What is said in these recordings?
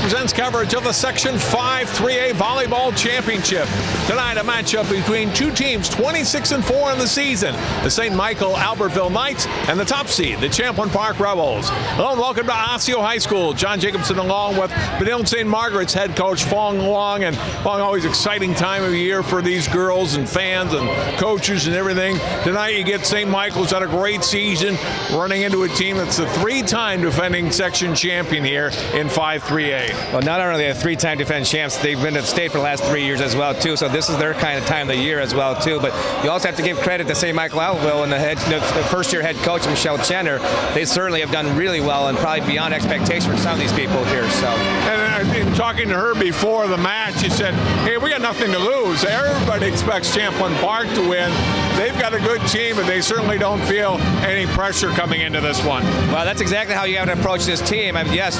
presents coverage of the Section 5 3A Volleyball Championship. Tonight, a matchup between two teams 26-4 in the season, the St. Michael-Albertville Knights and the top seed, the Champlin Park Rebels. Hello and welcome to Osseo High School. John Jacobson along with Benilde St. Margaret's head coach Fong Long, and Fong, always exciting time of year for these girls and fans and coaches and everything. Tonight you get St. Michael's had a great season, running into a team that's the three-time defending section champion here in 5-3A. Well, not only are they three-time defending champs, they've been at state for the last 3 years as well, too. So this is their kind of time of the year as well, too. But you also have to give credit to St. Michael-Albertville and the first-year head coach, Michelle Chenner. They certainly have done really well and probably beyond expectation for some of these people here. So. And in talking to her before the match, she said, hey, we got nothing to lose. Everybody expects Champlin Park to win. They've got a good team, and they certainly don't feel any pressure coming into this one. Well, that's exactly how you have to approach this team. I mean, yes,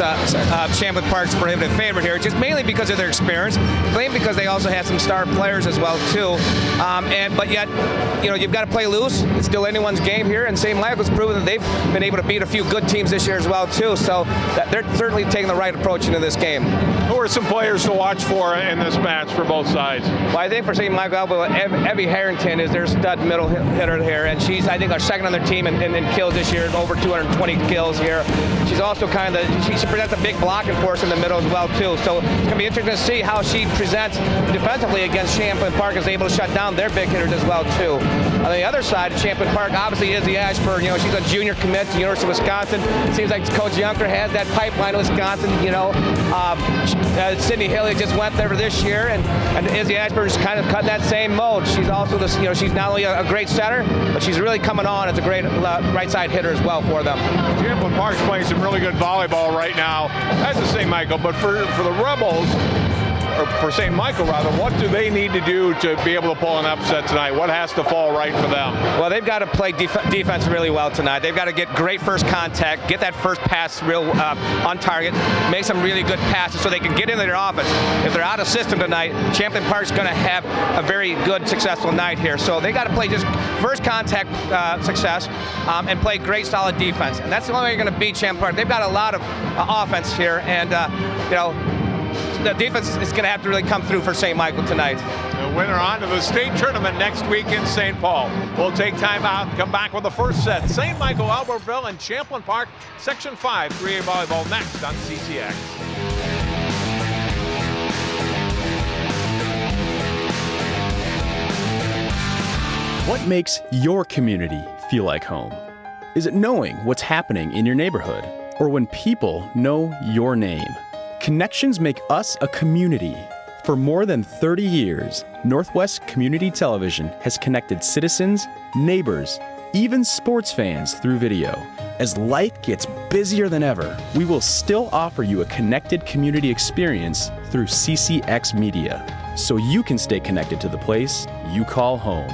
Champlin Park's prohibitive favorite here, just mainly because of their experience, mainly because they also have some star players as well, too. But yet, you know, you've got to play loose. It's still anyone's game here, and St. Michael's proven that they've been able to beat a few good teams this year as well, too. So they're certainly taking the right approach into this game. Who are some players to watch for in this match for both sides? Well, I think for St. Michael-Albertville, Evie Harrington is their stud middle hitter here, and she's, I think, our second on their team in kills this year, over 220 kills here. She's also kind of, she presents a big blocking force in the middle as well, too. So it's going to be interesting to see how she presents defensively against Champlin Park, is able to shut down their big hitters as well, too. On the other side of Champlin Park, obviously, Izzy Ashburn. You know, she's a junior commit to the University of Wisconsin. Seems like Coach Junker has that pipeline to Wisconsin, you know. Sydney Hilly just went there for this year, and Izzy Ashburn is kind of cutting that same mode. She's also this, you know, she's not only a great setter, but she's really coming on as a great right side hitter as well for them. Champlin Park's playing some really good volleyball right now, as is St. Michael, but for the Rebels, or for St. Michael rather, what do they need to do to be able to pull an upset tonight? What has to fall right for them? Well, they've got to play defense really well tonight. They've got to get great first contact, get that first pass real on target, make some really good passes so they can get into their offense. If they're out of system tonight, Champlin Park's going to have a very good, successful night here. So they got to play just first contact success and play great, solid defense. And that's the only way you're going to beat Champlin Park. They've got a lot of offense here, and you know, the defense is going to have to really come through for St. Michael tonight. The winner on to the state tournament next week in St. Paul. We'll take time out and come back with the first set. St. Michael-Albertville and Champlin Park, Section 5 3A Volleyball next on CCX. What makes your community feel like home? Is it knowing what's happening in your neighborhood, or when people know your name? Connections make us a community. For more than 30 years, Northwest Community Television has connected citizens, neighbors, even sports fans through video. As life gets busier than ever, we will still offer you a connected community experience through CCX Media, so you can stay connected to the place you call home.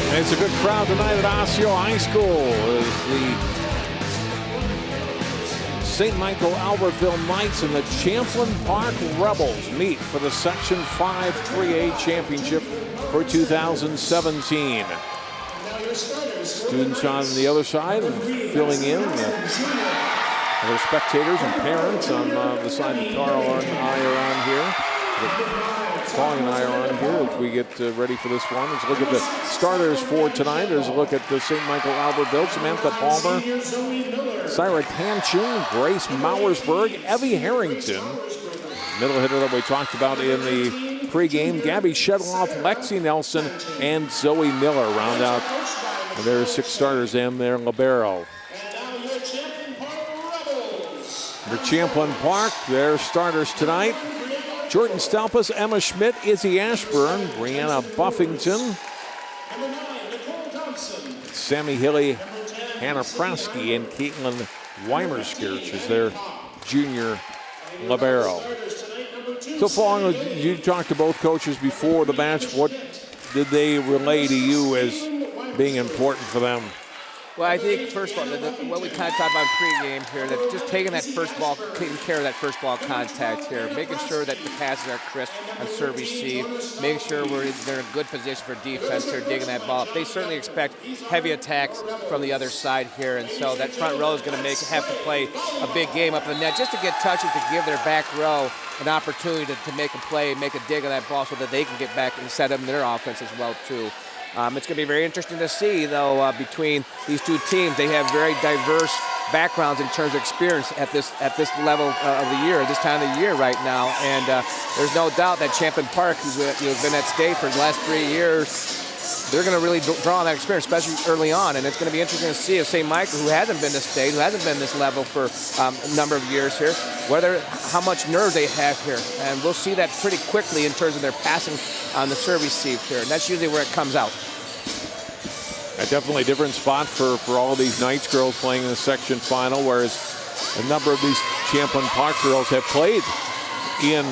It's a good crowd tonight at Osseo High School as the St. Michael-Albertville Knights and the Champlin Park Rebels meet for the Section 5 3A Championship for 2017. Students on the other side and filling in. Other spectators and parents on the side that Carl and I are on here. Fong and I are on here as we get ready for this one. Let's look at the starters for tonight. There's a look at the St. Michael-Albertville. Samantha Palmer, Syra Tanchin, Grace Mauersberg, Evie Harrington. Middle hitter that we talked about in the pregame, Gabby Shedloff, Lexi Nelson, and Zoe Miller round out their six starters and their libero. For Champlin Park, their starters tonight: Jordan Stalpus, Emma Schmidt, Izzy Ashburn, Brianna Buffington, Sammy Hilly, Hannah Prasky, and Caitlin Weimerskirch is their junior libero. So Fong, you talked to both coaches before the match. What did they relay to you as being important for them? Well, I think, first of all, what we kind of talked about in pregame here, that just taking that first ball, taking care of that first ball contact here, making sure that the passes are crisp on serve receive, making sure they're in a good position for defense. They're digging that ball up. They certainly expect heavy attacks from the other side here, and so that front row is going to have to play a big game up in the net just to get touches, to give their back row an opportunity to make a play, make a dig on that ball so that they can get back and set up their offense as well, too. It's going to be very interesting to see, though, between these two teams. They have very diverse backgrounds in terms of experience at this level of the year, this time of the year right now. And there's no doubt that Champlin Park, who's been at state for the last 3 years, they're going to really draw on that experience, especially early on. And it's going to be interesting to see if St. Michael, who hasn't been to state, who hasn't been this level for a number of years here, how much nerve they have here. And we'll see that pretty quickly in terms of their passing on the serve receive here. And that's usually where it comes out. A definitely different spot for all of these Knights girls playing in the section final, whereas a number of these Champlin Park girls have played in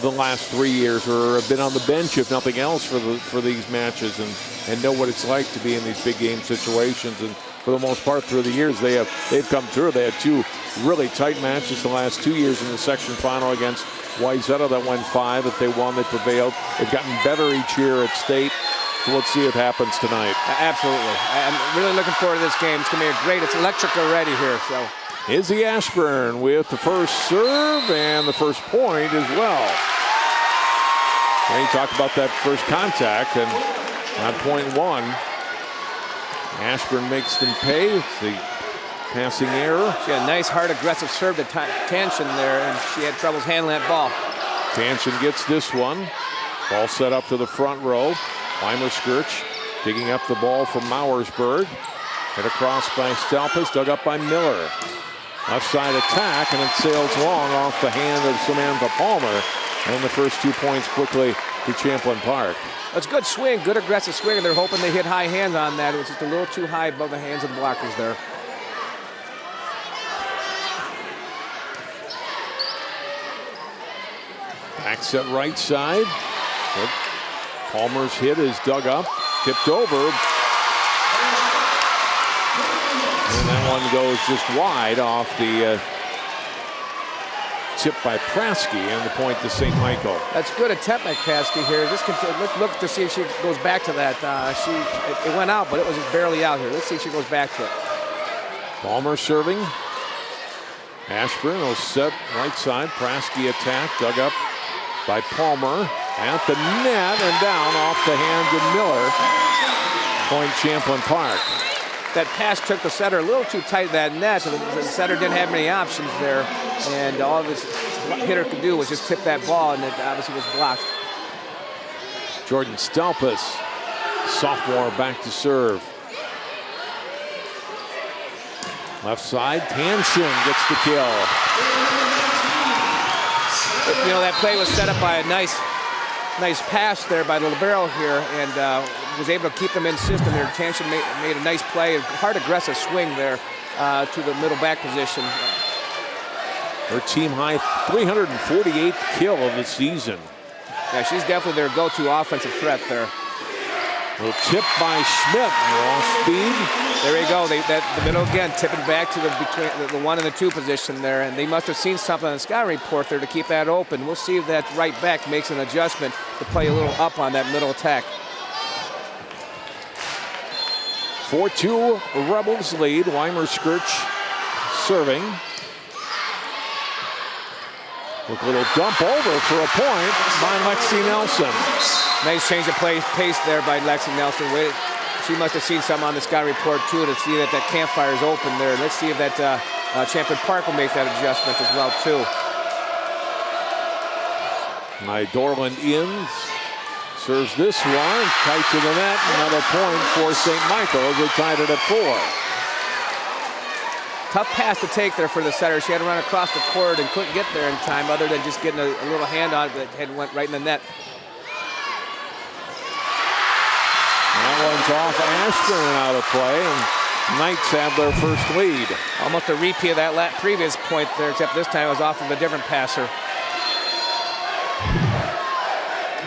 the last 3 years or have been on the bench, if nothing else, for these matches and know what it's like to be in these big game situations. And for the most part, through the years, they've come through. They had 2 really tight matches the last 2 years in the section final against Wayzata that went 5. If they won, they prevailed. They've gotten better each year at state. So let's see what happens tonight. Absolutely. I'm really looking forward to this game. It's going to be it's electric already here. So Izzy Ashburn with the first serve and the first point as well. And you talk about that first contact, and on point 1, Ashburn makes them pay. It's the passing error. She had a nice, hard, aggressive serve to Tanshin there, and she had troubles handling that ball. Tanshin gets this one. Ball set up to the front row. Weimer-Skirch digging up the ball from Mauersburg. Hit across by Stelpus, dug up by Miller. Left side attack, and it sails long off the hand of Samantha Palmer. And the first 2 points quickly to Champlin Park. It's good swing, good aggressive swing, and they're hoping they hit high hands on that. It was just a little too high above the hands of the blockers there. Back set right side. Good. Palmer's hit is dug up, tipped over. And that one goes just wide off the tip by Praske, and the point to St. Michael. That's good attempt by Praske here. Let's look to see if she goes back to that. It went out, but it was just barely out here. Let's see if she goes back to it. Palmer serving. Ashburn will set right side. Praske attack, dug up by Palmer. At the net and down off the hands of Miller. Point Champlin Park. That pass took the setter a little too tight, that net. The setter didn't have many options there. And all this hitter could do was just tip that ball, and it obviously was blocked. Jordan Stelpus, sophomore, back to serve. Left side, Tanshin gets the kill. You know, that play was set up by a nice pass there by the libero here, and was able to keep them in system there. Tanshin made a nice play, a hard aggressive swing there to the middle back position. Her team high 348th kill of the season. Yeah, she's definitely their go-to offensive threat there. Little tip by Schmidt, off speed. There you go. The middle again, tipping back to the 1 and the 2 position there, and they must have seen something on the sky report there to keep that open. We'll see if that right back makes an adjustment to play a little up on that middle attack. 4-2 Rebels lead. Weimer-Skirch serving. With a little dump over for a point by Lexi Nelson. Nice change of pace there by Lexi Nelson. She must have seen something on the sky report too to see that campfire is open there. Let's see if that Champlin Park will make that adjustment as well too. Dorland Inns serves this one tight to the net. Another point for St. Michael as they tied it at 4. Tough pass to take there for the setter. She had to run across the court and couldn't get there in time other than just getting a little hand on it that went right in the net. That one's off Ashburn out of play, and Knights have their first lead. Almost a repeat of that previous point there, except this time it was off of a different passer.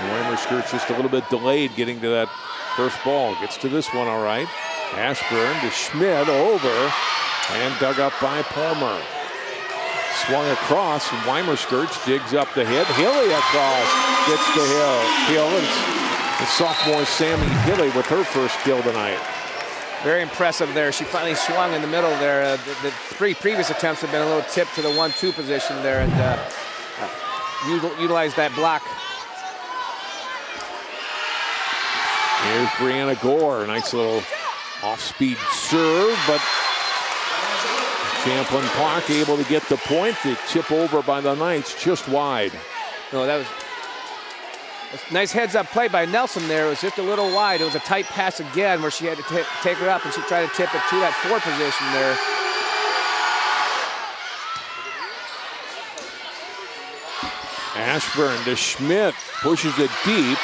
Weimer-Skirch just a little bit delayed getting to that first ball. Gets to this one all right. Ashburn to Schmidt, over, and dug up by Palmer. Swung across, Weimerskirch digs up the hit. Hilly across, gets the hill. It's the sophomore Sammy Hilly with her first kill tonight. Very impressive there. She finally swung in the middle there. The three previous attempts have been a little tip to the 1-2 position there, and utilized that block. Here's Brianna Gore, nice little off-speed serve, but Champlin Park able to get the point. The tip over by the Knights, just wide. No, that was a nice heads-up play by Nelson there. It was just a little wide. It was a tight pass again where she had to take her up, and she tried to tip it to that 4 position there. Ashburn to Schmidt, pushes it deep.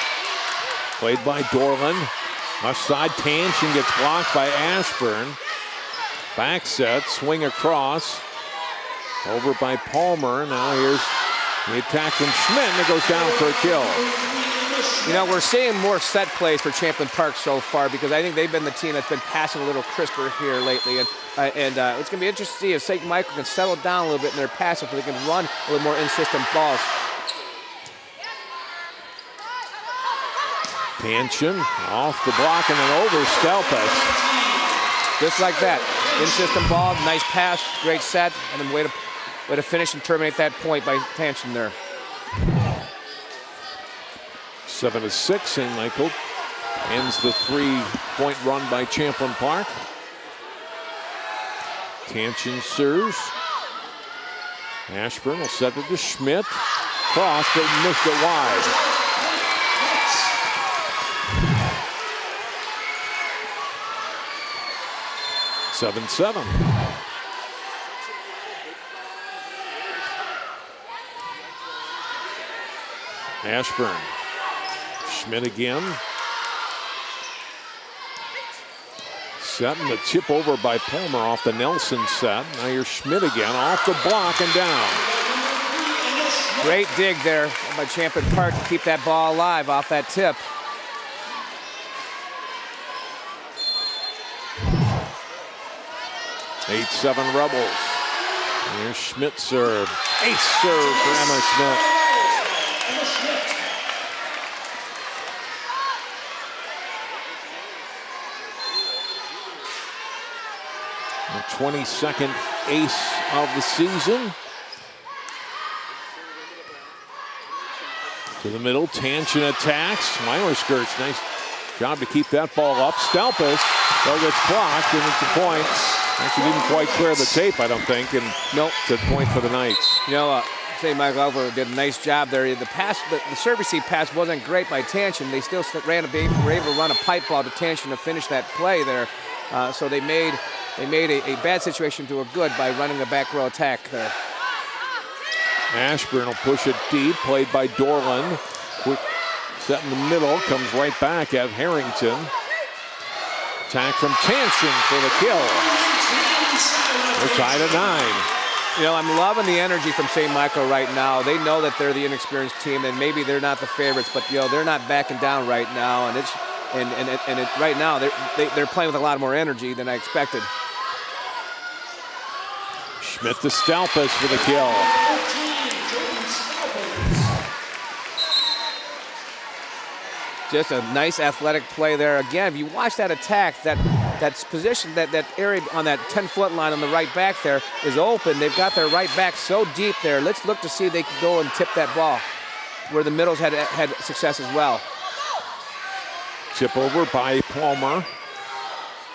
Played by Dorland. Left side, Tanshin gets blocked by Ashburn. Back set, swing across. Over by Palmer. Now here's the attack from Schmidt, and it goes down for a kill. You know, we're seeing more set plays for Champlin Park so far because I think they've been the team that's been passing a little crisper here lately. And it's going to be interesting to see if St. Michael can settle down a little bit in their passing so they can run a little more in-system balls. Tanshin off the block and then over Stelpus. Just like that. In-system ball, nice pass, great set, and then way to finish and terminate that point by Tanshin there. 7-6, St. Michael ends the 3-point run by Champlin Park. Tanshin serves. Ashburn will set it to Schmidt. Cross, but missed it wide. Seven. Ashburn. Schmidt again. Setting the tip over by Palmer off the Nelson set. Now here's Schmidt again off the block and down. Great dig there by Champlin Park to keep that ball alive off that tip. Eight, 7 Rebels. Here's Schmidt serve. Ace serve for Emma Schmidt. The 22nd ace of the season. To the middle, Tanshin attacks. Weimerskirch, nice job to keep that ball up. Stelpus, though, gets blocked, and it's a point. Actually didn't quite clear the tape, I don't think, and nope, it's a point for the Knights. You know, say Michael-Albertville did a nice job there. The pass, the serve receive pass wasn't great by Tanshin. They still were able to run a pipe ball to Tanshin to finish that play there. So they made a bad situation to a good by running the back row attack there. Ashburn will push it deep, played by Dorland. Quick set in the middle, comes right back at Harrington. Attack from Tanshin for the kill. We're tied at 9. You know, I'm loving the energy from St. Michael right now. They know that they're the inexperienced team, and maybe they're not the favorites, but you know they're not backing down right now. And right now they're playing with a lot more energy than I expected. Schmidt to Stelpus for the kill. Just a nice athletic play there. Again, if you watch that attack, that position, that area on that 10-foot line on the right back there is open. They've got their right back so deep there. Let's look to see if they can go and tip that ball where the middles had success as well. Tip over by Palmer.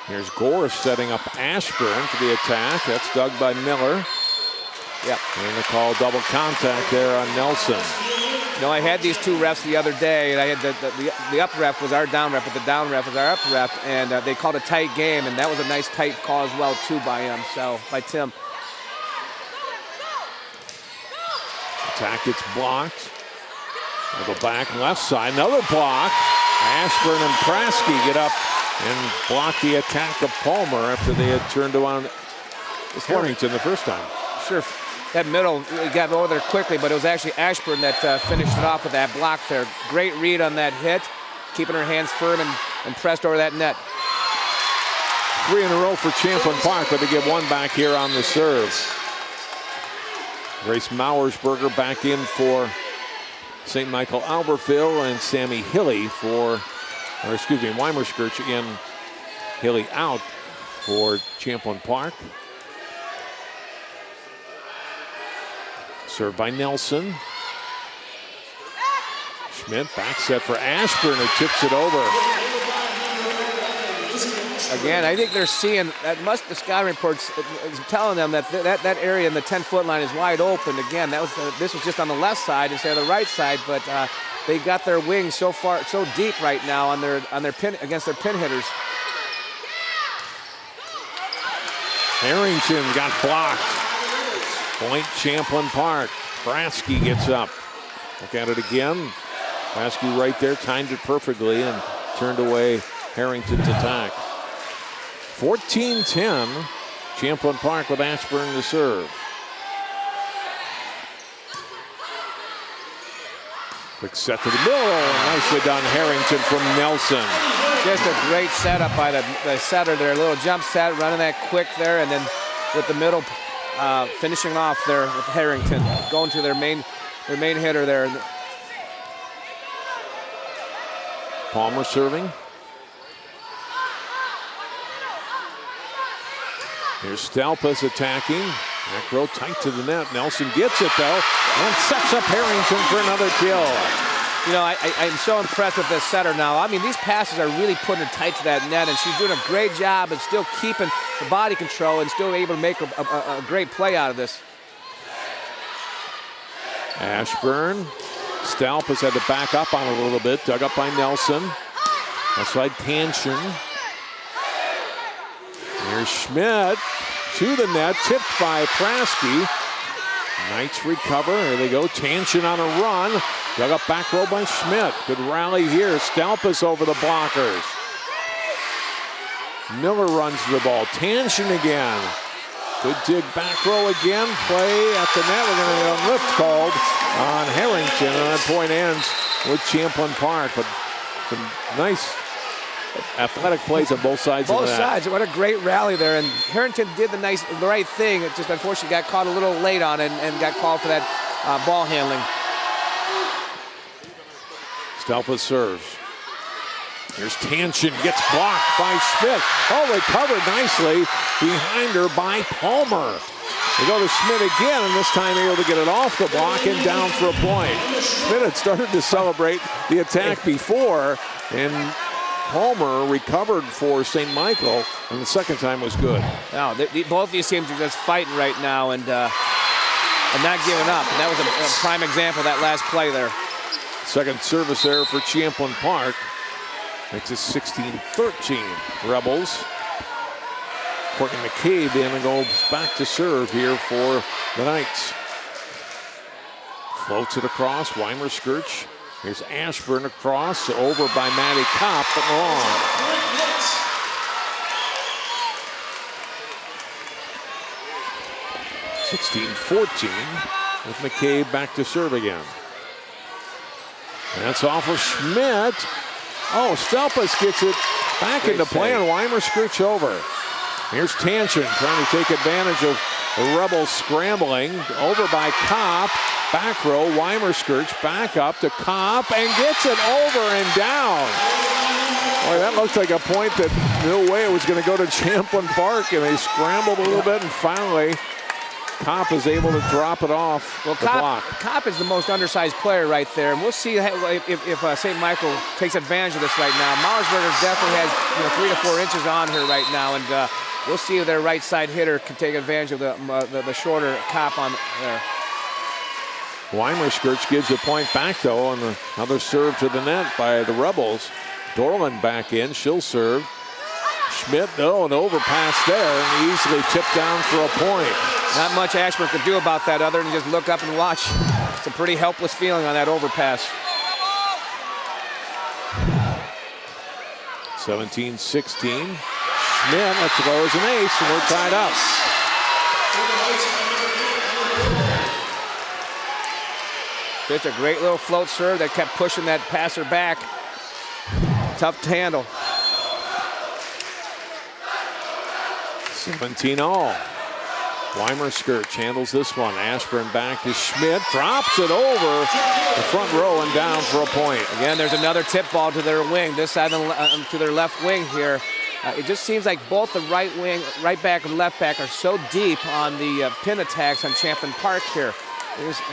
Here's Gore setting up Ashburn for the attack. That's dug by Miller. Yep. And they call double contact there on Nelson. No, I had these two refs the other day, and I had the up ref was our down ref, but the down ref was our up ref, and they called a tight game, and that was a nice tight call as well too by him. So by Tim. Attack gets blocked. They'll go back left side, another block. Ashburn and Prasky get up and block the attack of Palmer after they had turned on Harrington the first time. Sure. That middle got over there quickly, but it was actually Ashburn that finished it off with that block there. Great read on that hit, keeping her hands firm and pressed over that net. 3 in a row for Champlin Park, but they get one back here on the serve. Grace Mauersberger back in for St. Michael-Albertville, and Sammy Hilly Weimerskirch in, Hilly out for Champlin Park. Served by Nelson. Schmidt back set for Ashburn, who tips it over. Again, I think they're seeing that. The scouting reports is telling them that that area in the 10-foot line is wide open. Again, this was just on the left side instead of the right side, but they got their wings so deep right now on their pin against their pin hitters. Harrington got blocked. Point Champlin Park. Brasky gets up. Look at it again. Brasky right there, timed it perfectly and turned away Harrington's attack. 14-10, Champlin Park with Ashburn to serve. Quick set to the middle, nicely done Harrington from Nelson. Just a great setup by the setter there, a little jump set, running that quick there, and then with the middle finishing off there with Harrington, going to their main hitter there. Palmer serving. Here's Stalpas attacking. Back row tight to the net. Nelson gets it though and sets up Harrington for another kill. You know, I'm so impressed with this setter now. I mean, these passes are really putting her tight to that net, and she's doing a great job of still keeping the body control and still able to make a great play out of this. Ashburn. Stalpas had to back up on it a little bit. Dug up by Nelson. Outside Tanshin. Here's Schmidt to the net, tipped by Prasky. Knights recover. Here they go. Tanshin on a run. Dug up back row by Schmidt. Good rally here. Stalpas over the blockers. Miller runs the ball. Tanshin again. Good dig back row again. Play at the net. We're going to get a lift called on Harrington. And that point ends with Champlin Park. But some nice athletic plays on both sides of that. Both sides. What a great rally there. And Harrington did the right thing. It just unfortunately got caught a little late on it and got called for that ball handling. Stalpas serves. Here's Tanshin, gets blocked by Schmidt. Oh, recovered nicely behind her by Palmer. They go to Schmidt again, and this time able to get it off the block and down for a point. Schmidt had started to celebrate the attack before, and Palmer recovered for St. Michael, and the second time was good. Now, both these teams are just fighting right now and not giving up. And that was a prime example of that last play there. Second service error for Champlin Park. Makes it 16-13 Rebels. Courtney McCabe in and goes back to serve here for the Knights. Floats it across, Weimerskirch. Here's Ashburn across, over by Maddie Kopp, but wrong. (16-14) with McCabe back to serve again. That's off of Schmidt. Oh, Stalpas gets it back into play, and Weimerskirch over. Here's Tanshin trying to take advantage of the Rebels scrambling. Over by Kopp. Back row, Weimerskirch back up to Kopp and gets it over and down. Boy, that looked like a point that no way it was going to go to Champlin Park, and they scrambled a little bit, and finally Kopp is able to drop it off the block. Kopp is the most undersized player right there, and we'll see if St. Michael takes advantage of this right now. Mauersberger definitely has 3 to 4 inches on her right now, and we'll see if their right side hitter can take advantage of the shorter Kopp on there. Weimerskirch gives the point back though on another serve to the net by the Rebels. Dorland back in, she'll serve. Schmidt, though, an overpass there and easily tipped down for a point. Not much Ashburn could do about that other than just look up and watch. It's a pretty helpless feeling on that overpass. 17-16. Schmidt, that throws an ace, and we're tied up. It's a great little float serve that kept pushing that passer back. Tough to handle. 17-all. Weimer Skirch handles this one. Ashburn back to Schmidt. Drops it over the front row and down for a point. Again, there's another tip ball to their wing, this side to their left wing here. It just seems like both the right wing, right back and left back are so deep on the pin attacks on Champlin Park here.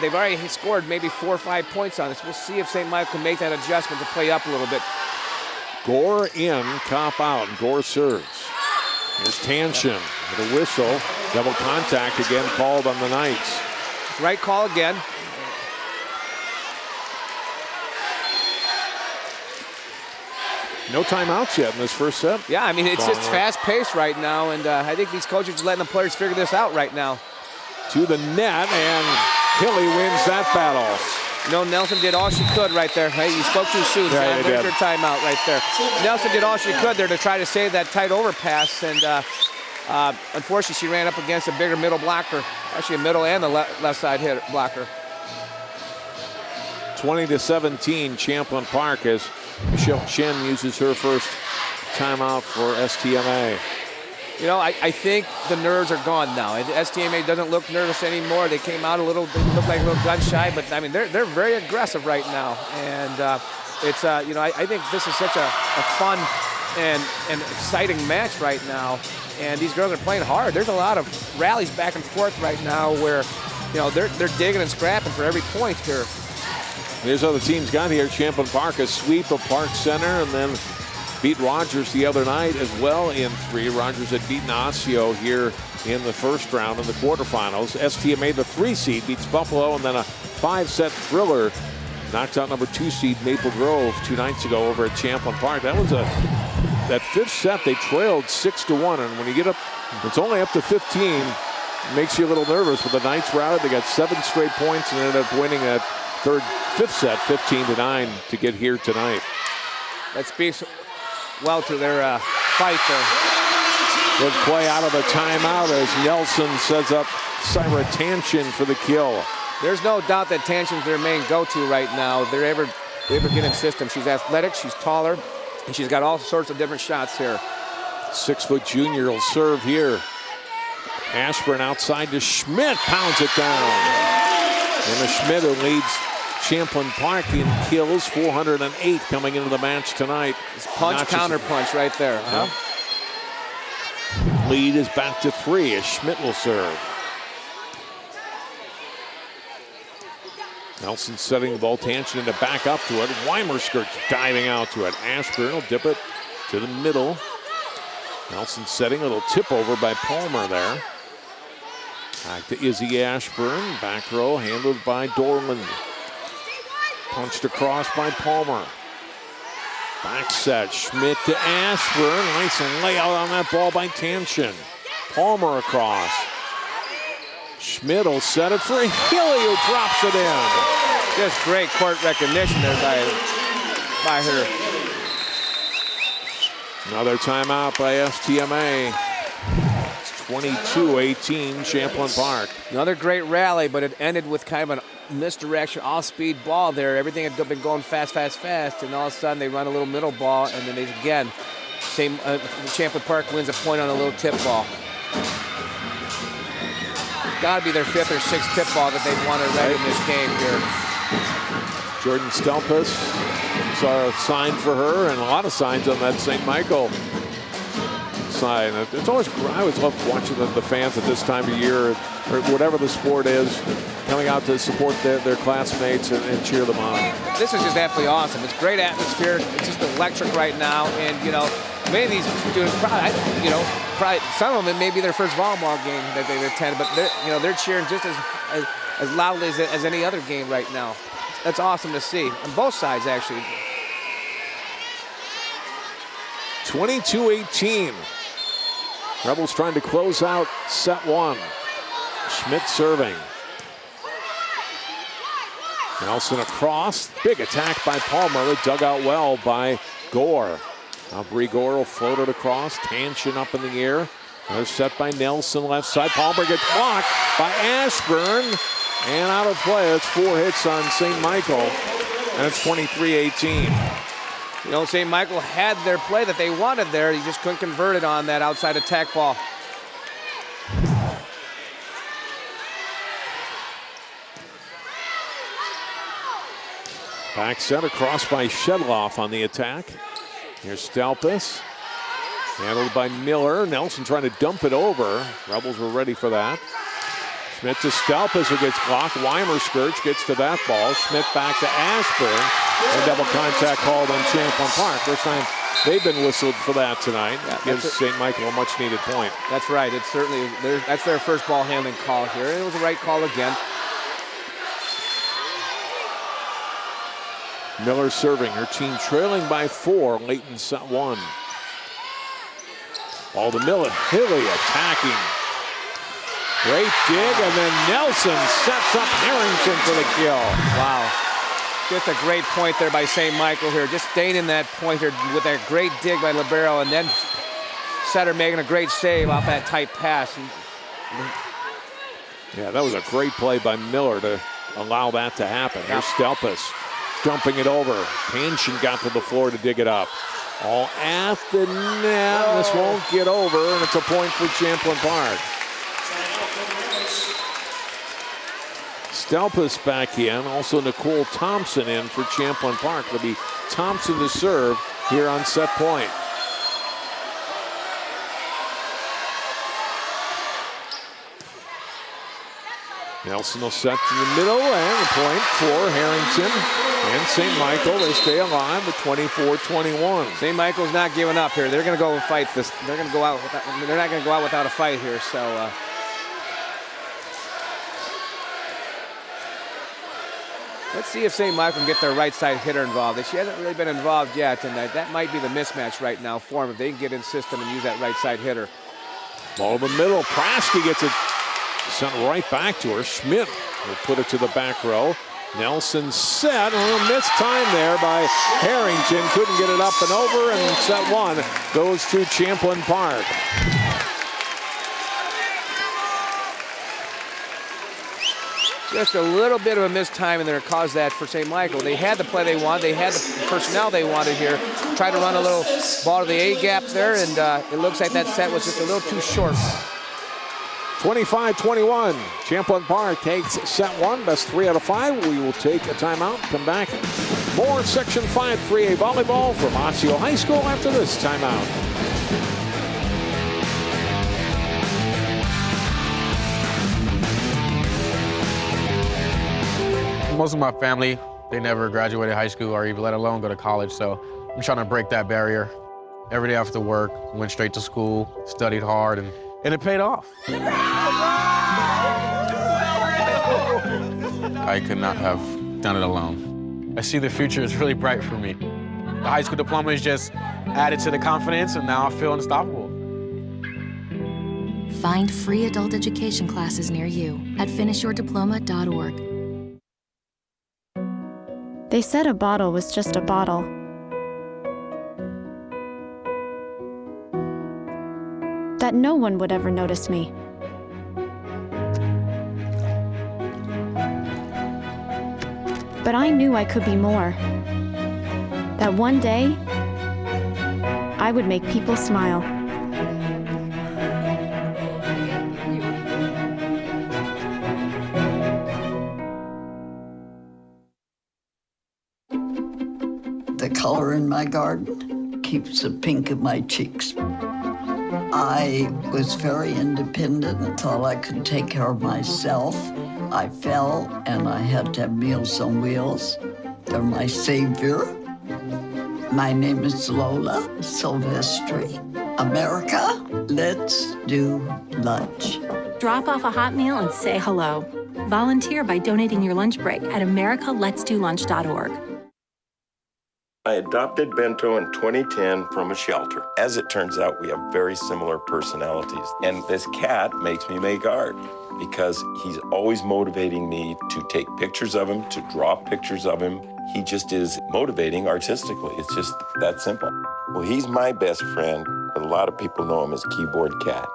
They've already scored maybe 4 or 5 points on this. We'll see if St. Michael can make that adjustment to play up a little bit. Gore in, Cop out, and Gore serves. Here's Tanshin with a whistle. Double contact again called on the Knights. Right call again. No timeouts yet in this first set. Yeah, I mean, it's just fast-paced right now, and I think these coaches are just letting the players figure this out right now. To the net, and Hilly wins that battle. You know, Nelson did all she could right there. Hey, you spoke too soon. Yeah, There's your timeout right there. Nelson did all she could there to try to save that tight overpass, and unfortunately, she ran up against a bigger middle blocker. Actually, a middle and the left side hit blocker. 20-17, Champlin Park as Michelle Chen uses her first timeout for STMA. You know, I think the nerves are gone now. STMA doesn't look nervous anymore. They came out a little, they look like a little gun shy, but I mean, they're very aggressive right now. And it's, you know, I think this is such a fun and exciting match right now. And these girls are playing hard. There's a lot of rallies back and forth right now where, you know, they're digging and scrapping for every point here. Here's how the teams got here. Champlin Park, a sweep of Park Center, and then beat Rogers the other night as well in 3. Rogers had beaten Osseo here in the first round in the quarterfinals. STMA, the 3 seed, beats Buffalo, and then a 5-set thriller knocks out number 2 seed Maple Grove 2 nights ago over at Champlin Park. That was that 5th set, they trailed 6-1, and when you get up, it's only up to 15. It makes you a little nervous. With the Knights routed, they got 7 straight points and ended up winning that 5th set 15-9 to get here tonight. That speaks well to their fight there. Good play out of the timeout as Nelson sets up Syra Tanshin for the kill. There's no doubt that Tanshin's their main go-to right now. They're ever getting system. She's athletic, she's taller, and she's got all sorts of different shots here. 6-foot junior will serve here. Ashburn outside to Schmidt, pounds it down. And Schmidt who leads Champlin Park in kills, 408 coming into the match tonight. It's punch, counter punch right there. Lead is back to 3 as Schmidt will serve. Nelson setting the ball, Tanshin to back up to it. Weimer Skirch diving out to it. Ashburn will dip it to the middle. Nelson setting a little tip over by Palmer there. Back to Izzy Ashburn. Back row handled by Dorland. Punched across by Palmer. Back set, Schmidt to Ashburn. Nice layout on that ball by Tanshin. Palmer across. Schmidt will set it for Hilly, who drops it in. Just great court recognition there by her. Another timeout by STMA. It's 22-18, Champlin Park. Another great rally, but it ended with kind of a misdirection, off-speed ball there. Everything had been going fast, and all of a sudden they run a little middle ball, and then they again, Champlin Park wins a point on a little tip ball. It's got to be their 5th or 6th tip ball that they've won already in this game here. Jordan Stelpus saw a sign for her, and a lot of signs on that St. Michael sign. It's always, I always love watching the fans at this time of year, or whatever the sport is, coming out to support their classmates and cheer them on. This is just absolutely awesome. It's great atmosphere. It's just electric right now, and you know, many of these students probably some of them it may be their first volleyball game that they've attended, but they're cheering just as loudly as any other game right now. That's awesome to see on both sides, actually. 22-18. Rebels trying to close out set 1. Schmidt serving. Nelson across. Big attack by Palmer. Dug out well by Gore. Now Bree Gore will float it across. Tanshin up in the air. Another set by Nelson left side. Palmer gets blocked by Ashburn. And out of play. It's 4 hits on St. Michael. And it's 23-18. You know, St. Michael had their play that they wanted there. He just couldn't convert it on that outside attack ball. Back set across by Shedloff on the attack. Here's Stelpus. Handled by Miller. Nelson trying to dump it over. Rebels were ready for that. Schmidt to Stelpus, who gets blocked. Weimer skirts, gets to that ball. Schmidt back to Ashburn. And double contact called on Champlin Park. First time they've been whistled for that tonight. Yeah, gives St. Michael a much needed point. That's right. It's certainly, that's their first ball handling call here. It was the right call again. Miller serving, her team trailing by 4 late in set 1. Ball to Miller, Hilly attacking. Great dig, and then Nelson sets up Harrington for the kill. Wow. Just a great point there by St. Michael here. Just staying in that point here with that great dig by Libero, and then Setter making a great save off that tight pass. Yeah, that was a great play by Miller to allow that to happen. Here's Stelpus dumping it over. Panshin got to the floor to dig it up. All at the net. This won't get over, and it's a point for Champlin Park. Stelpus back in. Also Nicole Thompson in for Champlin Park. It'll be Thompson to serve here on set point. Nelson will set to the middle, and the point for Harrington and St. Michael. They stay alive at 24-21. St. Michael's not giving up here. They're going to go and fight this. They're going to go out. They're not going to go out without a fight here. So. Let's see if St. Michael can get their right side hitter involved. She hasn't really been involved yet, and that might be the mismatch right now for them if they can get in system and use that right side hitter. Ball in the middle. Praske gets it sent right back to her. Schmidt will put it to the back row. Nelson set. A little missed time there by Harrington. Couldn't get it up and over, and set 1 goes to Champlin Park. Just a little bit of a missed time in there caused that for St. Michael. They had the play they wanted. They had the personnel they wanted here. Tried to run a little ball to the A gap there, and it looks like that set was just a little too short. 25-21. Champlin Park takes set 1. Best 3 out of 5. We will take a timeout. Come back. More Section 5 3A volleyball from Osseo High School after this timeout. Most of my family, they never graduated high school or even let alone go to college, so I'm trying to break that barrier. Every day after work, went straight to school, studied hard, and it paid off. I could not have done it alone. I see the future is really bright for me. The high school diploma is just added to the confidence, and now I feel unstoppable. Find free adult education classes near you at finishyourdiploma.org. They said a bottle was just a bottle. That no one would ever notice me. But I knew I could be more. That one day, I would make people smile. The color in my garden keeps the pink in my cheeks. I was very independent and thought I could take care of myself. I fell and I had to have Meals on Wheels. They're my savior. My name is Lola Silvestri. America, let's do lunch. Drop off a hot meal and say hello. Volunteer by donating your lunch break at americaletsdolunch.org. I adopted Bento in 2010 from a shelter. As it turns out, we have very similar personalities. And this cat makes me make art because he's always motivating me to take pictures of him, to draw pictures of him. He just is motivating artistically. It's just that simple. Well, he's my best friend, but a lot of people know him as Keyboard Cat.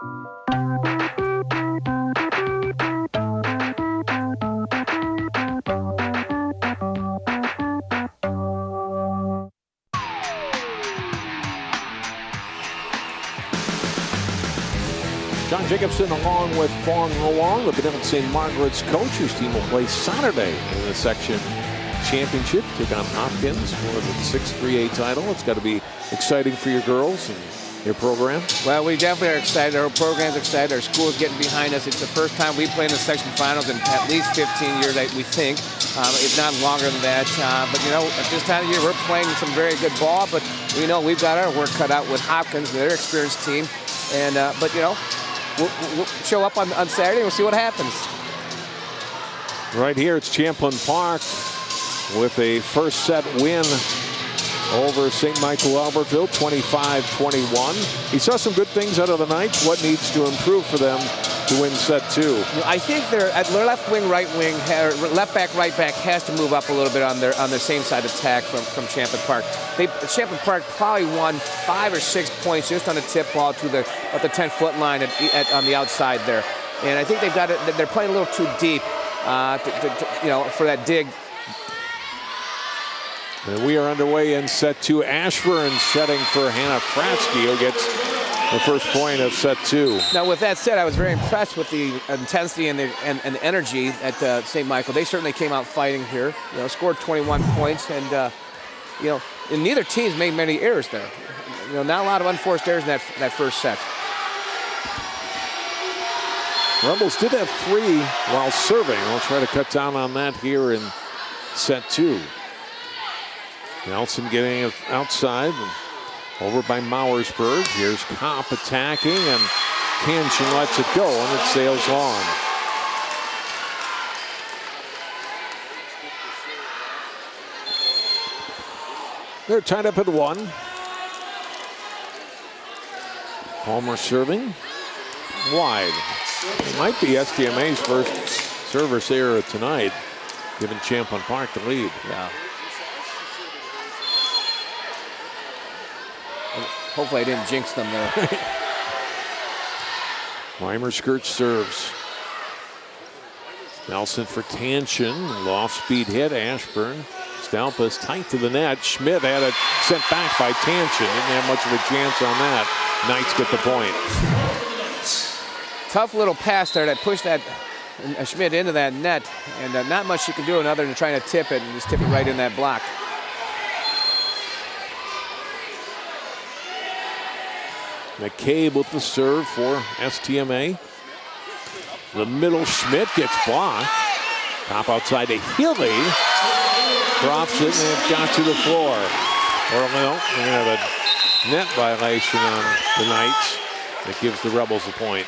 John Jacobson along with Fong Luong, the Benevent St. Margaret's coach, whose team will play Saturday in the Section championship, take on Hopkins for the 6-3A title. It's got to be exciting for your girls and your program. Well, we definitely are excited. Our program's excited. Our school's getting behind us. It's the first time we play in the section finals in at least 15 years, we think, if not longer than that. But, you know, at this time of year, we're playing some very good ball, but we know we've got our work cut out with Hopkins, their experienced team. And, but, you know, we'll show up on Saturday and we'll see what happens. Right here, it's Champlin Park with a first set win over St. Michael-Albertville, 25-21. He saw some good things out of the Knights. What needs to improve for them to win set 2? I think their left wing, right wing, left back, right back has to move up a little bit on their same side attack from Champlin Park. Champlin Park probably won 5 or 6 points just on the tip ball to the 10-foot line on the outside there. And I think they're playing a little too deep, you know, for that dig. And we are underway in set 2. Ashburn setting for Hannah Pratsky, who gets the first point of set 2. Now, with that said, I was very impressed with the intensity and the energy at St. Michael. They certainly came out fighting here. You know, scored 21 points, and you know, and neither team's made many errors there. You know, not a lot of unforced errors in that first set. Rebels did have 3 while serving. We'll try to cut down on that here in set 2. Nelson getting it outside, over by Mauersburg. Here's Kopp attacking, and Kanshin lets it go, and it sails on. They're tied up at 1. Palmer serving wide. It might be STMA's first service error tonight, giving Champlin Park the lead. Yeah. Hopefully I didn't jinx them there. Weimer skirt serves. Nelson for Tanshin. Loft speed hit. Ashburn. Stalpas tight to the net. Schmidt had it sent back by Tanshin. Didn't have much of a chance on that. Knights get the point. Tough little pass there that pushed that Schmidt into that net. And not much you can do other than trying to tip it and just tip it right in that block. McCabe with the serve for STMA. The middle, Schmidt gets blocked. Top outside to Healy. Drops it and it got to the floor. Or no, we're going to have a net violation on the Knights. That gives the Rebels a point.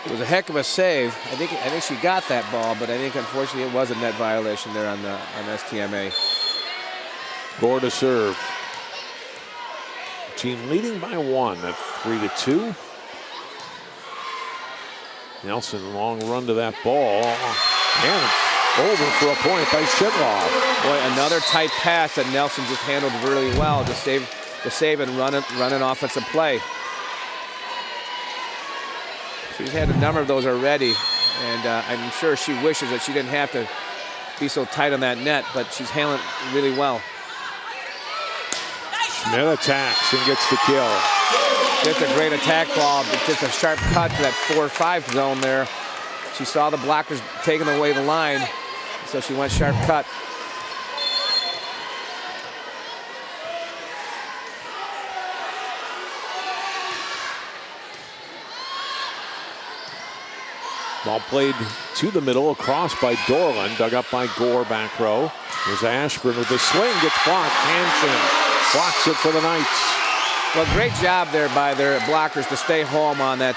It was a heck of a save. I think she got that ball, but I think unfortunately it was a net violation there on STMA. Gore to serve. Team leading by 1 at 3-2. Nelson, long run to that ball. And over for a point by Shedloff. Boy, another tight pass that Nelson just handled really well to save and run an offensive play. She's had a number of those already, and I'm sure she wishes that she didn't have to be so tight on that net, but she's handling it really well. Schmidt attacks and gets the kill. Just a great attack ball, but just a sharp cut to that 4-5 zone there. She saw the blockers taking away the line, so she went sharp cut. Ball played to the middle, across by Dorland, dug up by Gore, back row. Here's Ashburn with the swing, gets blocked. Hansen blocks it for the Knights. Well, great job there by their blockers to stay home on that.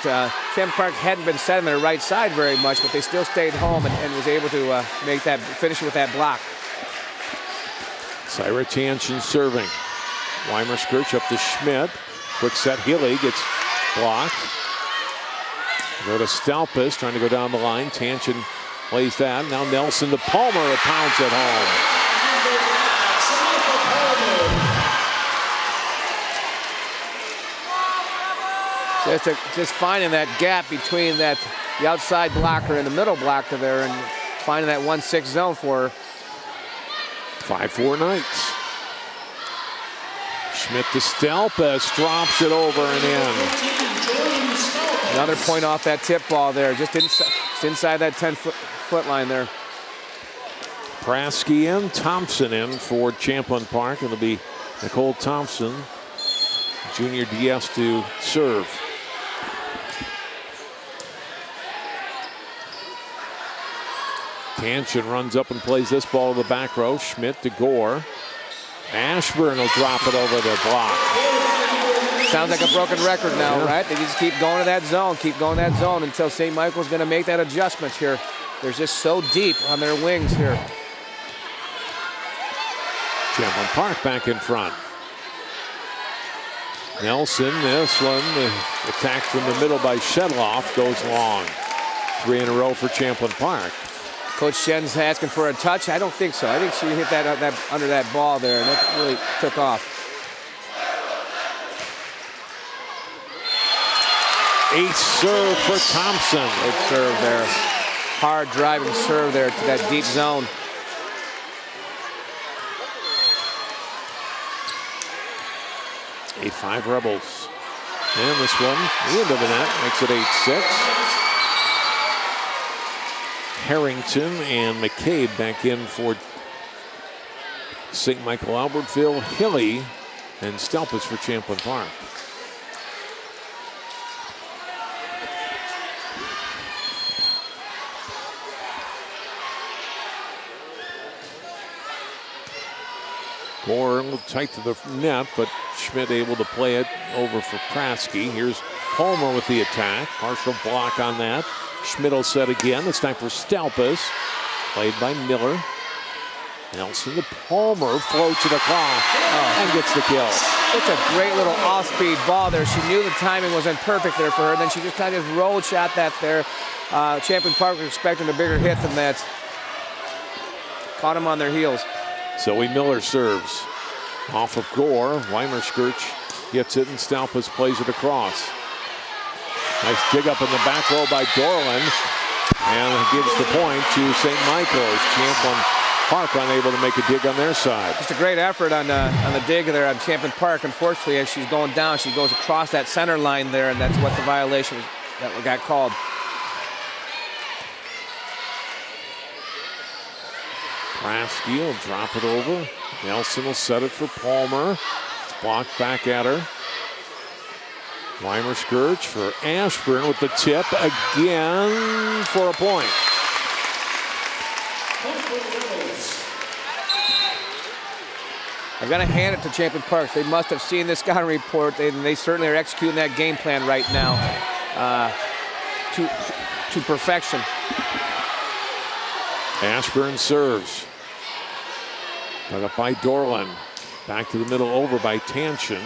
Champlin Park hadn't been set on their right side very much, but they still stayed home and was able to make that finish with that block. Syra Tanshin serving. Weimer skirts up to Schmidt. Quick set, Healy gets blocked. Go to Stalpas, trying to go down the line. Tanshin plays that. Now Nelson to Palmer, pounds it home. Just finding that gap between the outside blocker and the middle blocker there, and finding that 1-6 zone for her. 5-4 Knights. Schmidt to Stalpas, drops it over and in. Another point off that tip ball there, just inside that 10-foot line there. Prasky in, Thompson in for Champlin Park. It'll be Nicole Thompson, junior DS, to serve. Tanshin runs up and plays this ball to the back row. Schmidt to Gore. Ashburn will drop it over the block. Sounds like a broken record now, right? They just keep going to that zone, until St. Michael's going to make that adjustment here. They're just so deep on their wings here. Champlin Park back in front. Nelson, this one, attacked from the middle by Shedloff, goes long. 3 in a row for Champlin Park. Coach Shen's asking for a touch. I don't think so. I think she hit that under that ball there, and that really took off. Ace serve for Thompson. Good serve there. Hard driving serve there to that deep zone. A 5 Rebels. And this one, the end of the net, makes it 8-6. Harrington and McCabe back in for St. Michael-Albertville. Hilly and Stelpus for Champlin Park. Gore a little tight to the net, but Schmidt able to play it over for Prasky. Here's Palmer with the attack. Partial block on that. Schmidt will set again. This time for Stelpus. Played by Miller. Nelson to Palmer. Floats it across and gets the kill. It's a great little off-speed ball there. She knew the timing wasn't perfect there for her. Then she just kind of rolled shot that there. Champlin Park was expecting a bigger hit than that. Caught them on their heels. Zoe Miller serves off of Gore. Weimerskirch gets it and Stelpus plays it across. Nice dig up in the back row by Dorland, and gives the point to St. Michael's. Champlin Park unable to make a dig on their side. Just a great effort on the dig there on Champlin Park. Unfortunately, as she's going down, she goes across that center line there, and that's what the violation that got called. Prasky will drop it over. Nelson will set it for Palmer. It's blocked back at her. Weimerskirch for Ashburn with the tip again for a point. I've got to hand it to Champlin Park. They must have seen this scouting report. They certainly are executing that game plan right now to perfection. Ashburn serves. Dug up by Dorland. Back to the middle, over by Tanshin.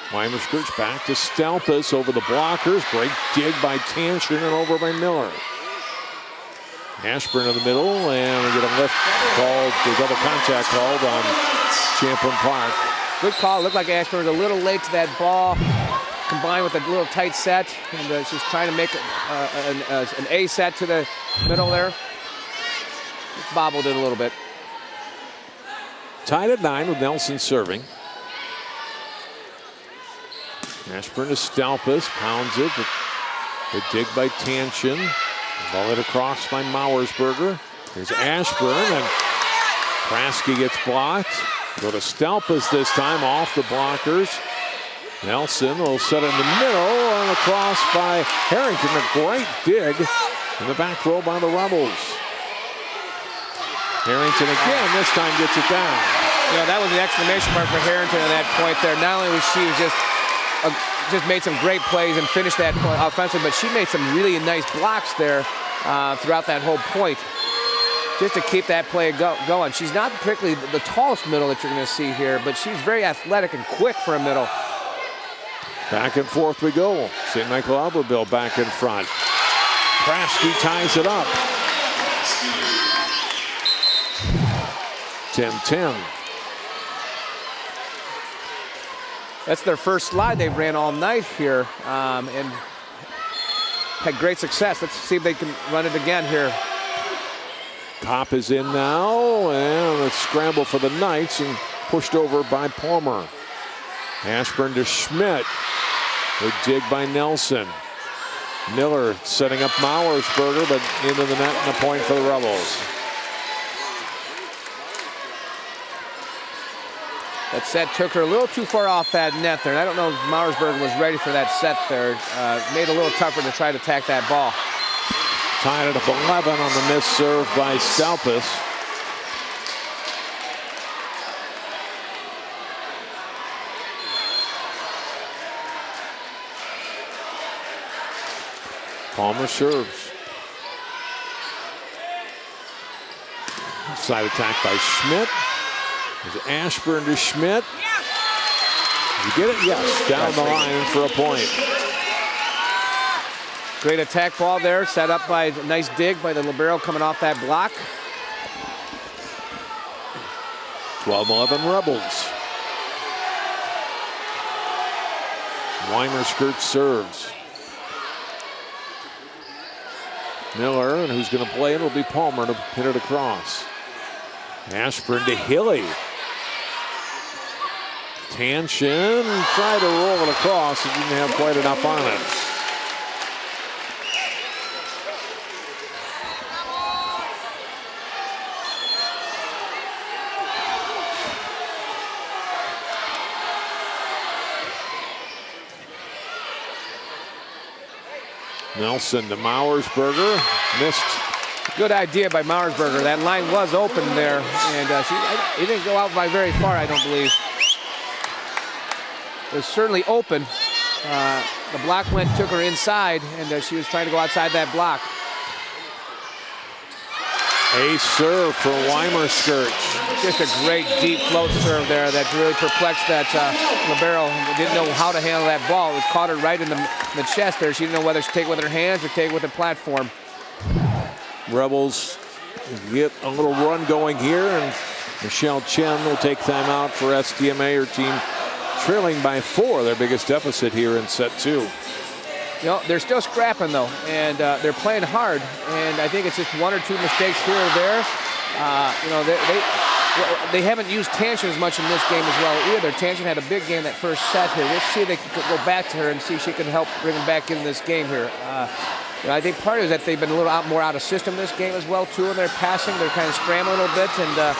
Weimerskirch back to Stelpus over the blockers. Great dig by Tanshin and over by Miller. Ashburn in the middle, and we get a lift called, the double contact called on Champlin Park. Good call. Looked like Ashburn was a little late to that ball, combined with a little tight set, and she's trying to make an A set to the middle there. Just bobbled it a little bit. Tied at 9 with Nelson serving. Ashburn to Stelpus, pounds it. The dig by Tanshin. Ball it across by Mauersberger. Here's Ashburn, and Prasky gets blocked. Go to Stelpus this time, off the blockers. Nelson will set it in the middle, and across by Harrington. A great dig in the back row by the Rebels. Harrington again, this time gets it down. You know, that was an exclamation mark for Harrington at that point there. Not only was she just made some great plays and finished that offensively, but she made some really nice blocks there throughout that whole point, just to keep that play going. She's not particularly the tallest middle that you're going to see here, but she's very athletic and quick for a middle. Back and forth we go. St. Michael-Albertville back in front. Prasky ties it up. 10-10. That's their first slide they've ran all night here, and had great success. Let's see if they can run it again here. Kopp is in now, and a scramble for the Knights, and pushed over by Palmer. Ashburn to Schmidt. The dig by Nelson. Miller setting up Mauersberger, but into the net and a point for the Rebels. That set took her a little too far off that net there. And I don't know if Mauersberg was ready for that set there. Made it a little tougher to try to attack that ball. Tied it up 11 on the missed serve by Staupis. Palmer serves. Side attack by Schmidt. There's Ashburn to Schmidt. You get it? Yes. Down the line for a point. Great attack ball there, set up by a nice dig by the libero coming off that block. 12-11 Rebels. Weimer serves. Miller, and who's going to play it will be Palmer to hit it across. Ashburn to Hilly. Tanshin tried to roll it across. He didn't have quite enough on it. Nelson to Mauersberger. Missed. Good idea by Mauersberger. That line was open there, and he didn't go out by very far, I don't believe. It was certainly open. The block took her inside, and she was trying to go outside that block. A serve for Weimer-Skirch. Just a great deep float serve there that really perplexed that libero. Didn't know how to handle that ball. It caught her right in the chest there. She didn't know whether to take it with her hands or take it with the platform. Rebels get a little run going here, and Michelle Chen will take time out for STMA. Her team trailing by 4, their biggest deficit here in set 2. You know, they're still scrapping though, and they're playing hard. And I think it's just 1 or 2 mistakes here or there. You know, they haven't used Tanshin as much in this game as well either. Tanshin had a big game that first set here. Let's see if they can go back to her and see if she can help bring them back in this game here. You know, I think part of it is that they've been a little more out of system this game as well too. And they're passing, they're kind of scrambling a little bit, and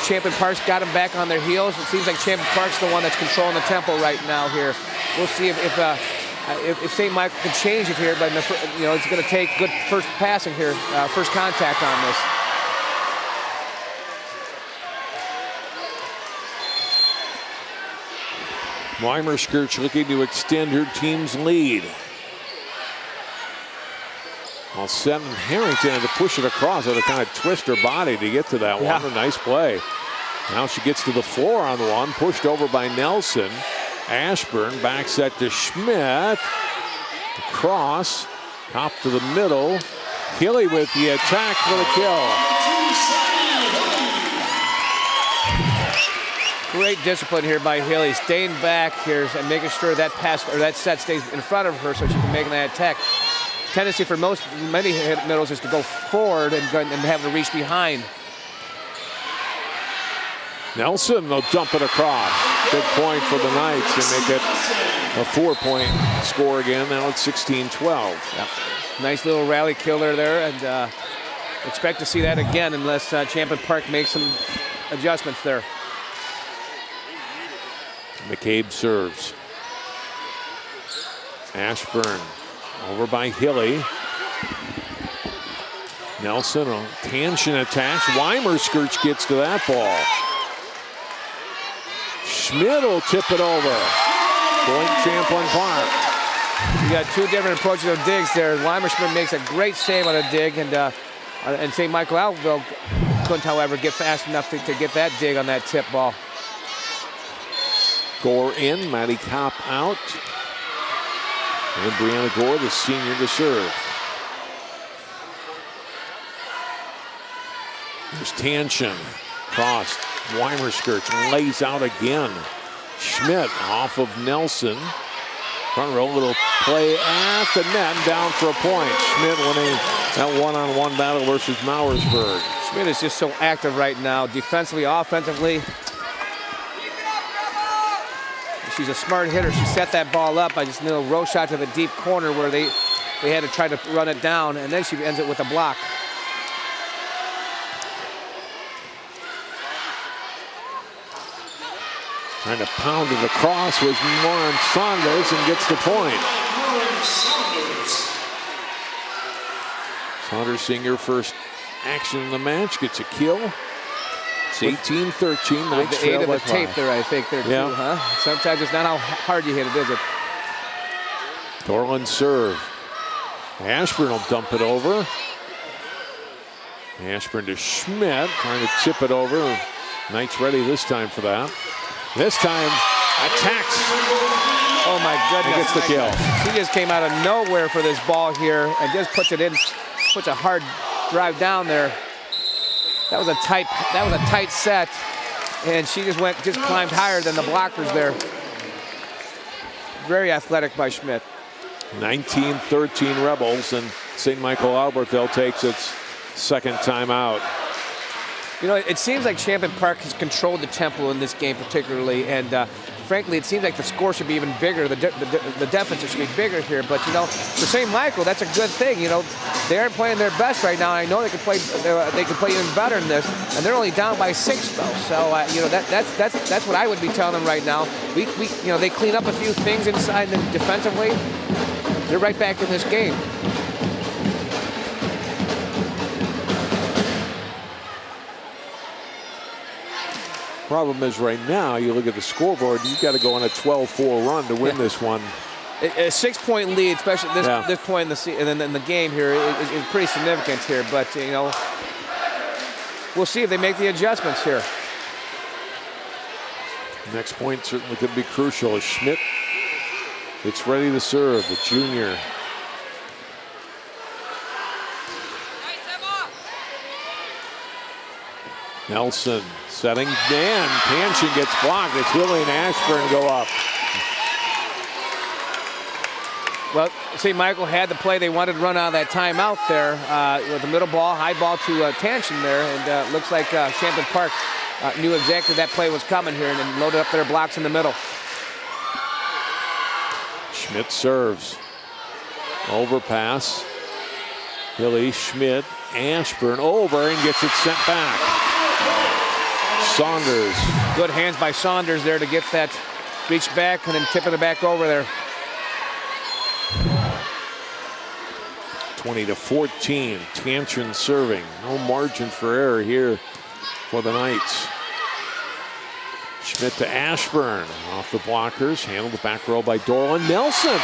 Champlin Park's got them back on their heels. It seems like Champlin Park's the one that's controlling the tempo right now here. We'll see if St. Michael can change it here, but you know, it's going to take good first passing here, first contact on this. Weimer-Skirch looking to extend her team's lead. All set, and Harrington had to push it across. Had to kind of twist her body to get to that one. A nice play. Now she gets to the floor on one, pushed over by Nelson. Ashburn back set to Schmidt. Cross, top to the middle. Hilly with the attack for the kill. Great discipline here by Hilly, staying back here and making sure that pass or that set stays in front of her so she can make that attack. Tendency for many middles is to go forward and have to reach behind. Nelson, they'll dump it across. Big point for the Knights and make it a 4-point score again. Now it's 16-12. Yep. Nice little rally killer there, and expect to see that again unless Champlin Park makes some adjustments there. McCabe serves. Ashburn over by Hilly. Nelson on Tanshin attacks. Weimer-Skirch gets to that ball. Schmidt will tip it over. Point Champlin Park. You got 2 different approaches of digs there. Weimer-Schmidt makes a great save on a dig, and St. Michael-Albertville couldn't, however, get fast enough to get that dig on that tip ball. Gore in, Maddie Kopp out. And Brianna Gore, the senior, to serve. There's Tanshin. Cross. Weimer-Skirch lays out again. Schmidt off of Nelson. Front row, little play at the net and down for a point. Schmidt winning that one-on-one battle versus Mauersberg. Schmidt is just so active right now, defensively, offensively. She's a smart hitter. She set that ball up by just a little row shot to the deep corner where they had to try to run it down, and then she ends it with a block. Trying to pound it across was Lauren Saunders and gets the point. Saunders seeing her first action in the match, gets a kill. It's 18-13. Knights the 8 trail of by the tape 5. there, I think, there Yeah. too, huh? Sometimes it's not how hard you hit it, is it? Dorland serve. Ashburn will dump it over. Ashburn to Schmidt, trying to chip it over. Knights ready this time for that. This time, attacks. Oh my goodness. And gets the kill. She just came out of nowhere for this ball here and just puts it in, puts a hard drive down there. That was a tight set, and she just climbed higher than the blockers there. Very athletic by Schmidt. 19-13 Rebels, and St. Michael-Albertville takes its second timeout. You know, it seems like Champlin Park has controlled the tempo in this game particularly, and frankly, it seems like the score should be even bigger. The deficit should be bigger here, but you know, for St. Michael, that's a good thing. You know, they aren't playing their best right now. I know they can play even better than this, and they're only down by 6 though. So you know, that's what I would be telling them right now. We you know, they clean up a few things inside and defensively. They're right back in this game. Problem is right now, you look at the scoreboard, you've got to go on a 12-4 run to win this one. A 6-point lead, especially at this point in the game here, is pretty significant here. But you know, we'll see if they make the adjustments here. Next point certainly could be crucial as Schmidt gets ready to serve, the junior. Nelson setting, Dan Panshin gets blocked. It's Willie and Ashburn go up. Well, St. Michael had the play they wanted to run out of that timeout there with the middle ball, high ball to Tanshin there, and looks like Champlin Park knew exactly that play was coming here and then loaded up their blocks in the middle. Schmidt serves. Overpass. Hilly, Schmidt, Ashburn over and gets it sent back. Saunders. Good hands by Saunders there to get that reach back and then tipping it back over there. 20-14. Tanshin serving. No margin for error here for the Knights. Schmidt to Ashburn. Off the blockers. Handled the back row by Dorland. Nelson.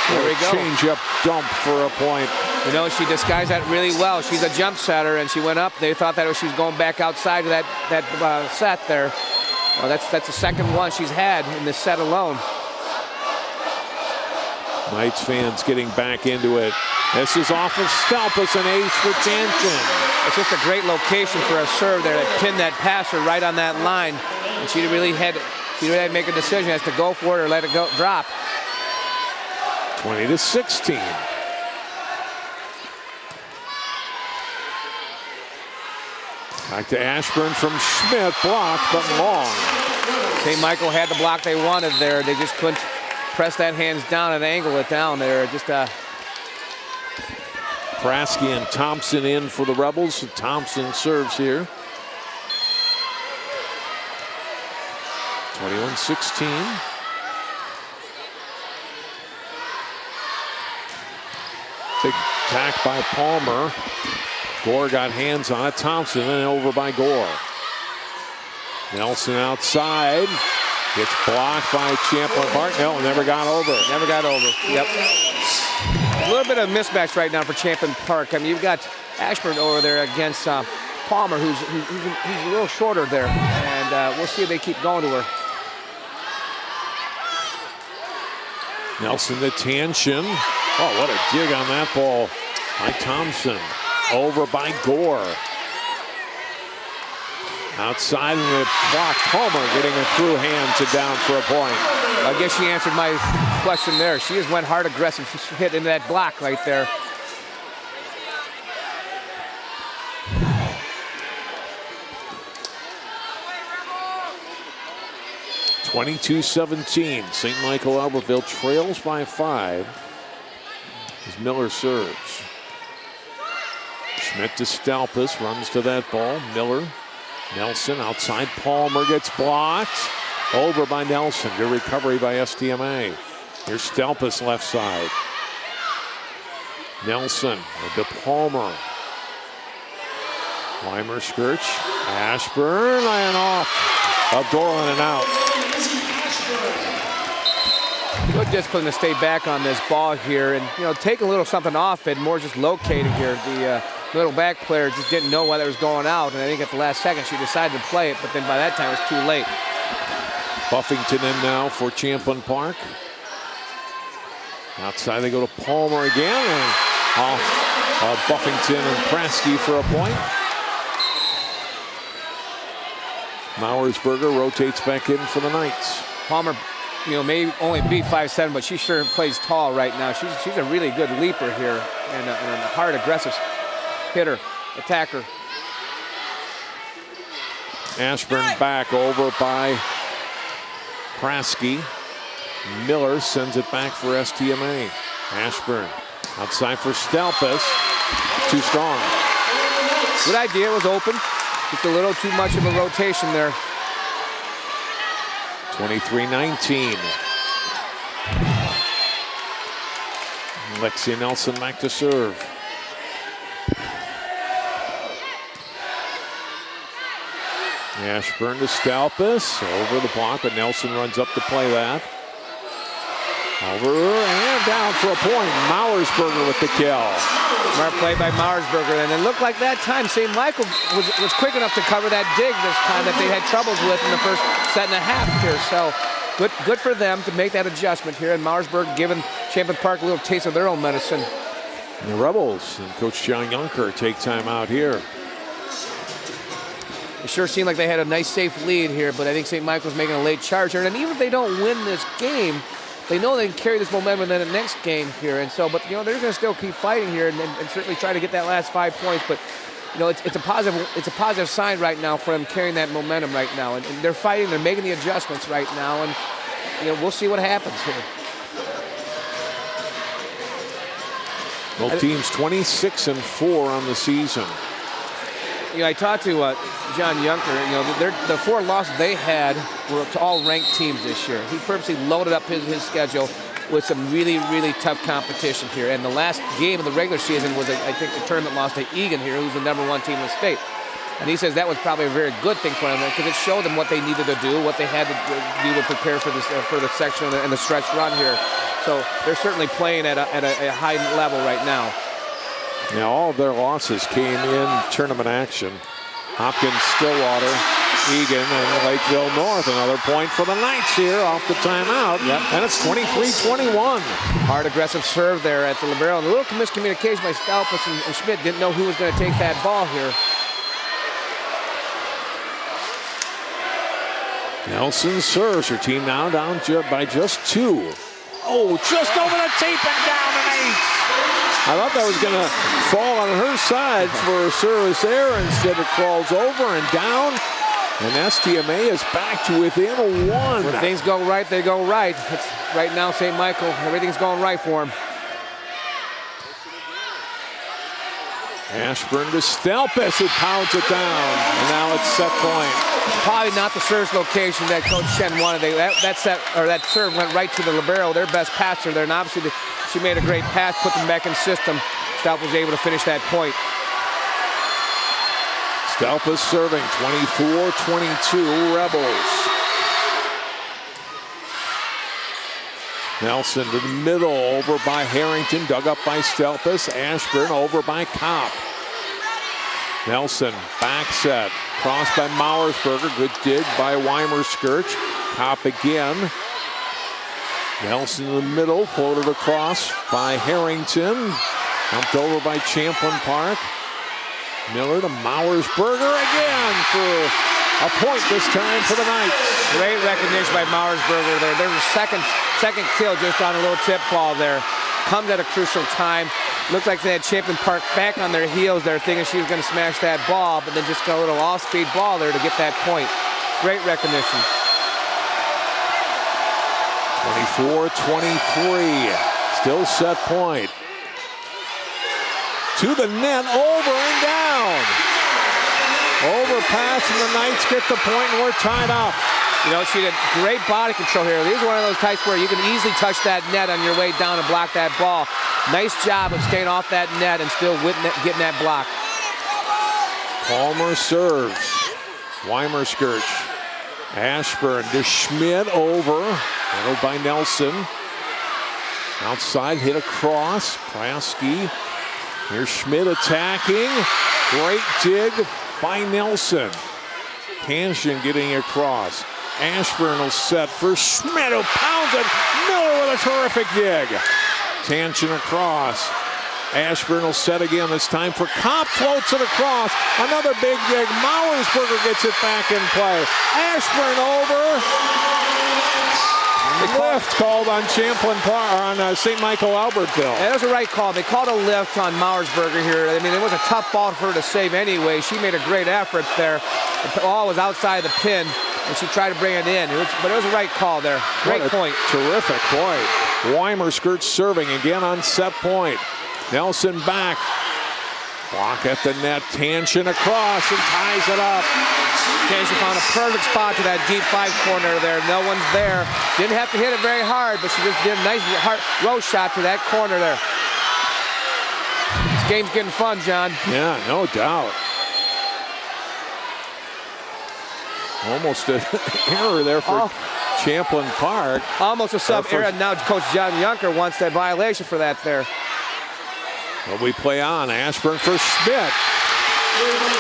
There we go. Change up dump for a point. You know, she disguised that really well. She's a jump setter, and she went up. They thought that she was going back outside of that set there. Well, that's the second one she's had in this set alone. Knights fans getting back into it. This is off of Stalpus, an ace for Tanshin. It's just a great location for a serve there to pin that passer right on that line. And she really had to make a decision as to go for it or let it go drop. 20-16. Back to Ashburn from Schmidt, blocked but long. St. Michael had the block they wanted there. They just couldn't press that hands down and angle it down there. Just Prasky and Thompson in for the Rebels. Thompson serves here. 21-16. Big attack by Palmer. Gore got hands on it. Thompson then over by Gore. Nelson outside. Gets blocked by Champlin Park. No, never got over. Never got over. Yep. A little bit of mismatch right now for Champlin Park. I mean, you've got Ashburn over there against Palmer, who's a little shorter there. And we'll see if they keep going to her. Nelson to Tanshin. Oh, what a dig on that ball by Thompson. Over by Gore. Outside in the block, Palmer getting a through hand to down for a point. I guess she answered my question there. She just went hard aggressive, hit into that block right there. (22-17). St. Michael-Albertville trails by 5 as Miller serves. Schmidt to Stalpus, runs to that ball. Miller. Nelson outside. Palmer gets blocked. Over by Nelson. Good recovery by STMA. Here's Stelpus left side. Nelson to Palmer. Weimer skirts. Ashburn and off of Dorland and out. Good discipline to stay back on this ball here and, take a little something off it, more just locating here. The little back player just didn't know why that was going out, and I think at the last second she decided to play it, but then by that time it was too late. Buffington in now for Champlin Park. Outside they go to Palmer again, and off Buffington and Prasky for a point. Mauersberger rotates back in for the Knights. Palmer, may only be 5'7", but she sure plays tall right now. She's a really good leaper here and a hard, aggressive hitter, attacker. Ashburn back over by Prasky. Miller sends it back for STMA. Ashburn outside for Stelpus. Too strong. Good idea, it was open. Just a little too much of a rotation there. 23-19. Lexi Nelson back to serve. Ashburn to Stelpus. Over the block, but Nelson runs up to play that. Over and down for a point. Mauersberger with the kill. Smart play by Mauersberger, and it looked like that time St. Michael was quick enough to cover that dig this time that they had troubles with in the first set and a half here. So good for them to make that adjustment here, and Mauersberger giving Champlin Park a little taste of their own medicine. And the Rebels and Coach John Yunker take time out here. It sure seemed like they had a nice, safe lead here, but I think St. Michael's making a late charge here. And even if they don't win this game, they know they can carry this momentum in the next game here. And so, but they're going to still keep fighting here and certainly try to get that last 5 points. But it's a positive sign right now for them carrying that momentum right now. And they're fighting, they're making the adjustments right now, and we'll see what happens here. Both teams 26-4 on the season. I talked to John Yunker. The 4 losses they had were to all ranked teams this year. He purposely loaded up his schedule with some really, really tough competition here. And the last game of the regular season was, I think, a tournament loss to Egan here, who's the #1 team in the state. And he says that was probably a very good thing for them because it showed them what they needed to do, what they had to do to prepare for the section and the stretch run here. So they're certainly playing at a high level right now. Now all of their losses came in tournament action. Hopkins, Stillwater, Egan, and Lakeville North. Another point for the Knights here off the timeout. Yep. And it's 23-21. Hard aggressive serve there at the libero. And a little miscommunication by Stelpus and Schmidt. Didn't know who was going to take that ball here. Nelson serves. Her team now down by just 2. Oh, just over the tape and down an ace. I thought that was going to fall on her side for a service error. Instead it crawls over and down. And STMA is back to within 1. When things go right, they go right. It's right now, St. Michael, everything's going right for them. Ashburn to Stelpus, who pounds it down. And now it's set point. Probably not the service location that Coach Chen wanted. That serve went right to the libero, their best passer there. And obviously she made a great pass, put them back in system. Stelpus was able to finish that point. Stelpus serving, 24-22 Rebels. Nelson to the middle, over by Harrington, dug up by Stelpus. Ashburn over by Kopp. Nelson, back set, crossed by Mauersberger, good dig by Weimer-Skirch. Kopp again. Nelson in the middle, floated across by Harrington. Dumped over by Champlin Park. Miller to Mauersberger again for a point this time for the Knights. Great recognition by Mauersberger there. There's a second kill just on a little tip ball there. Comes at a crucial time. Looks like they had Champlin Park back on their heels there, thinking she was going to smash that ball, but then just got a little off-speed ball there to get that point. Great recognition. 24-23, still set point. To the net, over and down. Overpass, and the Knights get the point, and we're tied up. You know, she did great body control here. These are one of those types where you can easily touch that net on your way down and block that ball. Nice job of staying off that net and still getting that block. Palmer serves. Weimer-Skirch. Ashburn to Schmidt over. Handled by Nelson. Outside, hit across. Praski. Here's Schmidt attacking. Great dig by Nelson. Tanshin getting across. Ashburn will set for Schmidt, who pounds it. Miller with a terrific dig. Tanshin across. Ashburn will set again, this time for Kopp, floats it across. Another big dig. Mauersberger gets it back in play. Ashburn over. Lift called on Champlin on St. Michael-Albertville. That was the right call. They called a lift on Mauersberger here. I mean, it was a tough ball for her to save anyway. She made a great effort there. The ball was outside the pin, and she tried to bring it in. But it was the right call there. Great point. Terrific point. Weimer-Skirch serving again on set point. Nelson back. Block at the net. Tanshin across and ties it up. Tanshin found a perfect spot to that deep 5 corner there. No one's there. Didn't have to hit it very hard, but she just did a nice row shot to that corner there. This game's getting fun, John. Yeah, no doubt. Almost an error there for Champlin Park. Almost a sub error. Now Coach John Junker wants that violation for that there. But we play on. Ashburn for Schmidt.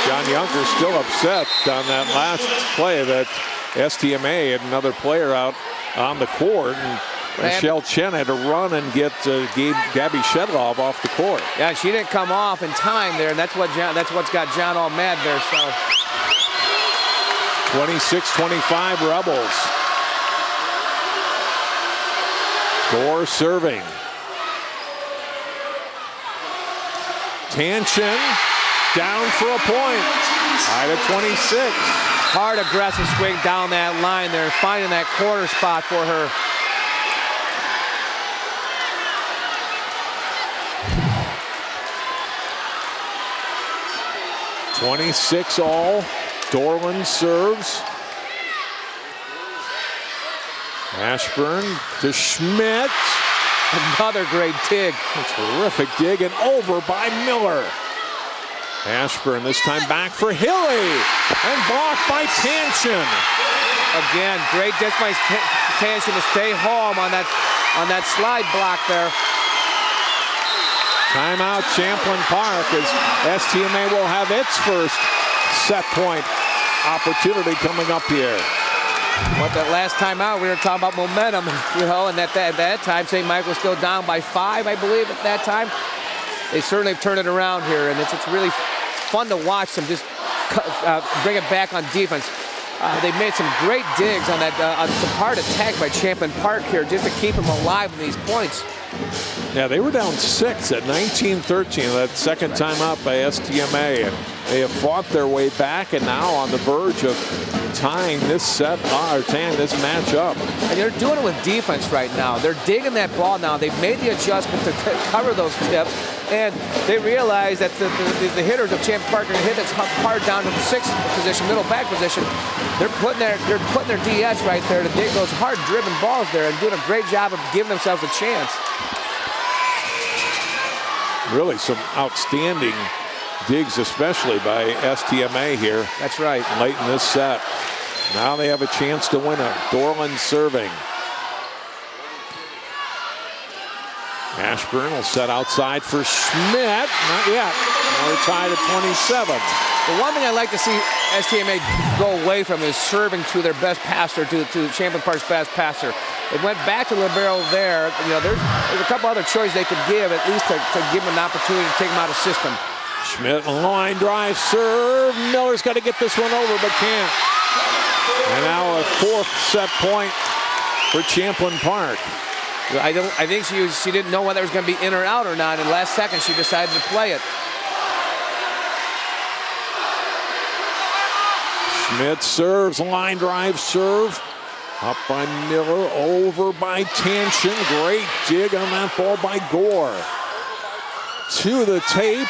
John Junker still upset on that last play that STMA had another player out on the court. And Michelle Chen had to run and get Gabby Shedlov off the court. Yeah, she didn't come off in time there, and that's what's got John all mad there. So 26-25 Rebels. Gore serving. Tanshin down for a point. Tied at 26. Hard aggressive swing down that line there, finding that corner spot for her. $26 Dorland serves. Ashburn to Schmidt. Another great dig. A terrific dig and over by Miller. Ashburn this time back for Hilly and blocked by Tanshin. Again, great dig by Tanshin to stay home on that slide block there. Timeout Champlin Park as STMA will have its first set point opportunity coming up here. But that last time out, we were talking about momentum, you know, and at that time, St. Michael was still down by 5, I believe, at that time. They certainly have turned it around here, and it's really fun to watch them just bring it back on defense. They made some great digs on that, on some hard attack by Champlin Park here, just to keep them alive in these points. Yeah, they were down 6 at 19-13, that second time out by STMA. And they have fought their way back and now on the verge of tying this set, or tying this match up. And they're doing it with defense right now. They're digging that ball now. They've made the adjustment to cover those tips, and they realize that the hitters of Champlin Park are going to hit this hard down to the 6th position, middle back position. They're putting their DS right there to dig those hard driven balls there and doing a great job of giving themselves a chance. Really some outstanding digs, especially by STMA here. That's right. Late in this set. Now they have a chance to win it. Dorland serving. Ashburn will set outside for Schmidt. Not yet. Now we're tied at 27. The one thing I like to see STMA go away from is serving to their best passer, to Champlin Park's best passer. It went back to libero there. You know, there's a couple other choices they could give, at least to give them an opportunity to take them out of system. Schmidt line drive serve. Miller's got to get this one over, but can't. And now a 4th set point for Champlin Park. I think she didn't know whether it was going to be in or out or not. And last second, she decided to play it. Schmidt serves, line drive serve. Up by Miller, over by Tanshin. Great dig on that ball by Gore. To the tape.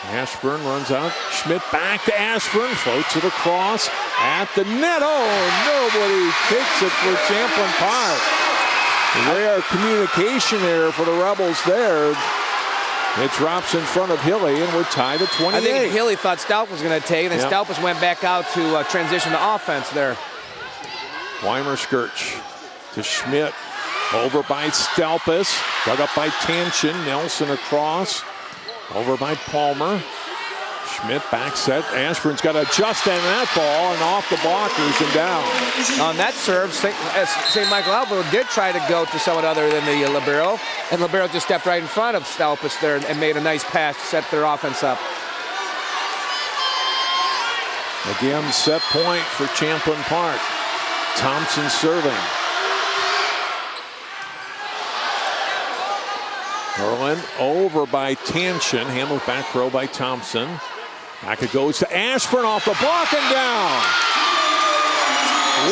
Ashburn runs out. Schmidt back to Ashburn. Floats it across at the net. Oh, nobody takes it for Champlin Park. Rare communication error for the Rebels there. It drops in front of Hilly, and we're tied at 28. I think Hilly thought Stalp was going to take it, and Yep. Stalpus went back out to transition to offense there. Weimer Skirch to Schmidt. Over by Stalpus. Dug up by Tanchin. Nelson across. Over by Palmer. Schmidt back set. Ashburn's got to adjust on that ball and off the blockers and down. On that serve, St. Michael-Albertville did try to go to someone other than the libero, and libero just stepped right in front of Stalpus there and made a nice pass to set their offense up. Again, set point for Champlin Park. Thompson serving. Merlin over by Tanchin. Handled back row by Thompson. Back it goes to Ashburn off the block and down.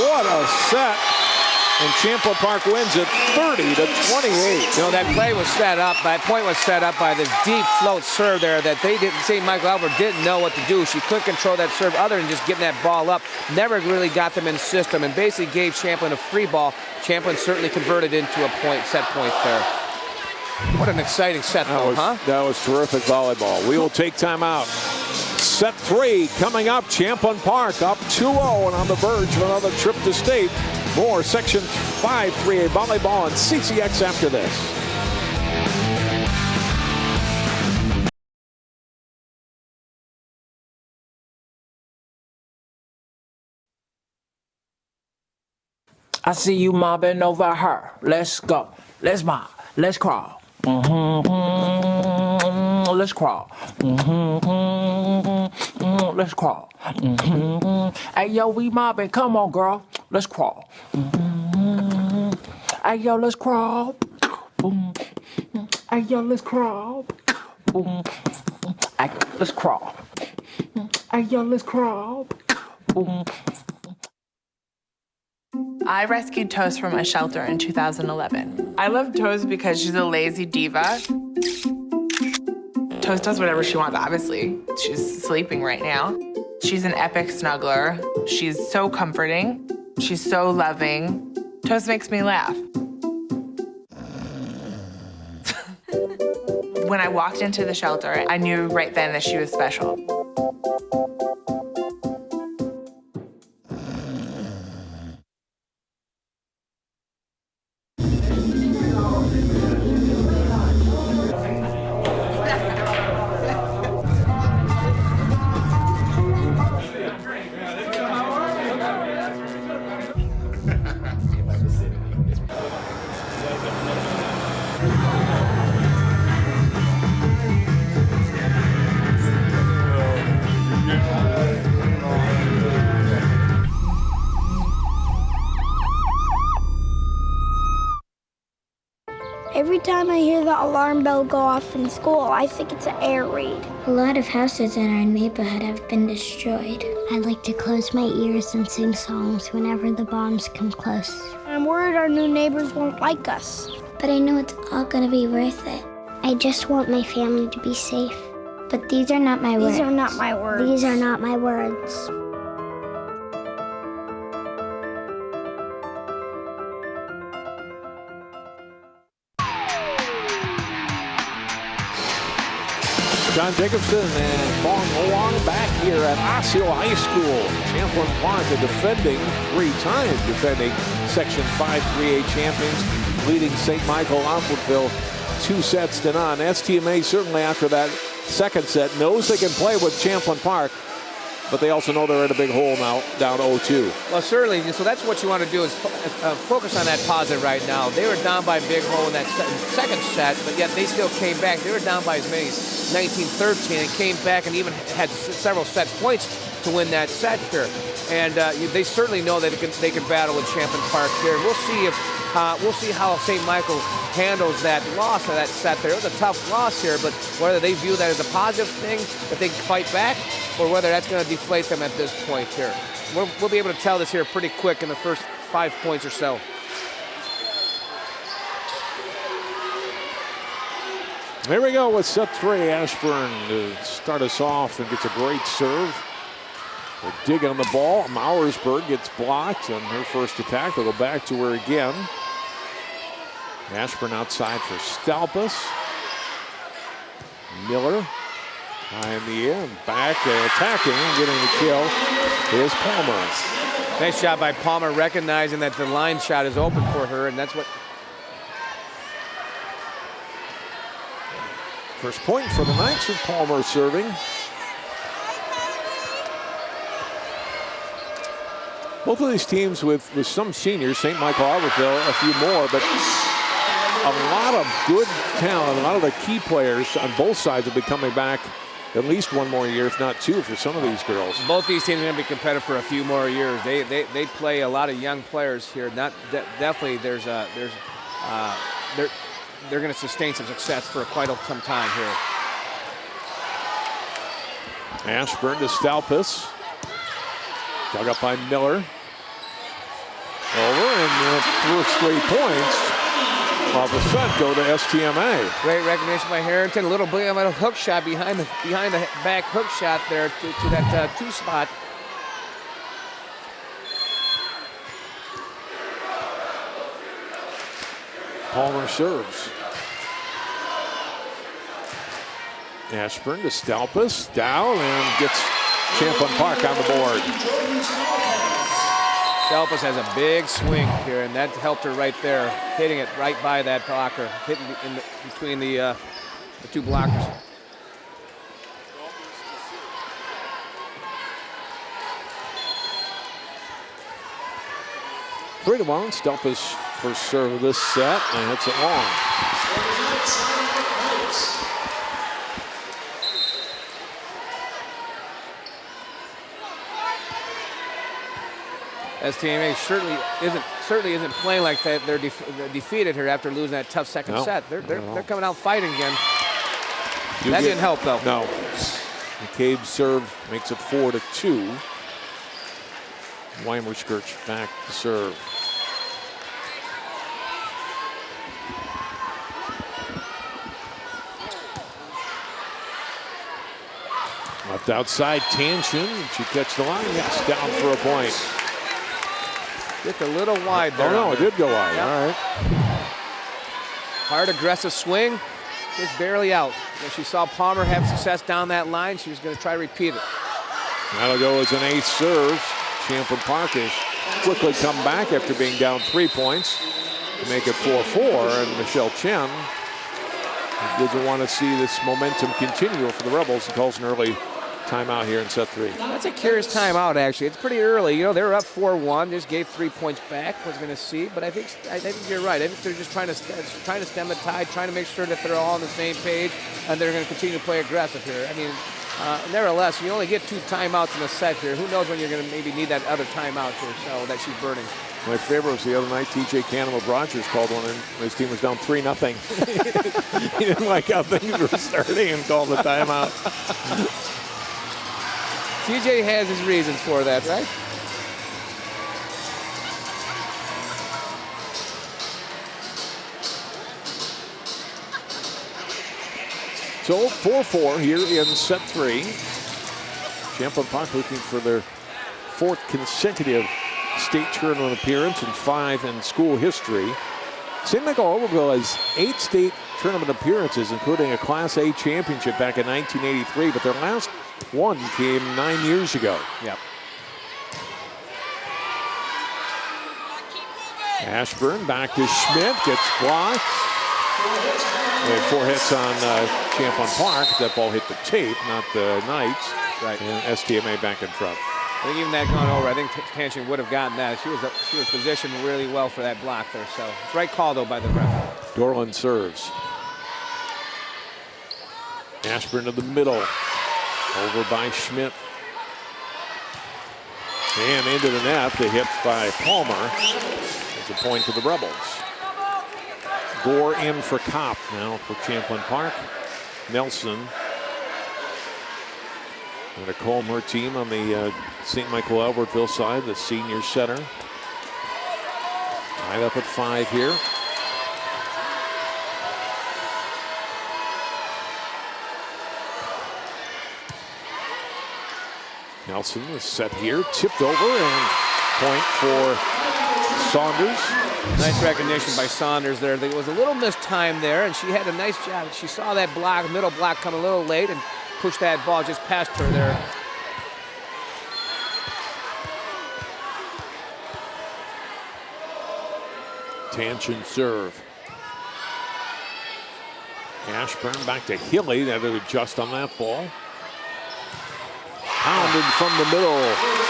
What a set. And Champlin Park wins it 30-28. You know, that play was set up, that point was set up by this deep float serve there that they didn't, St. Michael-Albertville didn't know what to do. She couldn't control that serve other than just getting that ball up. Never really got them in system and basically gave Champlin a free ball. Champlin certainly converted into a set point there. What an exciting set, though, huh? That was terrific volleyball. We will take time out. Set 3 coming up. Champlin Park up 2-0 and on the verge of another trip to state. More Section 5 3A volleyball on CCX after this. I see you mobbing over her. Let's go. Let's mob. Let's crawl. Let's crawl. Let's crawl. Hey, yo, we mobbing. Come on, girl. Let's crawl. Hey, yo, let's crawl. Hey, yo, let's crawl. Hey, let's crawl. Hey, yo, let's crawl. I rescued Toast from a shelter in 2011. I love Toast because she's a lazy diva. Toast does whatever she wants, obviously. She's sleeping right now. She's an epic snuggler. She's so comforting. She's so loving. Toast makes me laugh. When I walked into the shelter, I knew right then that she was special. Every time I hear the alarm bell go off in school, I think it's an air raid. A lot of houses in our neighborhood have been destroyed. I like to close my ears and sing songs whenever the bombs come close. I'm worried our new neighbors won't like us. But I know it's all gonna be worth it. I just want my family to be safe. But these are not my words. These are not my words. These are not my words. John Jacobson and Fong Long back here at Osseo High School. Champlin Park, the defending, 3-time defending Section 5 3A champions, leading St. Michael-Albertville 2-0. STMA certainly after that second set knows they can play with Champlin Park, but they also know they're in a big hole now, down 0-2. Well, certainly, so that's what you want to do is focus on that positive right now. They were down by a big hole in that second set, but yet they still came back. They were down by as many as 19-13 and came back and even had several set points to win that set here. And they certainly know that they can battle with Champlin Park here. We'll see how St. Michael handles that loss of that set there. It was a tough loss here, but whether they view that as a positive thing, if they can fight back, or whether that's going to deflate them at this point here. We'll be able to tell this here pretty quick in the first 5 points or so. There we go with set 3. Ashburn to start us off and gets a great serve. A dig on the ball. Mauersberg gets blocked on her first attack. They'll go back to her again. Ashburn outside for Stalpus. Miller high in the air and back attacking and getting the kill is Palmer. Nice shot by Palmer, recognizing that the line shot is open for her, and that's what. First point for the Knights with Palmer serving. Both of these teams with some seniors, St. Michael-Albertville, a few more, but a lot of good talent. A lot of the key players on both sides will be coming back at least one more year, if not two, for some of these girls. Both these teams are going to be competitive for a few more years. They play a lot of young players here. Definitely they're going to sustain some success for quite some time here. Ashburn to Stalpus. Dug up by Miller. Over, and the first 3 points of the set go to STMA. Great recognition by Harrington. A little hook shot behind the back hook shot there to that 2 spot. Palmer serves. Ashburn to Stalpus, down, and gets Champlin Park on the board. Stalpus has a big swing here, and that helped her right there, hitting it right by that blocker, hitting between the 2 blockers. Three to 1, Stalpus first serve of this set, and hits it long. STMA certainly isn't playing like that. They're defeated here after losing that tough second set. They're coming out fighting again. That didn't help though. No. McCabe's serve makes it 4-2. Weimerskirch back to serve. Left outside, Tanshin. She catch the line. Yes, down for a point. Just a little wide there. Oh, no, it did go wide. Yep. All right. Hard, aggressive swing. Just barely out. When she saw Palmer have success down that line, she was going to try to repeat it. That'll go as an 8th serve. Champlin Park has quickly come back after being down 3 points to make it 4-4. And Michelle Chen doesn't want to see this momentum continue for the Rebels and calls an early timeout here in set 3. That's a curious timeout, actually. It's pretty early. You know, they were up 4-1, just gave 3 points back. Was going to see, but I think you're right. I think they're just trying to stem the tide, trying to make sure that they're all on the same page, and they're going to continue to play aggressive here. I mean, nevertheless, you only get 2 timeouts in a set here. Who knows when you're going to maybe need that other timeout here? So that she's burning. My favorite was the other night. TJ Canham of Rogers called one, and his team was down 3-0. He didn't like how things were starting and called the timeout. TJ has his reasons for that, right? So 4-4 here in set 3. Champlin Park looking for their 4th consecutive state tournament appearance and 5 in school history. St. Michael-Albertville has 8 state tournament appearances, including a Class A championship back in 1983, but their last one came 9 years ago. Yep. Ashburn back to Schmidt, gets blocked. We had 4 hits on Champlin Park. That ball hit the tape, not the Knights. Right. And STMA back in front. I think even that gone over, I think Tanshin would have gotten that. She was positioned really well for that block there. So it's the right call though by the ref. Dorland serves. Ashburn to the middle. Over by Schmidt. And into the net. The hit by Palmer. It's a point to the Rebels. Gore in for Kopp now for Champlin Park. Nelson. And a Colmer team on the St. Michael-Albertville side, the senior center. Tied up at 5 here. Nelson is set here, tipped over, and point for Saunders. Nice recognition by Saunders there. There was a little missed time there, and she had a nice job. She saw that block, middle block, come a little late and pushed that ball just past her there. Tangent serve. Ashburn back to Hilly. That would adjust on that ball. Pounded from the middle.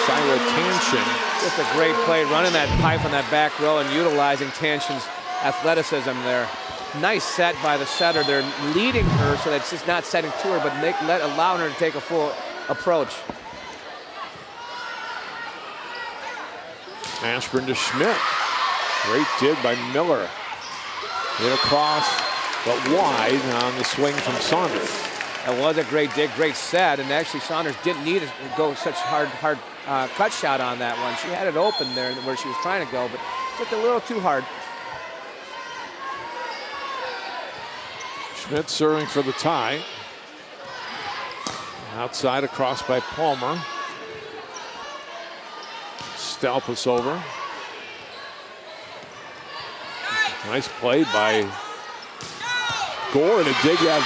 Syra Tanshin. Just a great play, running that pipe on that back row and utilizing Tanshin's athleticism there. Nice set by the setter. They're leading her so that's just not setting to her, but allowing her to take a full approach. Ashburn to Schmidt. Great dig by Miller. Hit across, but wide on the swing from Saunders. That was a great dig, great set, and actually Saunders didn't need to go such hard cut shot on that one. She had it open there where she was trying to go, but just a little too hard. Schmidt serving for the tie. Outside across by Palmer. Stalpus over. Nice play by Gore, and a dig out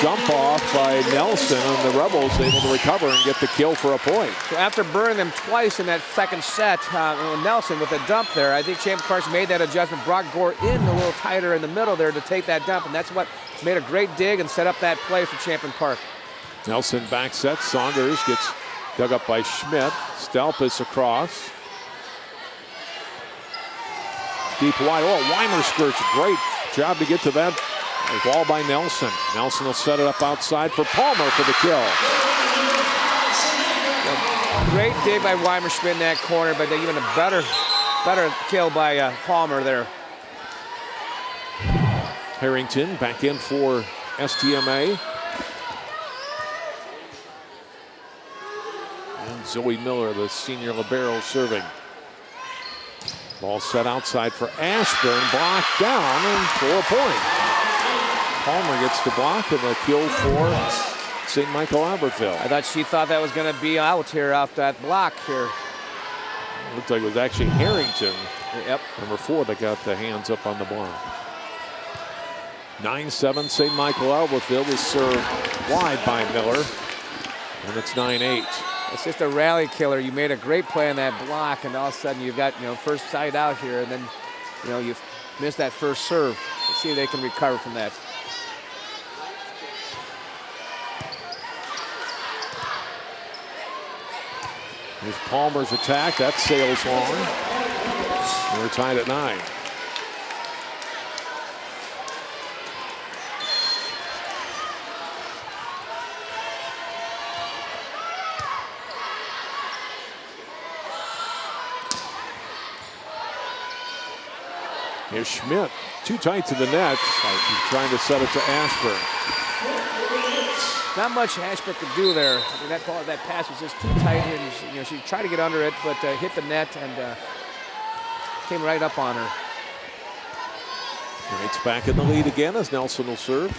jump off by Nelson, and the Rebels able to recover and get the kill for a point. So after burning them twice in that second set, Nelson with a dump there, I think Champlin Park made that adjustment, brought Gore in a little tighter in the middle there to take that dump, and that's what made a great dig and set up that play for Champlin Park. Nelson back set. Saunders gets dug up by Schmidt. Stalpus across. Deep wide. Oh, Weimer skirts. Great job to get to that ball by Nelson. Nelson will set it up outside for Palmer for the kill. Great dig by Weimer Schmidt in that corner, but even a better kill by Palmer there. Harrington back in for STMA. And Zoe Miller, the senior libero, serving. Ball set outside for Ashburn, blocked down, and for a point. Palmer gets the block and the kill for St. Michael-Albertville. I thought she thought that was going to be out here off that block here. It looked like it was actually Harrington, number 4, that got the hands up on the block. 9-7, St. Michael-Albertville is served wide by Miller, and it's 9-8. It's just a rally killer. You made a great play on that block, and all of a sudden you've got first side out here, and then you've missed that first serve. Let's see if they can recover from that. Here's Palmer's attack. That sails long. We're tied at 9. Here's Schmidt, too tight to the net. He's trying to set it to Ashburn. Not much Ashburn could do there. I mean, that pass was just too tight, and she tried to get under it, but hit the net and came right up on her. Knights back in the lead again as Nelson will serve.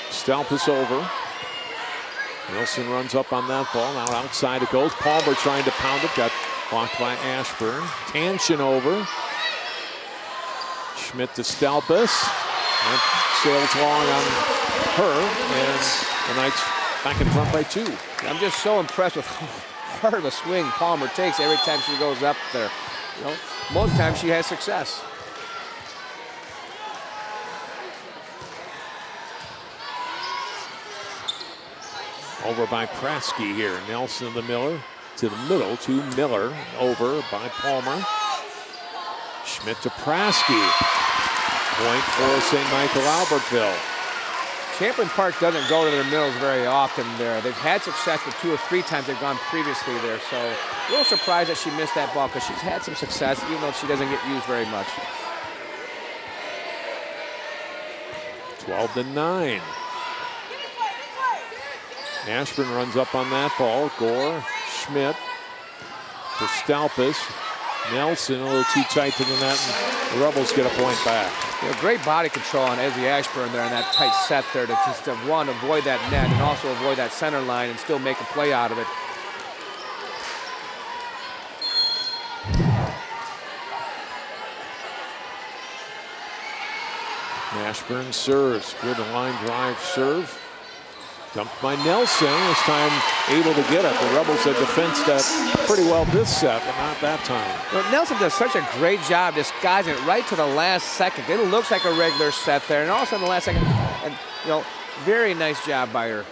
Stalpus over. Nelson runs up on that ball. Now outside it goes. Palmer trying to pound it. Got blocked by Ashburn. Tanshin over. Schmidt to Stalpus. That sails long on her. And the Knights back in front by 2. I'm just so impressed with how hard of a swing Palmer takes every time she goes up there. Most times she has success. Over by Prasky here. Nelson and the Miller to the middle to Miller. Over by Palmer. Schmidt to Prasky. Point for St. Michael-Albertville. Champlin Park doesn't go to their middles very often there. They've had success with 2 or 3 times they've gone previously there. So a little surprised that she missed that ball because she's had some success even though she doesn't get used very much. 12-9. Ashburn runs up on that ball. Gore, Schmidt for Stalpus. Nelson a little too tight to the net, and the Rebels get a point back. Great body control on Ezzie Ashburn there in that tight set there to just one, avoid that net and also avoid that center line and still make a play out of it. Ashburn serves. Good line drive serve. Dumped by Nelson. This time able to get it. The Rebels had defensed that pretty well this set, but not that time. Well, Nelson does such a great job disguising it right to the last second. It looks like a regular set there, and all of a sudden the last second, and very nice job by her.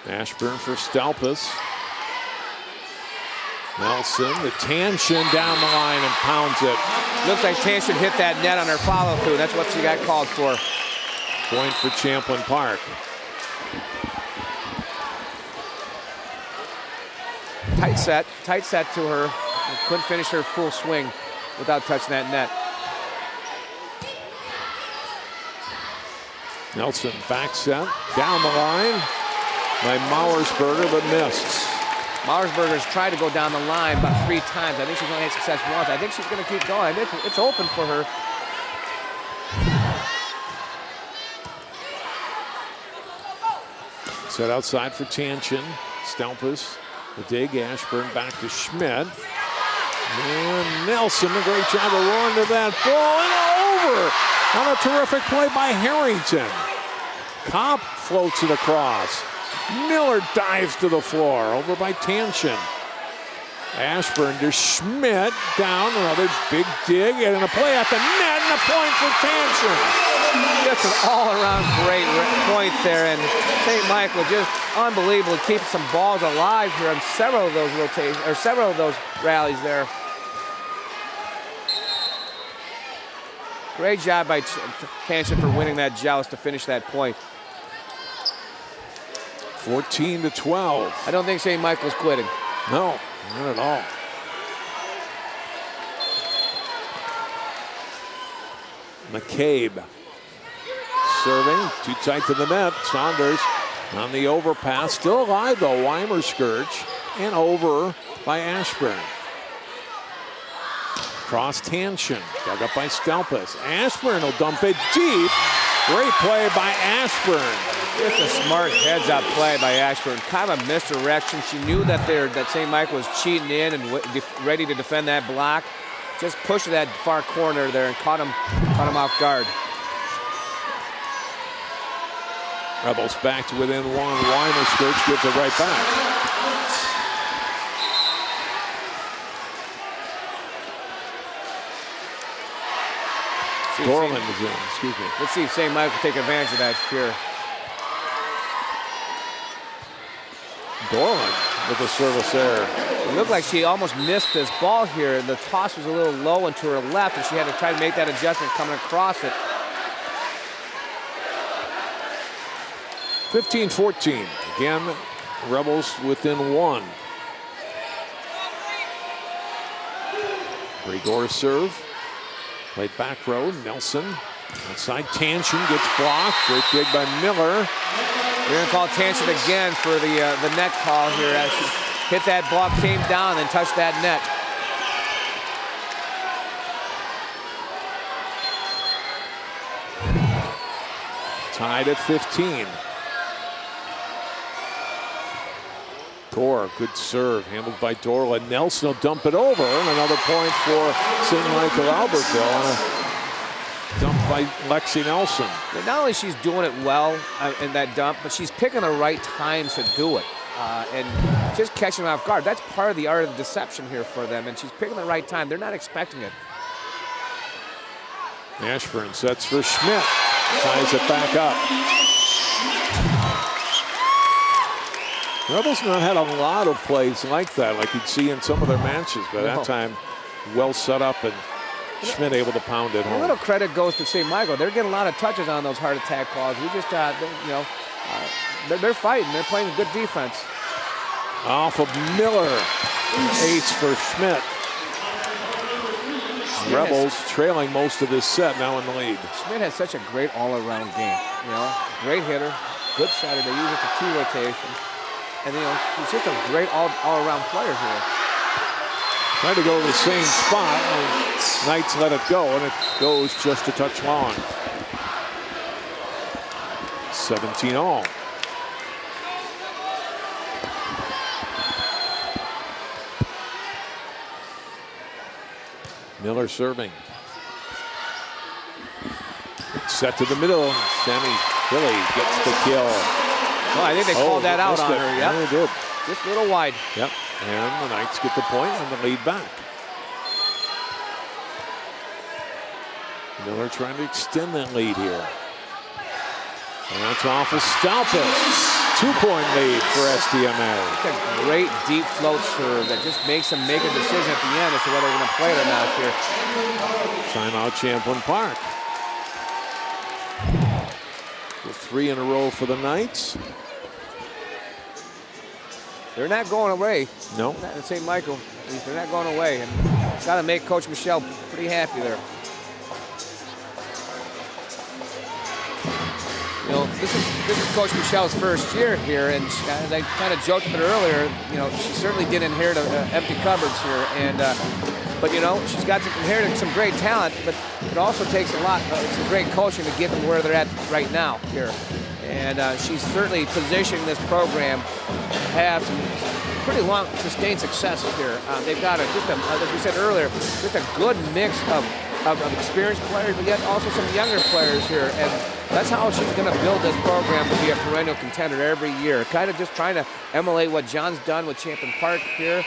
Ashburn for Stalpus. Nelson, the Tanshin down the line and pounds it. Looks like Tanshin hit that net on her follow-through. That's what she got called for. Point for Champlin Park. Tight set to her. Couldn't finish her full swing without touching that net. Nelson back set, down the line by Mauersberger, but missed. Mauersberger's tried to go down the line about 3 times. I think she's only had success once. I think she's going to keep going. It's open for her. Set outside for Tanshin. Stalpus, the dig. Ashburn back to Schmidt. And Nelson, a great job of rolling to that ball and over. On a terrific play by Harrington. Kopp floats it across. Miller dives to the floor, over by Tanshin. Ashburn to Schmidt, down, another big dig, and a play at the net, and a point for Tanshin. Just an all-around great point there, and St. Michael just unbelievable keeping some balls alive here on several of those rotations, or several of those rallies there. Great job by Tanshin for winning that joust to finish that point. 14-12. I don't think St. Michael's quitting. No, not at all. McCabe serving, too tight to the net. Saunders on the overpass, still alive though. Weimer Scourge, and over by Ashburn. Cross Tanshin, dug up by Stalpus. Ashburn will dump it deep. Great play by Ashburn. Just a smart heads-up play by Ashburn. Kind of a misdirection. She knew that St. Michael was cheating in and ready to defend that block. Just pushed that far corner there and caught him off guard. Rebels back to within one. Weimer Scourge gives it right back. Dorland is in, excuse me. Let's see if St. Michael take advantage of that here. Dorland with a service error. It looked like she almost missed this ball here. The toss was a little low and to her left, and she had to try to make that adjustment coming across it. 15-14. Again, Rebels within one. Grigor serve. Played back row, Nelson. Outside, Tanshin gets blocked. Great dig by Miller. We're going to call Tanshin again for the net call here as she hit that ball, came down, and touched that net. Tied at 15. Tor, good serve, handled by Dorland. Nelson will dump it over, and another point for St. Michael-Albertville on a dump by Lexi Nelson. Not only she's doing it well in that dump, but she's picking the right times to do it and just catching them off guard. That's part of the art of the deception here for them, and she's picking the right time. They're not expecting it. Ashburn sets for Schmidt, ties it back up. Rebels not had a lot of plays like that, like you'd see in some of their matches, but that time well set up and Schmidt able to pound it home. A little credit goes to St. Michael. They're getting a lot of touches on those heart attack calls. We just, they're fighting. They're playing good defense. Off of Miller, ace for Schmidt. Rebels trailing most of this set, now in the lead. Schmidt has such a great all-around game. Great hitter, good setter. They use it for 2 rotation. And, she's just a great all-around player here. Tried to go to the same spot, and Knights let it go, and it goes just a touch long. 17 all. Miller serving. Set to the middle. Sammy Billy gets the kill. Well, I think they called that out on her. Yep. Yeah, they did. Just a little wide. Yep. And the Knights get the point and the lead back. Miller trying to extend that lead here. And that's off of Stalpus. 2-point lead for STMA. It's a great deep float serve that just makes them make a decision at the end as to whether they're going to play it or not here. Timeout Champlin Park. 3 in a row for the Knights. They're not going away. No. Not in St. Michael. They're not going away. And got to make Coach Michelle pretty happy there. This is Coach Michelle's first year here, and as I kind of joked with her earlier, she certainly did inherit empty cupboards here, and but she's got inherited some great talent, but it also takes a lot, some great coaching to get them where they're at right now here, and she's certainly positioning this program to have some pretty long, sustained success here. They've got as we said earlier, just a good mix of experienced players, but yet also some younger players here, and that's how she's going to build this program to be a perennial contender every year. Kind of just trying to emulate what John's done with Champlin Park here,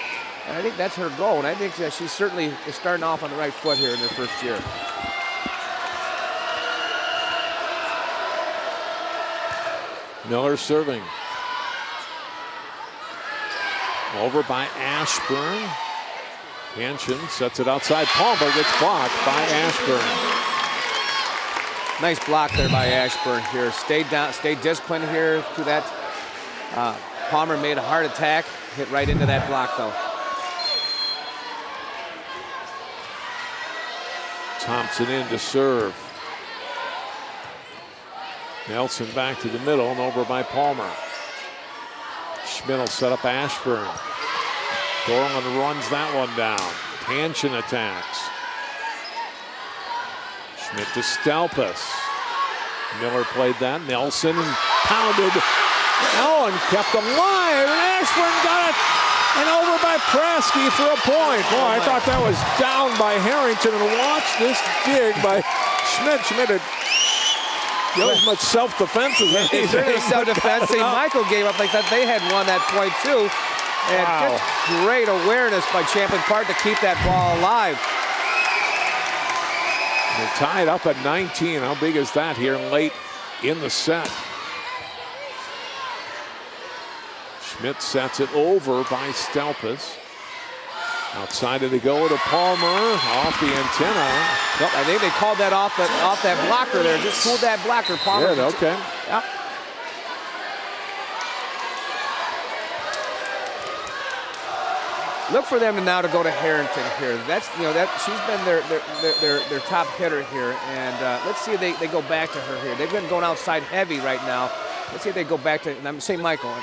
and I think that's her goal, and I think that she certainly is starting off on the right foot here in her first year. Miller serving. Over by Ashburn. Hanshin sets it outside. Palmer gets blocked by Ashburn. Nice block there by Ashburn here. Stayed down, stayed disciplined here through that. Palmer made a hard attack, hit right into that block though. Thompson in to serve. Nelson back to the middle and over by Palmer. Schmidt will set up Ashburn. Dorland runs that one down. Hanshin attacks. Schmidt to Stalpus. Miller played that. Nelson pounded. And kept alive. And Ashburn got it. And over by Prasky for a point. Boy, I thought that was down by Harrington. And watch this dig by Schmidt. Schmidt had as much self-defense as anything. Certainly self-defense. St. Michael gave up like that. They had won that point too. And just great awareness by Champlin Park to keep that ball alive. They're tied up at 19. How big is that here late in the set? Schmidt sets it over by Stalpus. Outside of the goal to Palmer, off the antenna. Yep, I think they called that off that blocker there. Just pulled that blocker. Palmer. Yeah, okay. Yep. Look for them now to go to Harrington here. That's she's been their top hitter here, and let's see if they go back to her here. They've been going outside heavy right now. Let's see if they go back to St. Michael.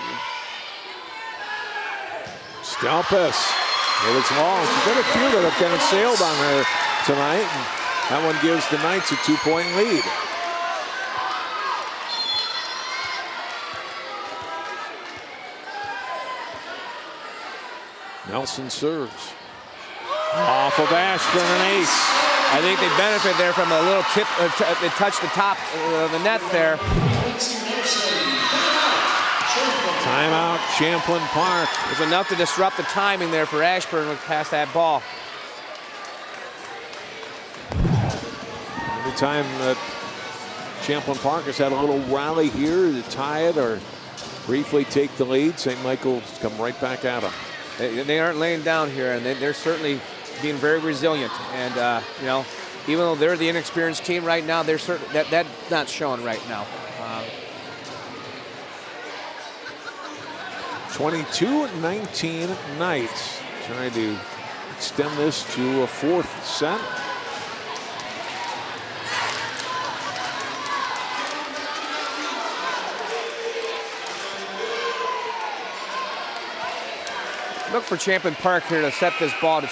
Stalpus, it was long. She's got a few that have kind of sailed on her tonight, and that one gives the Knights a 2-point lead. Nelson serves. Off of Ashburn, an ace. I think they benefit there from a little tip. They touched the top of the net there. Timeout, Champlin Park. It was enough to disrupt the timing there for Ashburn with past that ball. Every time that Champlin Park has had a little rally here to tie it or briefly take the lead, St. Michael's come right back at them. They aren't laying down here, and they're certainly being very resilient. And even though they're the inexperienced team right now, they're that's not showing right now. 22-19 Knights trying to extend this to a fourth set. look for Champlin Park here to set this ball to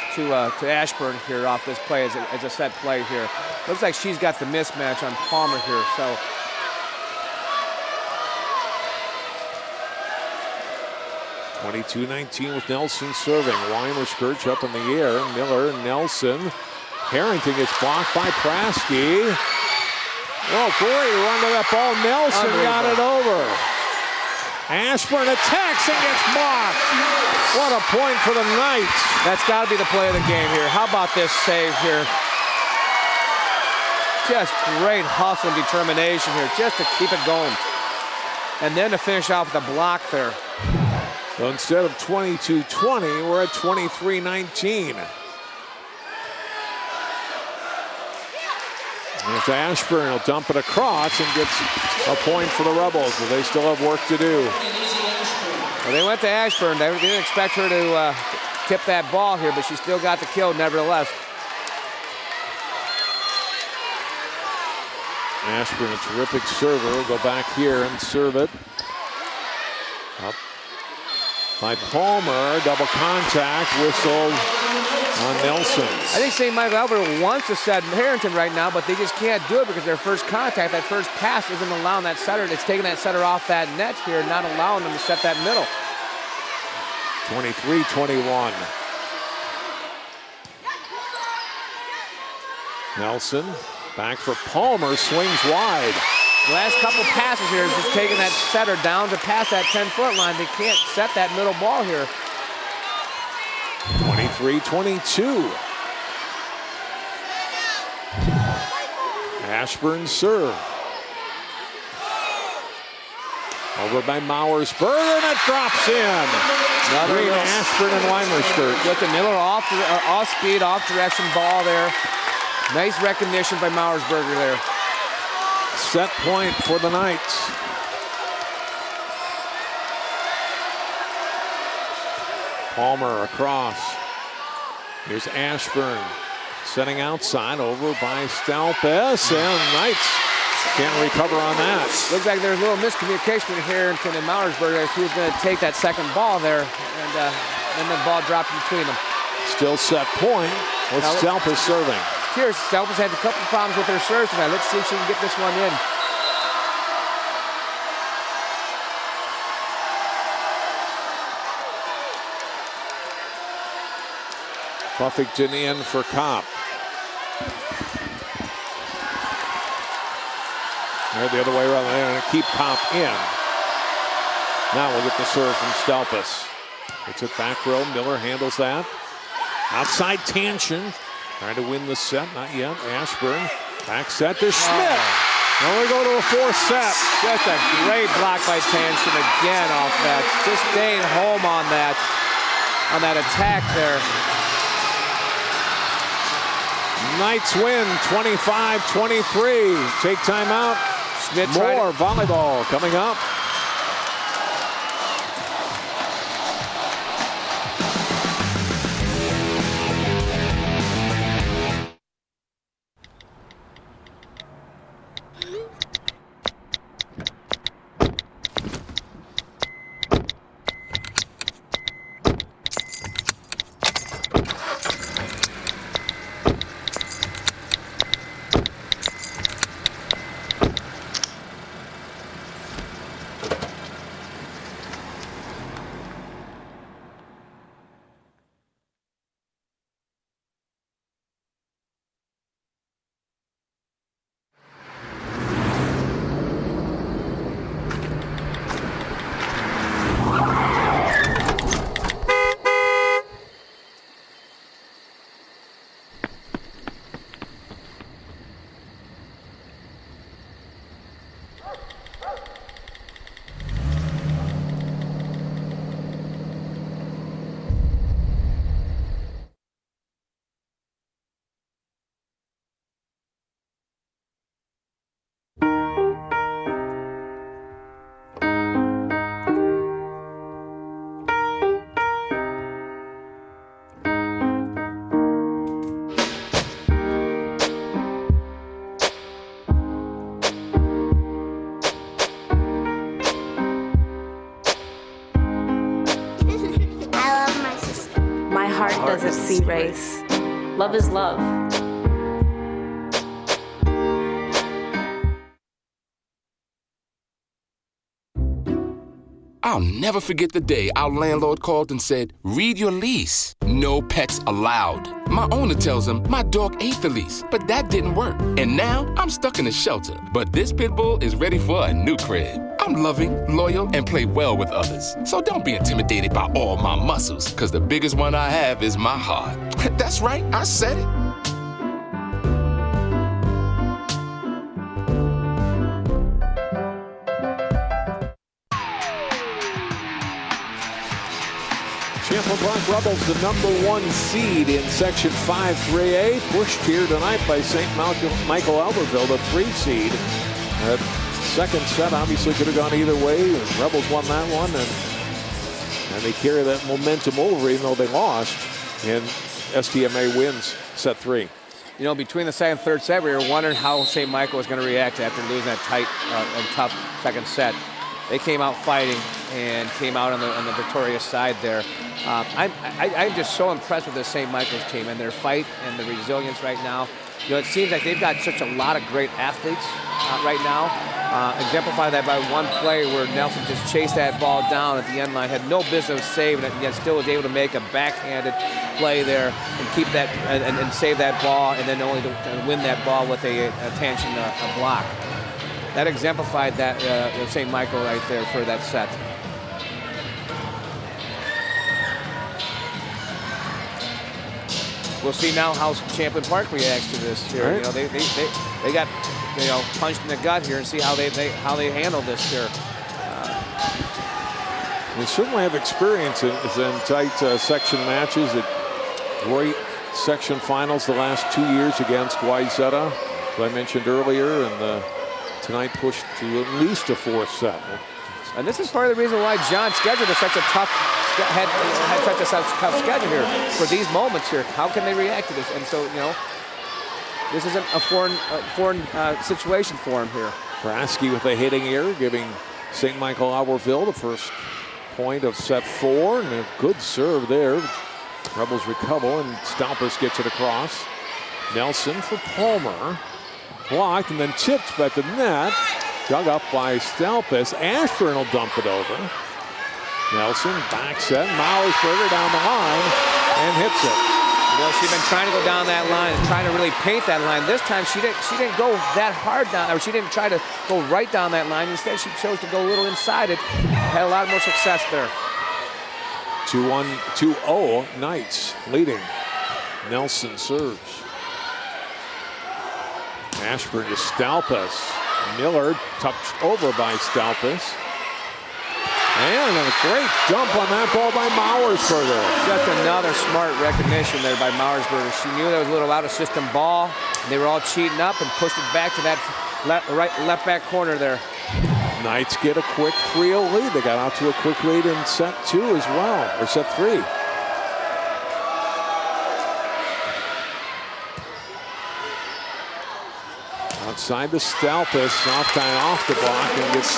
Ashburn here off this play as a set play here. Looks like she's got the mismatch on Palmer here. So 22-19 with Nelson serving. Weimer skirts up in the air. Miller, Nelson. Harrington gets blocked by Prasky. Oh, great run to that ball. Nelson got it over. Ashburn attacks and gets blocked. What a point for the Knights. That's got to be the play of the game here. How about this save here? Just great hustle and determination here just to keep it going. And then to finish off with a block there. So instead of 22-20, we're at 23-19. There's Ashburn. He'll dump it across and gets a point for the Rebels, but they still have work to do. Well, they went to Ashburn. They didn't expect her to tip that ball here, but she still got the kill nevertheless. Ashburn, a terrific server, will go back here and serve it. Up by Palmer, double contact, whistled on Nelson. I think St. Michael-Albertville wants to set Harrington right now, but they just can't do it because their first contact, that first pass, isn't allowing that setter. It's taking that setter off that net here, not allowing them to set that middle. 23-21. Nelson back for Palmer, swings wide. The last couple passes here is just taking that setter down to past that 10-foot line. They can't set that middle ball here. 23-22. Ashburn serve. Over by Mauersberger, and it drops in. Green, Ashburn, and Weimerskirt. Get the Miller off speed, off direction ball there. Nice recognition by Mauersberger there. Set point for the Knights. Palmer across. Here's Ashburn setting outside over by Stalpes, and Knights can't recover on that. Looks like there's a little miscommunication between Harrington and Mauersberger as who's going to take that second ball there, and the ball dropped in between them. Still set point with Stalpes serving. Curious, Stalpes had a couple of problems with her serves tonight. Let's see if she can get this one in. Buffington in for Kopp. They're the other way around. They're going to keep Kopp in. Now we'll get the serve from Stalpes. It's it back row. Miller handles that. Outside Tanchen. Trying to win the set. Not yet. Ashburn. Back set to Schmidt. Now we go to a fourth set. Just a great block by Tanchen again off that. Just staying home on that attack there. Knights win 25-23. Take time out. Schmidt more volleyball coming up. heart doesn't see race. Love is love. I'll never forget the day our landlord called and said, "Read your lease. No pets allowed." My owner tells him my dog ate the lease, but that didn't work. And now I'm stuck in a shelter. But this pit bull is ready for a new crib. I'm loving, loyal, and play well with others. So don't be intimidated by all my muscles, because the biggest one I have is my heart. That's right, I said it. Champlin Park Rebels, the #1 seed in Section 5-3A, pushed here tonight by St. Michael-Albertville, the 3 seed. That second set obviously could have gone either way. The Rebels won that one, and they carry that momentum over, even though they lost. And STMA wins set 3. You know, between the second and third set, we were wondering how St. Michael was going to react after losing that tight and tough second set. They came out fighting and came out on the victorious side there. I'm just so impressed with this St. Michael's team and their fight and the resilience right now. You know, it seems like they've got such a lot of great athletes right now. Exemplify that by one play where Nelson just chased that ball down at the end line, had no business saving it, and yet still was able to make a backhanded play there and keep that and save that ball, and then only to win that ball with a tangent block. That exemplified that St. Michael right there for that set. We'll see now how Champlin Park reacts to this here. Right. You know, they got punched in the gut here, and see how they handle this here. They certainly have experience in tight section matches. Great section finals the last 2 years against Wayzata, as I mentioned earlier, and tonight pushed to at least a 4th set. And this is part of the reason why John scheduled such a tough had such a tough schedule here for these moments here. How can they react to this? And so, you know, this isn't a foreign situation for him here. Kraske with a hitting error, giving St. Michael-Albertville the first point of set 4, and a good serve there. Rebels recover, and Stalpus gets it across. Nelson for Palmer. Blocked and then tipped by the net. Dug up by Stalpus. Ashburn will dump it over. Nelson back set. Mauersberger down the line and hits it. You know, she's been trying to go down that line and trying to really paint that line. This time she didn't go that hard down, or she didn't try to go right down that line. Instead, she chose to go a little inside it. Had a lot more success there. 2-1-2-0 Knights leading. Nelson serves. Ashburn to Stalpus. Miller touched over by Stalpus. And a great dump on that ball by Mauersberger. Just another smart recognition there by Mauersberger. She knew there was a little out-of-system ball. And they were all cheating up and pushed it back to that left back corner there. Knights get a quick 3-0 lead. They got out to a quick lead in set 2 as well, or set 3. Outside the Stalpus, off the block, and gets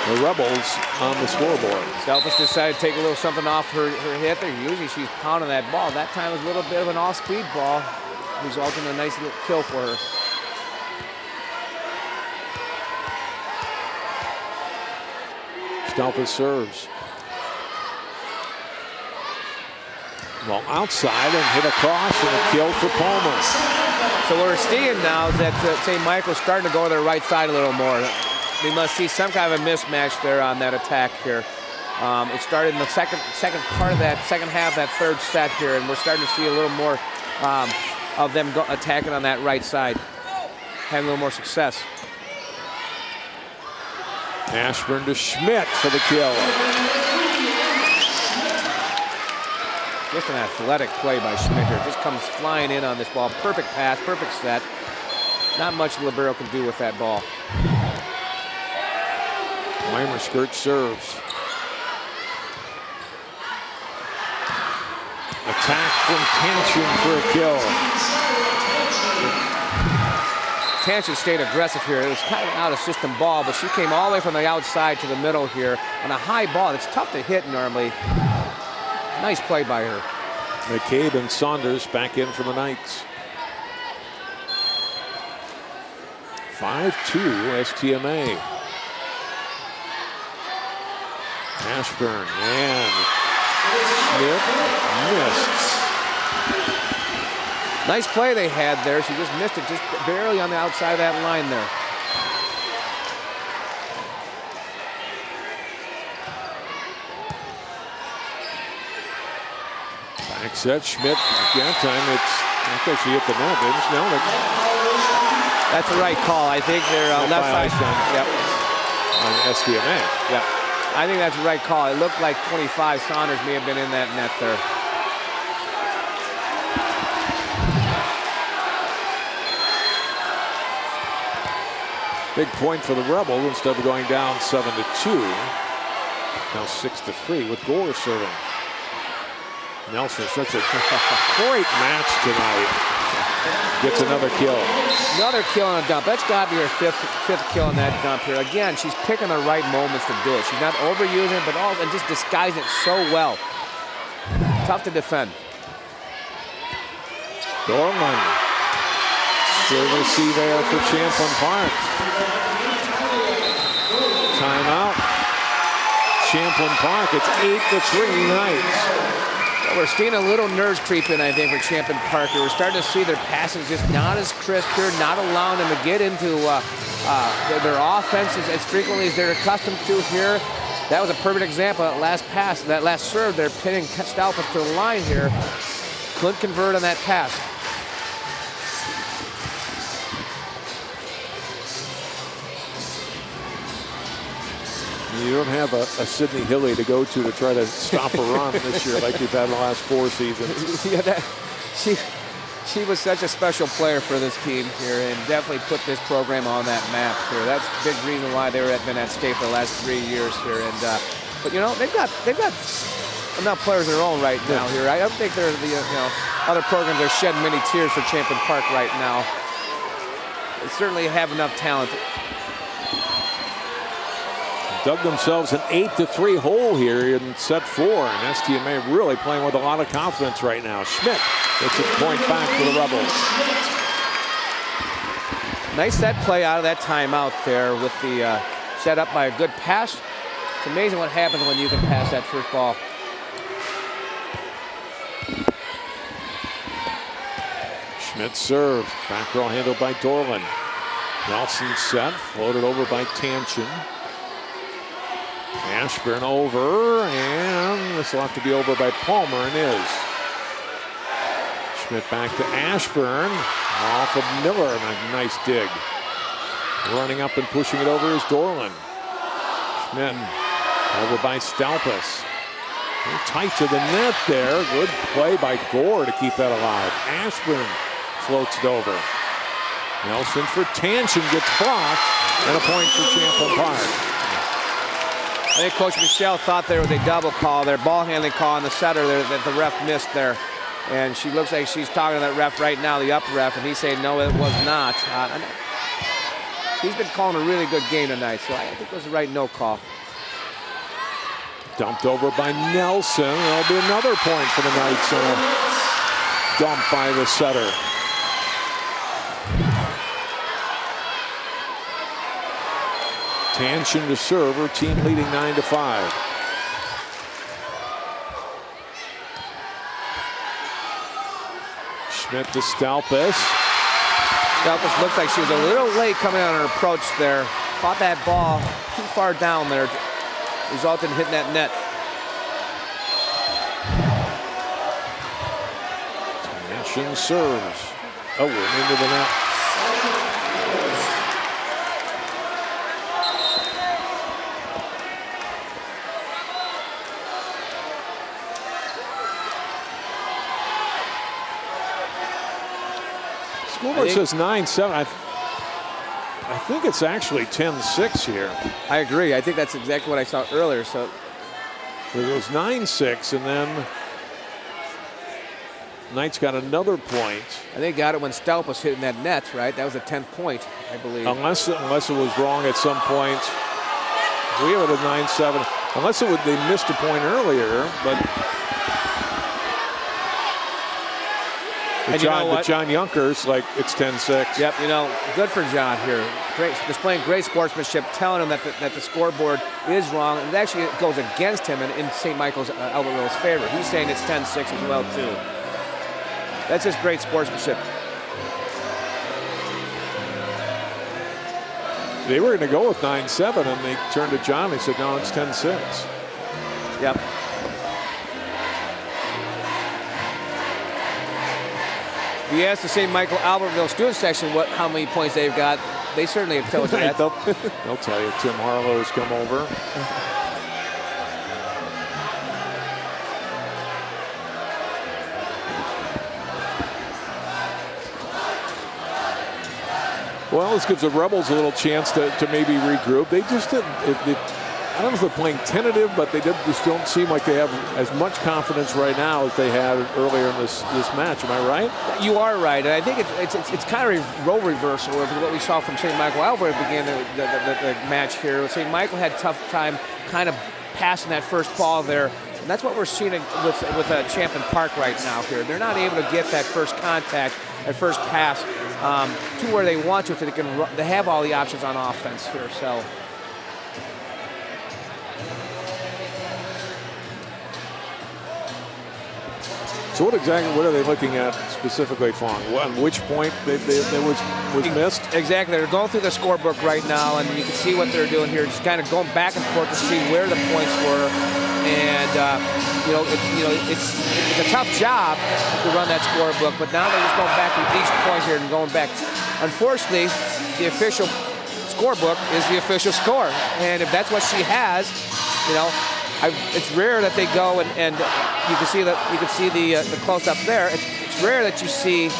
the Rebels on the scoreboard. Stalpus decided to take a little something off her hit there. Usually she's pounding that ball. That time was a little bit of an off-speed ball, resulting in a nice little kill for her. Stalpus serves. Well, outside and hit across, and a kill for Palmer. So what we're seeing now is that St. Michael's starting to go to their right side a little more. We must see some kind of a mismatch there on that attack here. It started in the second part of that second half, that third set here, and we're starting to see a little more of them attacking on that right side, having a little more success. Ashburn to Schmidt for the kill. Just an athletic play by Schmidt here. Just comes flying in on this ball. Perfect pass, perfect set. Not much the libero can do with that ball. Weimerskirt serves. Attack from Tanchin for a kill. Tanchin stayed aggressive here. It was kind of an out-of-system ball, but she came all the way from the outside to the middle here on a high ball. It's tough to hit normally. Nice play by her. McCabe and Saunders back in for the Knights. 5-2 STMA. Ashburn and Smith missed. Nice play they had there. She just missed it, just barely on the outside of that line there. Back set, Schmidt. That time I think she hit the net, didn't she? No, that's the right call. I think they're left side. Yep. On STMA. Yep. I think that's the right call. It looked like 25 Saunders may have been in that net there. Big point for the Rebels instead of going down 7-2. Now 6-3 with Gore serving. Nelson, such a great match tonight. Gets another kill. Another kill on a dump. That's got to be her fifth kill on that dump here. Again, she's picking the right moments to do it. She's not overusing it, but also just disguising it so well. Tough to defend. Dorman. Service there for Champlin Park. Timeout. Champlin Park. It's 8-3 Knights. We're seeing a little nerves creep in, I think, for Champlin Park. We're starting to see their passes just not as crisp here, not allowing them to get into their offenses as frequently as they're accustomed to here. That was a perfect example. That last pass, that last serve, they're pinning Stalpus to the line here. Couldn't convert on that pass. You don't have a Sydney Hilly to go to try to stop a run this year like you've had in the last 4 seasons. Yeah, she was such a special player for this team here and definitely put this program on that map here. That's a big reason why they've been at state for the last 3 years here. And but you know they've got enough players of their own right now here. I don't think they're other programs are shedding many tears for Champlin Park right now. They certainly have enough talent. Dug themselves an 8-3 hole here in set 4, and STMA really playing with a lot of confidence right now. Schmidt gets a point back for the Rebels. Nice set play out of that timeout there with the set up by a good pass. It's amazing what happens when you can pass that first ball. Schmidt serves. Back row handled by Dorland. Nelson set, floated over by Tanchin. Ashburn over, and this will have to be over by Palmer, and is. Schmidt back to Ashburn, off of Miller, and a nice dig. Running up and pushing it over is Dorland. Schmidt over by Stalpus. Tight to the net there. Good play by Gore to keep that alive. Ashburn floats it over. Nelson for Tanchin gets blocked, and a point for Champlin Park. I think Coach Michelle thought there was a double call there, ball handling call on the setter there that the ref missed there. And she looks like she's talking to that ref right now, the up ref, and he's saying no, it was not. He's been calling a really good game tonight, so I think it was the right no call. Dumped over by Nelson. There'll be another point for the Knights on a dump by the setter. Tanchin to serve, her team leading 9-5. Schmidt to Stalpus. Stalpus looks like she was a little late coming on her approach there. Caught that ball too far down there. Resulted in hitting that net. Tanchin serves. Oh, we're into the net. Scoreboard says 9-7. I think it's actually 10-6 here. I agree. I think that's exactly what I saw earlier. So it was 9-6, and then Knights got another point. And they got it when Stalp was hitting that net, right? That was a 10th point, I believe. Unless it was wrong at some point. We have it at 9-7. Unless they missed a point earlier, but And John Junker's like, it's 10-6. Yep, good for John here. Great, displaying great sportsmanship, telling him that the scoreboard is wrong. And actually, it goes against him in St. Michael-Albertville's favor. He's saying it's 10-6 as well, too. That's just great sportsmanship. They were going to go with 9-7, and they turned to John. They said, no, it's 10-6. Yep. If you ask the St. Michael-Albertville student section how many points they've got, they certainly have told you that. They'll tell you. Tim Harlow's come over. Well, this gives the Rebels a little chance to maybe regroup. They just didn't. I don't know if they're playing tentative, but they just don't seem like they have as much confidence right now as they had earlier in this match. Am I right? You are right, and I think it's kind of a role reversal of what we saw from St. Michael-Albertville at the beginning of the match here. St. Michael had a tough time kind of passing that first ball there. And that's what we're seeing with Champlin Park right now here. They're not able to get that first contact, that first pass to where they want to, so they have all the options on offense here. So what are they looking at specifically, Fong? On which point they was missed? Exactly. They're going through the scorebook right now, and you can see what they're doing here. Just kind of going back and forth to see where the points were. And it's a tough job to run that scorebook, but now they're just going back to each point here and going back. Unfortunately, the official scorebook is the official score, and if that's what she has, it's rare that they go and you can see the close up there. It's rare that you see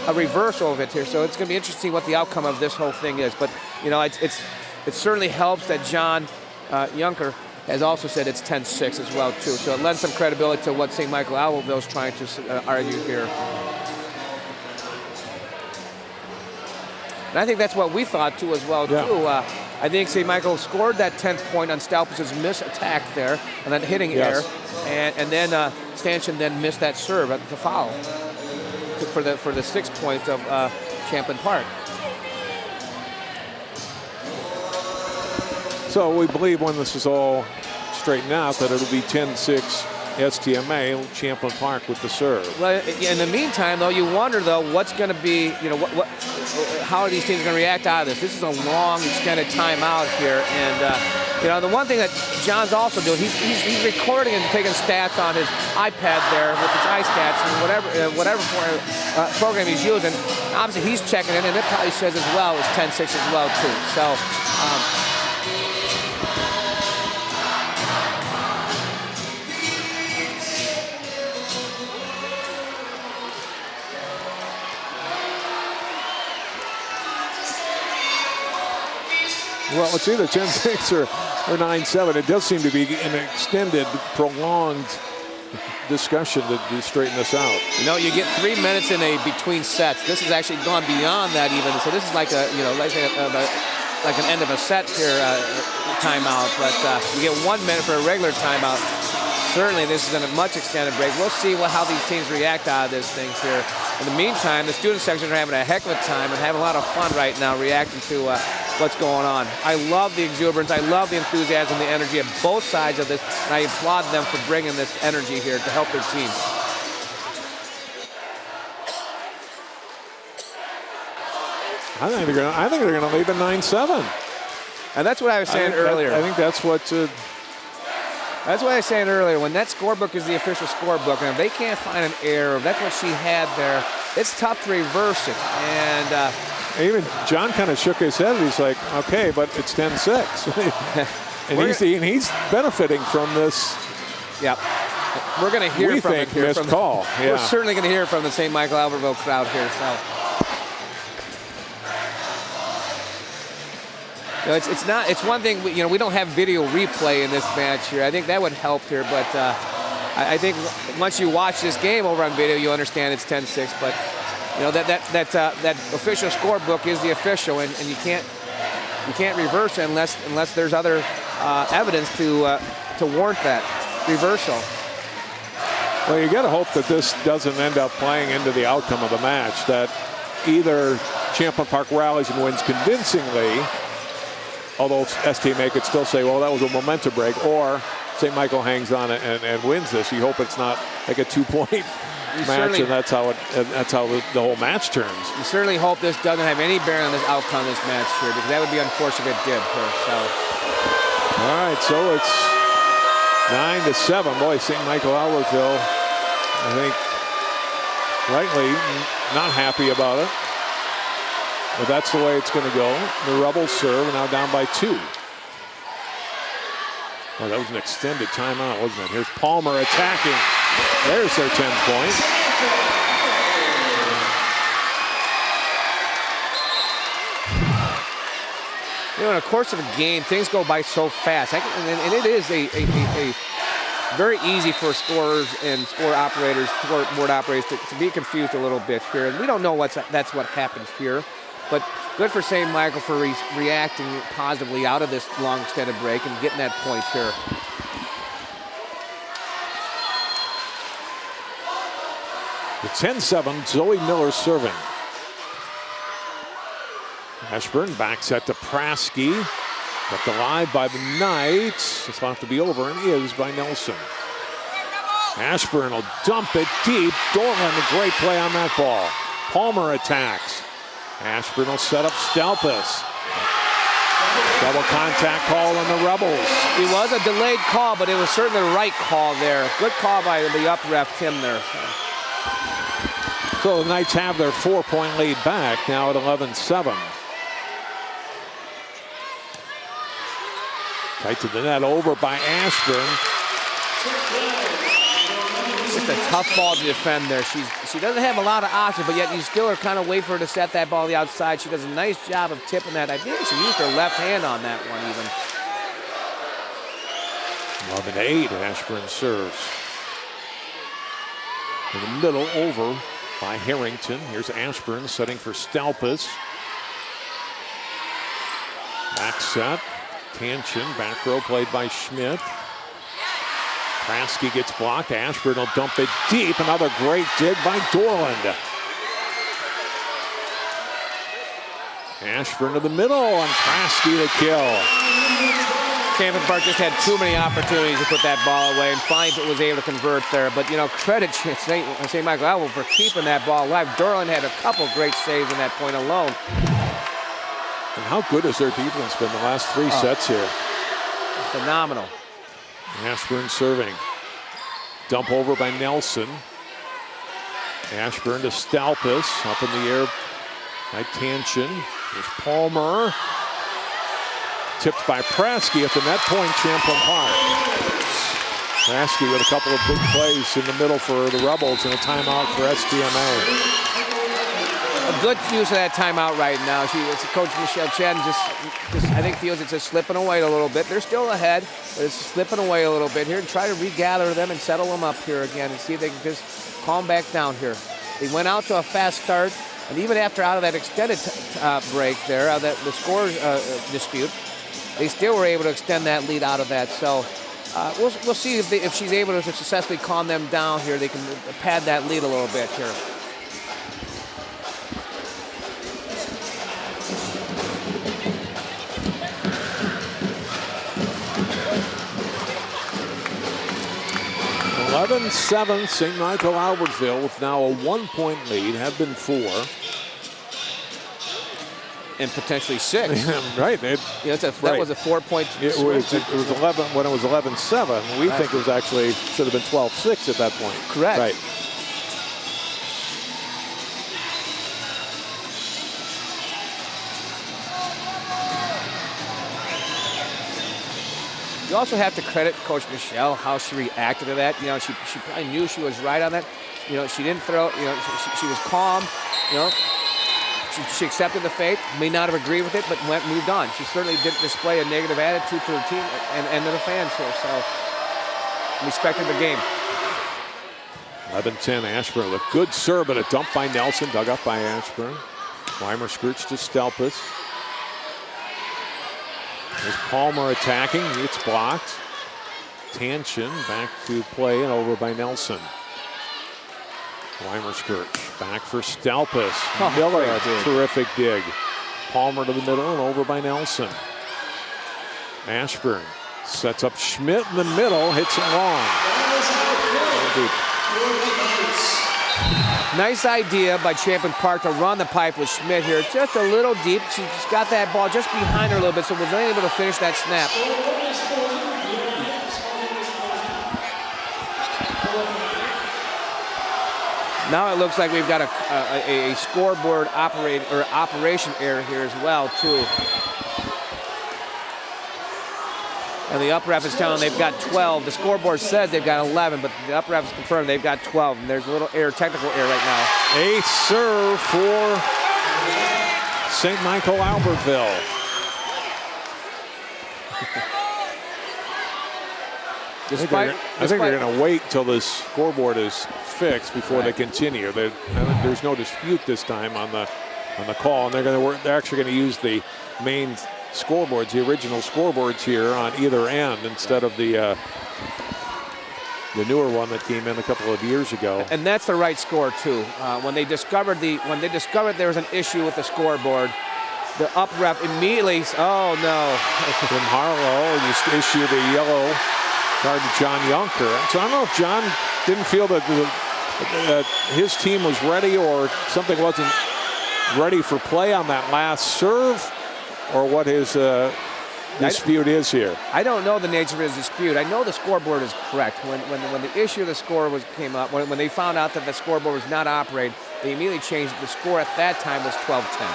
a reversal of it here. So it's going to be interesting what the outcome of this whole thing is. But it certainly helps that John Junker has also said it's 10-6 as well too. So it lends some credibility to what St. Michael-Albertville is trying to argue here. And I think that's what we thought too as well too. I think St. Michael scored that 10th point on Stalpus's missed attack there, on that hitting error, and then Stanchion then missed that serve at the foul for the 6th point of Champlin Park. So we believe when this is all straightened out that it'll be 10-6 STMA, Champlin Park with the serve. Well, in the meantime, though, you wonder, though, what's going to be, how are these teams going to react out of this? This is a long, extended timeout here. And, the one thing that John's also doing, he's recording and taking stats on his iPad there with his iStats and whatever program he's using. Obviously, he's checking it, and it probably says as well it's 10-6 as well, too. So, well, it's either 10-6 or 9-7. It does seem to be an extended, prolonged discussion to straighten this out. You get 3 minutes in between sets. This has actually gone beyond that even. So this is like like an end of a set here timeout. But you get 1 minute for a regular timeout. Certainly, this is a much extended break. We'll see how these teams react out of this thing here. In the meantime, the student section are having a heck of a time and having a lot of fun right now reacting to what's going on. I love the exuberance. I love the enthusiasm, the energy of both sides of this, and I applaud them for bringing this energy here to help their team. I think they're going to leave it 9-7. And that's what I was saying earlier. I think that's what... That's what I was saying earlier. When that scorebook is the official scorebook, and if they can't find an error, that's what she had there, it's tough to reverse it. And even John kind of shook his head. He's like, okay, but it's 10-6. and he's benefiting from this. Yep. We're going to hear from him here. Missed call. Yeah. We're certainly going to hear from the St. Michael-Albertville crowd here. So. It's one thing, we don't have video replay in this match here. I think that would help here, but I think once you watch this game over on video, you understand it's 10-6. But that official scorebook is the official, and you can't reverse it unless there's other evidence to warrant that reversal. Well, you got to hope that this doesn't end up playing into the outcome of the match, that either Champlin Park rallies and wins convincingly, although STMA could still say, well, that was a momentum break, or St. Michael hangs on and wins this. You hope it's not like a 2-point match, and that's how the whole match turns. You certainly hope this doesn't have any bearing on this outcome of this match here, because that would be unfortunate if it did here. So. All right, so it's 9-7. Boy, St. Michael-Albertville, I think, rightly not happy about it. But that's the way it's going to go. The Rebels serve, now down by 2. Oh, that was an extended timeout, wasn't it? Here's Palmer attacking. There's their 10th point. You know, in the course of a game, things go by so fast. And it is a very easy for scorers and scoreboard operators to be confused a little bit here. And we don't know that's what happens here. But good for St. Michael for reacting positively out of this long extended break and getting that point here. The 10-7, Zoe Miller serving. Ashburn back set to Praske. Kept alive by the Knights. It's about to be over, and is by Nelson. Ashburn will dump it deep. Dorland, a great play on that ball. Palmer attacks. Ashburn will set up Stelpus. Double contact call on the Rebels. It was a delayed call, but it was certainly the right call there. Good call by the up ref, Tim, there. So the Knights have their 4-point lead back, now at 11-7. Tight to the net, over by Ashburn. Just a tough ball to defend there. She doesn't have a lot of options, but yet you still are kind of waiting for her to set that ball on the outside. She does a nice job of tipping that. I think she used her left hand on that one even. 11-8, Ashburn serves. In the middle, over by Harrington. Here's Ashburn setting for Stelpus. Back set. Tanchen, back row played by Schmidt. Praske gets blocked. Ashburn will dump it deep. Another great dig by Dorland. Ashburn to the middle, and Praske to kill. Champlin Park just had too many opportunities to put that ball away, and Feinfeld was able to convert there. But, you know, credit St. Michael-Albertville for keeping that ball alive. Dorland had a couple great saves in that point alone. And how good has their defense been the last 3 sets here? Phenomenal. Ashburn serving. Dump over by Nelson. Ashburn to Stelpus. Up in the air by Tanchen. There's Palmer. Tipped by Praske at the net point, Champlin Park. Praske with a couple of big plays in the middle for the Rebels and a timeout for STMA. A good use of that timeout right now. Coach Michelle Chen just I think feels it's just slipping away a little bit. They're still ahead, but it's slipping away a little bit here, and try to regather them and settle them up here again and see if they can just calm back down here. They went out to a fast start, and even after out of that extended break there, the score dispute, they still were able to extend that lead out of that. So we'll see if she's able to successfully calm them down here. They can pad that lead a little bit here. (11-7) St. Michael-Albertville with now a 1-point lead, have been 4. And potentially 6. Right. That was a 4-point It was 11 when it was 11-7. We think it was actually should have been 12-6 at that point. Correct. Right. You also have to credit Coach Michelle how she reacted to that. You know, she probably knew she was right on that. You know, she didn't throw. You know, she was calm. You know, she accepted the fate. May not have agreed with it, but moved on. She certainly didn't display a negative attitude to her team and to the fans here. So respected the game. 11-10 Ashburn with a good serve, but a dump by Nelson, dug up by Ashburn. Weimer skirts to Stelpus. There's Palmer attacking. It's blocked. Tanchen back to play and over by Nelson. Weimerskirch back for Stelpus. Miller, terrific dig. Palmer to the middle and over by Nelson. Ashburn sets up Schmidt in the middle, hits it long. Nice idea by Champlin Park to run the pipe with Schmidt here. Just a little deep. She's got that ball just behind her a little bit, so was not able to finish that snap. Now it looks like we've got a scoreboard operation error here as well, too. And the up ref is telling them they've got 12. The scoreboard says they've got 11, but the up ref is confirmed they've got 12. And there's a little technical error right now. Ace serve for St. Michael-Albertville. I think they're going to wait till this scoreboard is fixed before they continue. There's no dispute this time on the call, and they're actually going to use the main scoreboards, the original scoreboards here on either end instead of the newer one that came in a couple of years ago. And that's the right score too. When they discovered there was an issue with the scoreboard, the up ref immediately, oh no. From Harlow issued a yellow card to John Yunker. So I don't know if John didn't feel that his team was ready or something wasn't ready for play on that last serve, or what his dispute is here. I don't know the nature of his dispute. I know the scoreboard is correct. When the issue of the score came up, when they found out that the scoreboard was not operating, they immediately changed it. The score at that time was 12-10.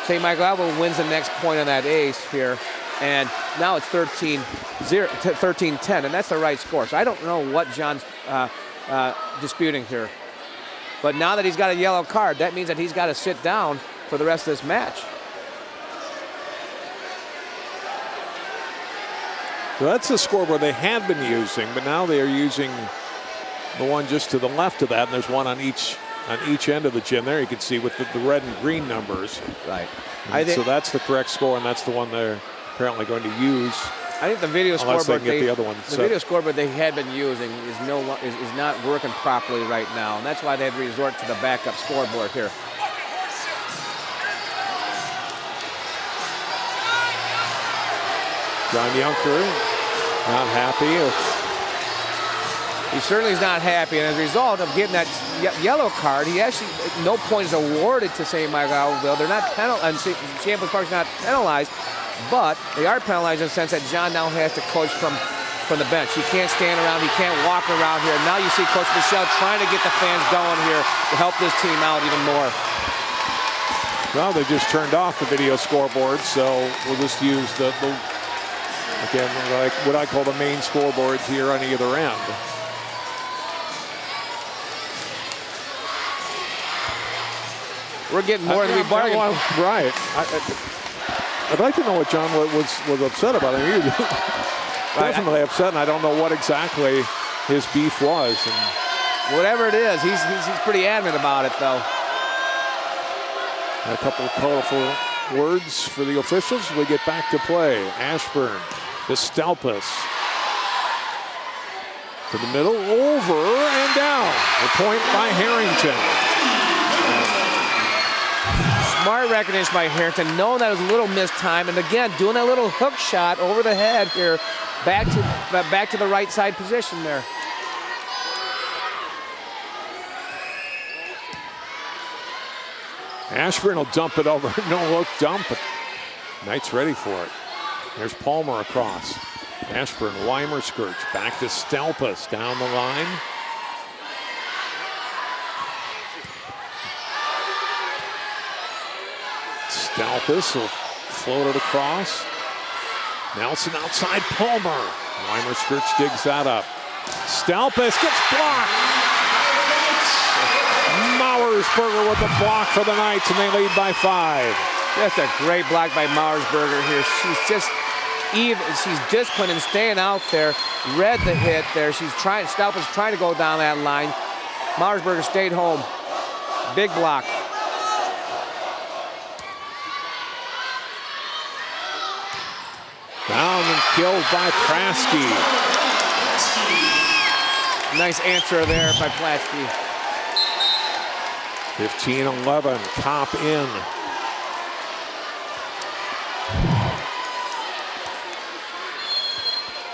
St. Michael-Albertville wins the next point on that ace here, and now it's 13-10, and that's the right score. So I don't know what John's disputing here. But now that he's got a yellow card, that means that he's got to sit down for the rest of this match. So that's the scoreboard they had been using, but now they are using the one just to the left of that, and there's one on each end of the gym there. You can see with the red and green numbers. Right. So that's the correct score, and that's the one they're apparently going to use. I think the video scoreboard video scoreboard they had been using is not working properly right now, and that's why they had to resort to the backup scoreboard here. John Yunker not happy. He certainly is not happy, and as a result of getting that yellow card, he actually no points awarded to St. Michael-Albertville. They're not penalized, and Champlin Park's not penalized, but they are penalized in the sense that John now has to coach from the bench. He can't stand around, he can't walk around here. Now you see Coach Michelle trying to get the fans going here to help this team out even more. Well, they just turned off the video scoreboard, so we'll just use again, like what I call the main scoreboards here on either end. We're getting more than we bargained. Right. I'd like to know what John was upset about. I mean, he was definitely upset, and I don't know what exactly his beef was. And whatever it is, he's pretty adamant about it, though. A couple of colorful words for the officials as we get back to play. Ashburn to Stelpus. To the middle, over and down. A point by Harrington. Smart recognition by Harrington, knowing that it was a little missed time, and again doing that little hook shot over the head here, back to the right side position there. Ashburn will dump it over. No look dump, but Knight's ready for it. There's Palmer across. Ashburn, Weimerskirch, back to Stelpus down the line. Stelpus will float it across. Nelson outside Palmer. Weimerskirch digs that up. Stelpus gets blocked. Mauersberger with the block for the Knights, and they lead by 5. Just a great block by Mauersberger here. She's disciplined and staying out there. Read the hit there. Stelpus trying to go down that line. Mauersberger stayed home. Big block. Down and killed by Prasky. Nice answer there by Platsky. 15-11, Kopp in.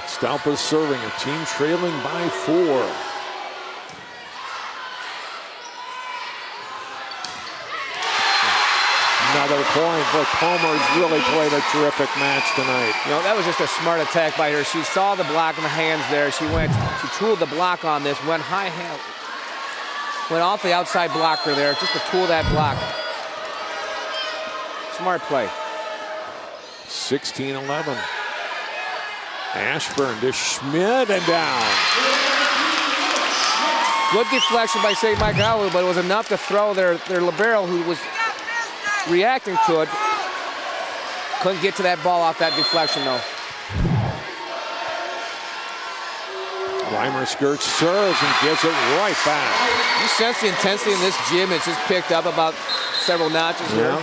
Stalpa serving, a team trailing by 4. Another point, but Palmer's really played a terrific match tonight. You know, that was just a smart attack by her. She saw the block in the hands there. She tooled the block on this, went high hand, went off the outside blocker there, just to tool that block. Smart play. 16-11. Ashburn to Schmidt and down. Good deflection by St. Michael, but it was enough to throw their libero, who was reacting to it. Couldn't get to that ball off that deflection, though. Reimer skirts, serves, and gives it right back. You sense the intensity in this gym. It's just picked up about several notches here.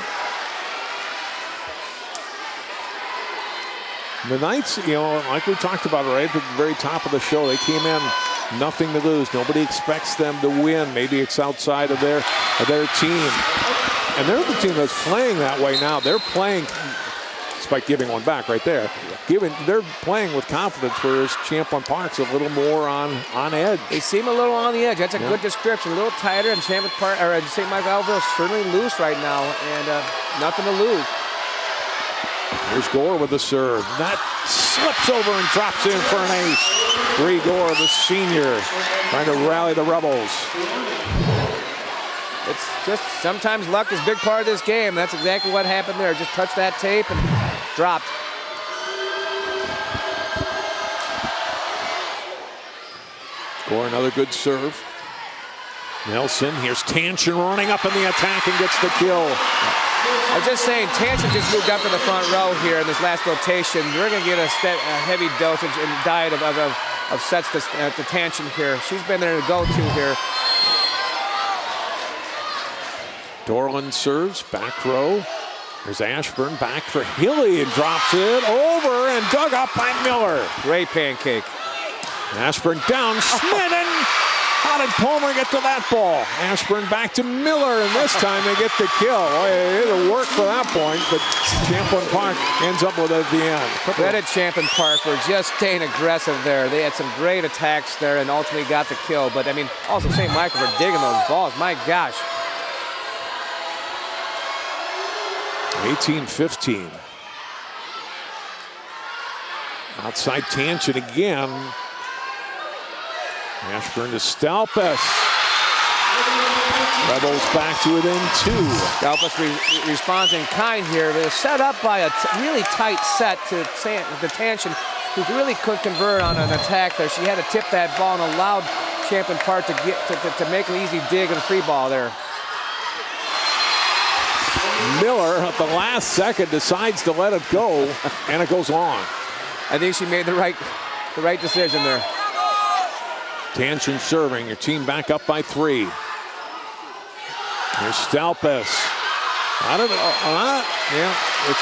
The Knights, you know, like we talked about right at the very top of the show, they came in nothing to lose. Nobody expects them to win. Maybe it's outside of their team. And they're the team that's playing that way now. They're playing, despite giving one back right there, they're playing with confidence, whereas Champlin Park's a little more on edge. They seem a little on the edge. That's a good description. A little tighter, and Champlin Park, or St. Michael-Albertville is certainly loose right now, and nothing to lose. Here's Gore with the serve. That slips over and drops in for an ace. Bree Gore, the senior, trying to rally the Rebels. It's just sometimes luck is a big part of this game. That's exactly what happened there. Just touched that tape and dropped. Gore, another good serve. Nelson, here's Tanchin running up in the attack and gets the kill. I was just saying, Tanchin just moved up to the front row here in this last rotation. We're going to get a heavy dosage and diet of sets to Tanchin here. She's been there to go-to here. Dorland serves, back row. There's Ashburn back for Hilly and drops it over and dug up by Miller. Great pancake. Ashburn down, Schmidt, and how did Palmer get to that ball? Ashburn back to Miller, and this time they get the kill. It'll work for that point, but Champlin Park ends up with it at the end. Credit Champlin Park for just staying aggressive there. They had some great attacks there and ultimately got the kill. But, I mean, also St. Michael for digging those balls. My gosh. 18-15. Outside Tanchin again. Ashburn to Stalpus. Rebels back to within 2. Stalpus responds in kind here. They were set up by a really tight set to Tanchin, who really couldn't convert on an attack there. She had to tip that ball and allowed Champlin Park to make an easy dig and free ball there. Miller at the last second decides to let it go, and it goes long. I think she made the right decision there. Tanchin serving, your team back up by 3. Here's Stalpus. It's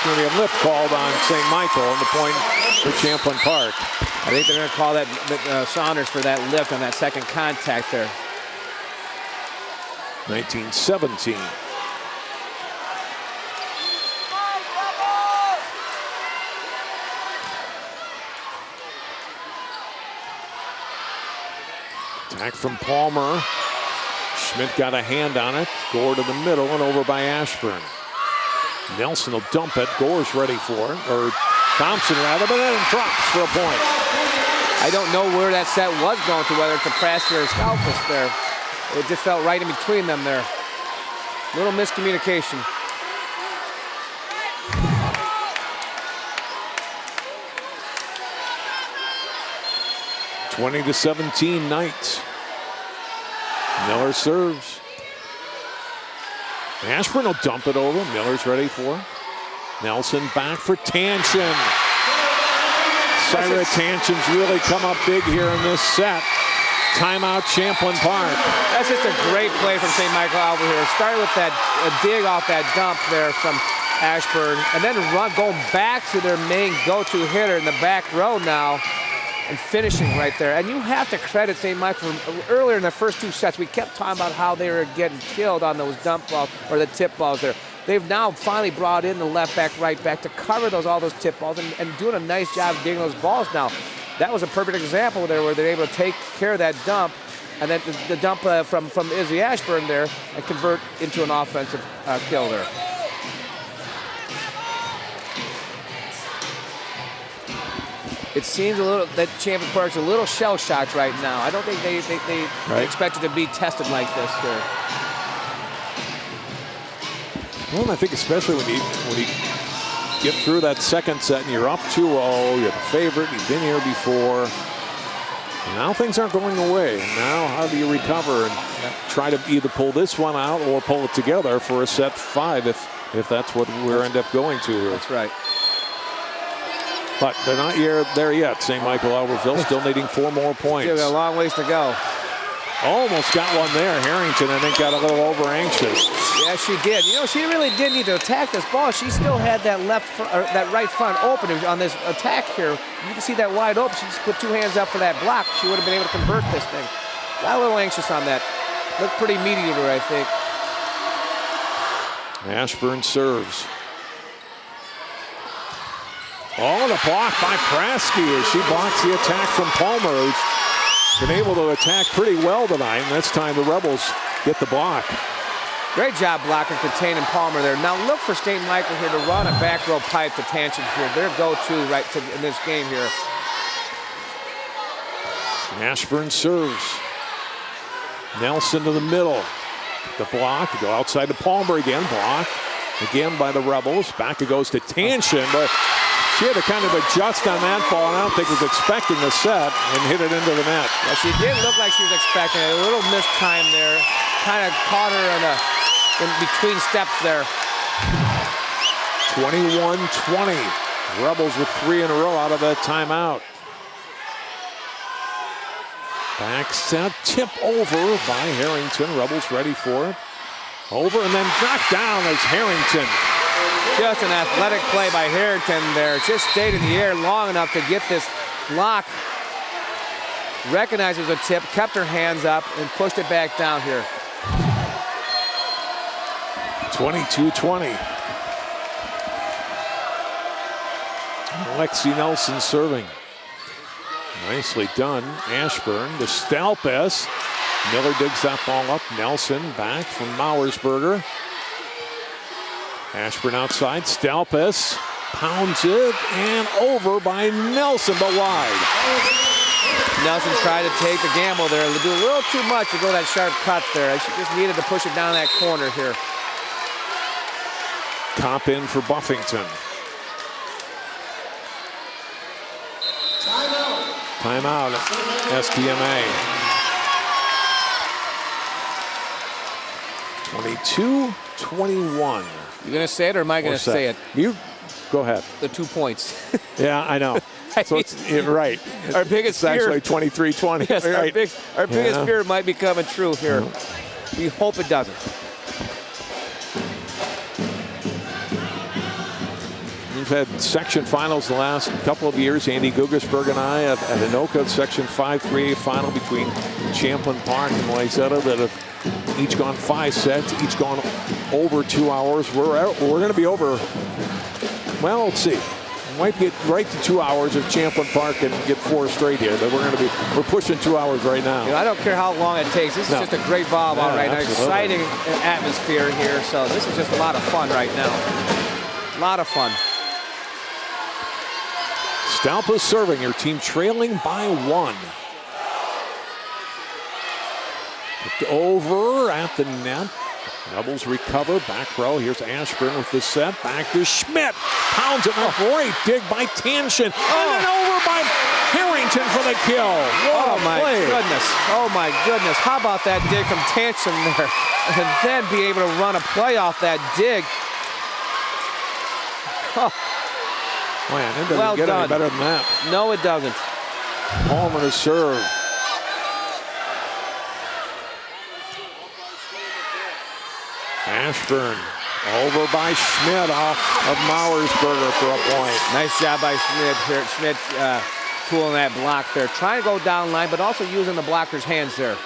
going to be a lift called on St. Michael, and the point for Champlin Park. I think they're going to call that Saunders for that lift on that second contact there. 19-17. Attack from Palmer. Schmidt got a hand on it. Gore to the middle and over by Ashburn. Nelson will dump it. Gore's ready for it, or Thompson rather, but then it drops for a point. I don't know where that set was going to, whether it's a Praster or Stalpus there. It just felt right in between them there. Little miscommunication. (20-17) Knights. Miller serves. Ashburn will dump it over. Miller's ready for it. Nelson back for Tanchin. Syra Tanchin's really come up big here in this set. Timeout Champlin Park. That's just a great play from St. Michael-Albertville here. Started with that dig off that dump there from Ashburn, and then going back to their main go-to hitter in the back row now. and finishing right there. And you have to credit St. Michael. Earlier in the first 2 sets, we kept talking about how they were getting killed on those dump balls or the tip balls there. They've now finally brought in the left back, right back to cover all those tip balls and doing a nice job of digging those balls now. That was a perfect example there where they're able to take care of that dump and then the dump from Izzy Ashburn there and convert into an offensive kill there. It seems a little that Champlin Park's a little shell-shocked right now. I don't think they expected to be tested like this here. Well, I think especially when you get through that second set and you're up 2-0, you're the favorite, you've been here before. Now things aren't going away. Now how do you recover and try to either pull this one out or pull it together for a set 5 if that's what we're end up going to here. That's right. But they're not there yet. St. Michael-Albertville still needing 4 more points. Still got a long ways to go. Almost got one there. Harrington, I think, got a little over anxious. Yeah, she did. You know, she really did need to attack this ball. She still had that that right front open on this attack here. You can see that wide open. She just put 2 hands up for that block. She would have been able to convert this thing. Got a little anxious on that. Looked pretty mediocre, I think. Ashburn serves. Oh, the block by Prasky as she blocks the attack from Palmer, who's been able to attack pretty well tonight. And this time the Rebels get the block. Great job blocking, containing Palmer there. Now look for St. Michael here to run a back row pipe to Tanchen here. Their go-to in this game here. Ashburn serves. Nelson to the middle. The block, go outside to Palmer again. Block again by the Rebels. Back it goes to Tanchen, but she had to kind of adjust on that ball, and I don't think was expecting the set and hit it into the net. Yeah, she did look like she was expecting it. A little missed time there. Kind of caught her in between steps there. 21-20. Rebels with 3 in a row out of that timeout. Back set, tip over by Harrington. Rebels ready for it. Over and then knocked down as Harrington. Just an athletic play by Harrington there. Just stayed in the air long enough to get this block. Recognized it was a tip, kept her hands up, and pushed it back down here. 22-20. Alexi Nelson serving. Nicely done. Ashburn to Stalpes. Miller digs that ball up. Nelson back from Mauersberger. Ashburn outside. Stalpes pounds it and over by Nelson, but wide. Nelson tried to take the gamble there. To do a little too much to go that sharp cut there. She just needed to push it down that corner here. Cop in for Buffington. Timeout, STMA. 22-21. You gonna say it or am I gonna say it? You go ahead. The 2 points. Yeah, I know. So it's right. Our biggest it's fear. Actually 23-20. Yes, right. our biggest fear might be coming true here. We hope it doesn't. We've had section finals the last couple of years. Andy Guggersberg and I at Anoka, section 5-3A final between Champlin Park and Wayzata that have each gone 5 sets, each gone over 2 hours. We're going to be over, well, let's see. We might get right to 2 hours if Champlin Park and get 4 straight here. But we're pushing 2 hours right now. You know, I don't care how long it takes. This is just a great volleyball right now. Absolutely. Exciting atmosphere here. So this is just a lot of fun right now. A lot of fun. Stalpa serving, her team trailing by 1. Over at the net. Rebels recover, back row. Here's Ashburn with the set. Back to Schmidt. Pounds it. A great dig by Tanchen. And then over by Harrington for the kill. Oh my goodness. Oh my goodness. How about that dig from Tanchen there? And then be able to run a play off that dig. Oh. Man, it doesn't get any better than that. No, it doesn't. Palmer to serve. Ashburn over by Schmidt off of Mauersberger for a point. Nice job by Schmidt here. Schmidt tool in that block there. Trying to go down line, but also using the blocker's hands there.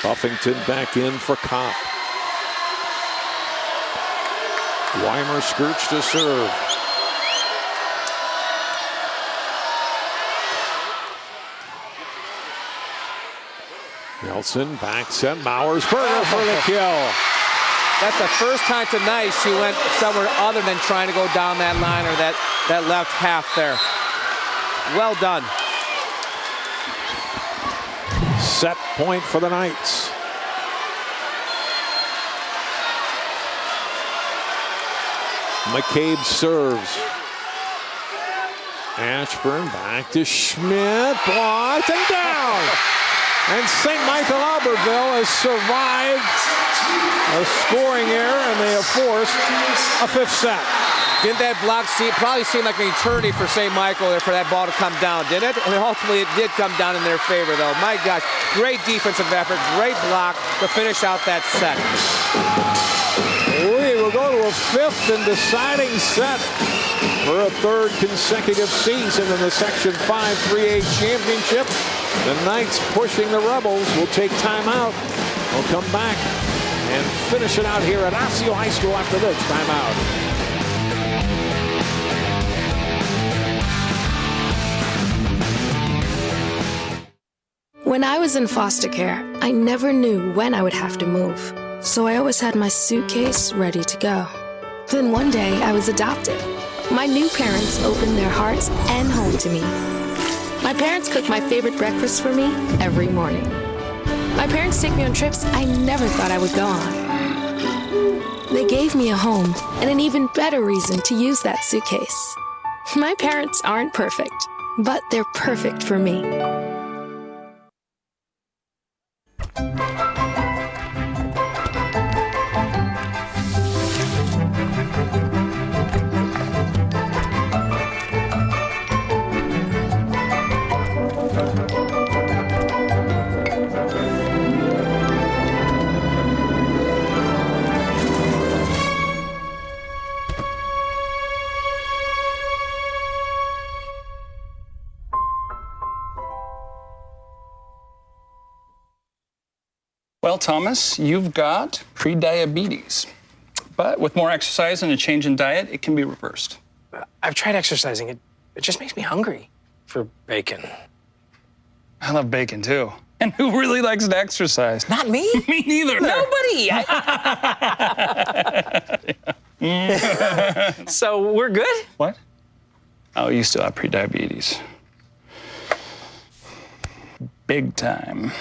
Buffington back in for Kopp. Weimer skirts to serve. Nelson back set. Mauersberger for the kill. That's the first time tonight she went somewhere other than trying to go down that line or that left half there. Well done. Set point for the Knights. McCabe serves. Ashburn back to Schmidt. Blocked and down. And St. Michael-Albertville has survived a scoring error, and they have forced a 5th set. Didn't that block probably seem like an eternity for St. Michael there for that ball to come down, didn't it? And ultimately it did come down in their favor, though. My gosh, great defensive effort, great block to finish out that set. We will go to a 5th and deciding set for a 3rd consecutive season in the Section 5 3A Championship. The Knights pushing the Rebels will take time out. We'll come back and finish it out here at Osseo High School after this timeout. When I was in foster care, I never knew when I would have to move. So I always had my suitcase ready to go. Then one day I was adopted. My new parents opened their hearts and home to me. My parents cook my favorite breakfast for me every morning. My parents take me on trips I never thought I would go on. They gave me a home and an even better reason to use that suitcase. My parents aren't perfect, but they're perfect for me. Well, Thomas, you've got pre-diabetes. But with more exercise and a change in diet, it can be reversed. I've tried exercising. It just makes me hungry for bacon. I love bacon, too. And who really likes to exercise? Not me. Me neither. Nobody. So we're good? What? Oh, you still have pre-diabetes. Big time.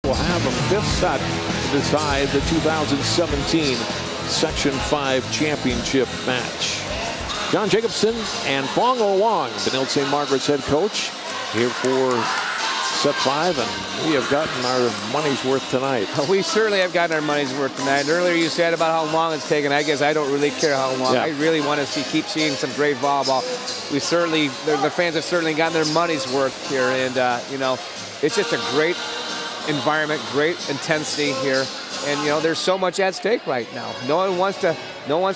We'll have a 5th set to decide the 2017 Section 5 Championship match. John Jacobson and Fong O Wong, Benilde St. Margaret's head coach, here for set 5, and we have gotten our money's worth tonight. We certainly have gotten our money's worth tonight. Earlier you said about how long it's taken. I guess I don't really care how long. Yeah. I really want to keep seeing some great volleyball. We certainly, the fans have certainly gotten their money's worth here, and you know, it's just a great environment, great intensity here, and you know, there's so much at stake right now. No one wants to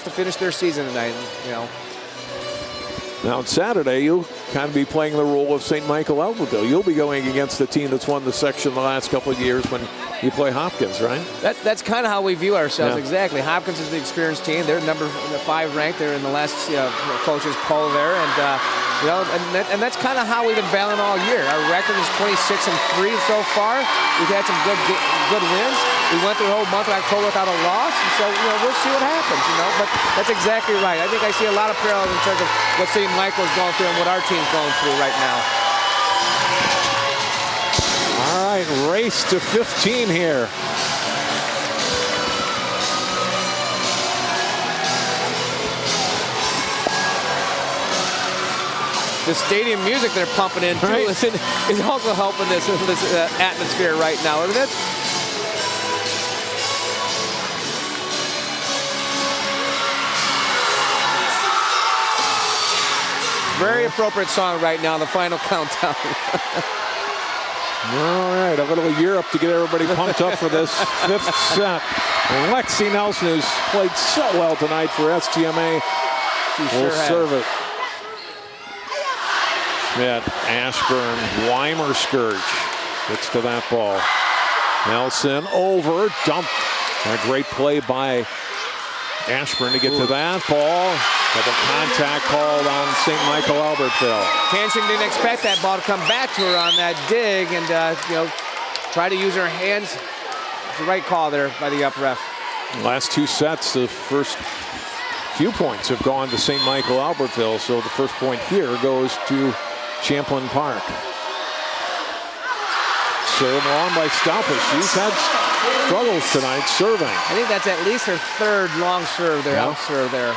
finish their season tonight, you know. Now on Saturday, you'll kind of be playing the role of St. Michael-Albertville. You'll be going against the team that's won the section the last couple of years when you play Hopkins, right? That's kind of how we view ourselves, Yeah. Exactly. Hopkins is the experienced team. They're number 5 ranked. They're in the last coaches poll there, and you know, and that's kind of how we've been battling all year. Our record is 26-3 so far. We've had some good wins. We went through the whole month of October without a loss, and so you know, we'll see what happens. You know, but that's exactly right. I think I see a lot of parallels in terms of what St. Michael's going through and what our team's going through right now. All right, race to 15 here. the stadium music they're pumping in, too, Right. is also helping this atmosphere right now, isn't it? Very appropriate song right now, the final countdown. All right, a little Europe to get everybody pumped up for this fifth set. Lexi Nelson, who's played so well tonight for STMA, will serve it. Schmidt, Ashburn, Weimer Scourge gets to that ball. Nelson over, dump. A great play by Ashburn to get to that ball. Double contact called on St. Michael-Albertville. Hanshin didn't expect that ball to come back to her on that dig, and try to use her hands. It's the right call there by the up ref. Last two sets, the first few points have gone to St. Michael-Albertville, so the first point here goes to Champlin Park. Serve on by Stalpus. She's had struggles tonight serving. I think that's at least her third long serve there, out serve there.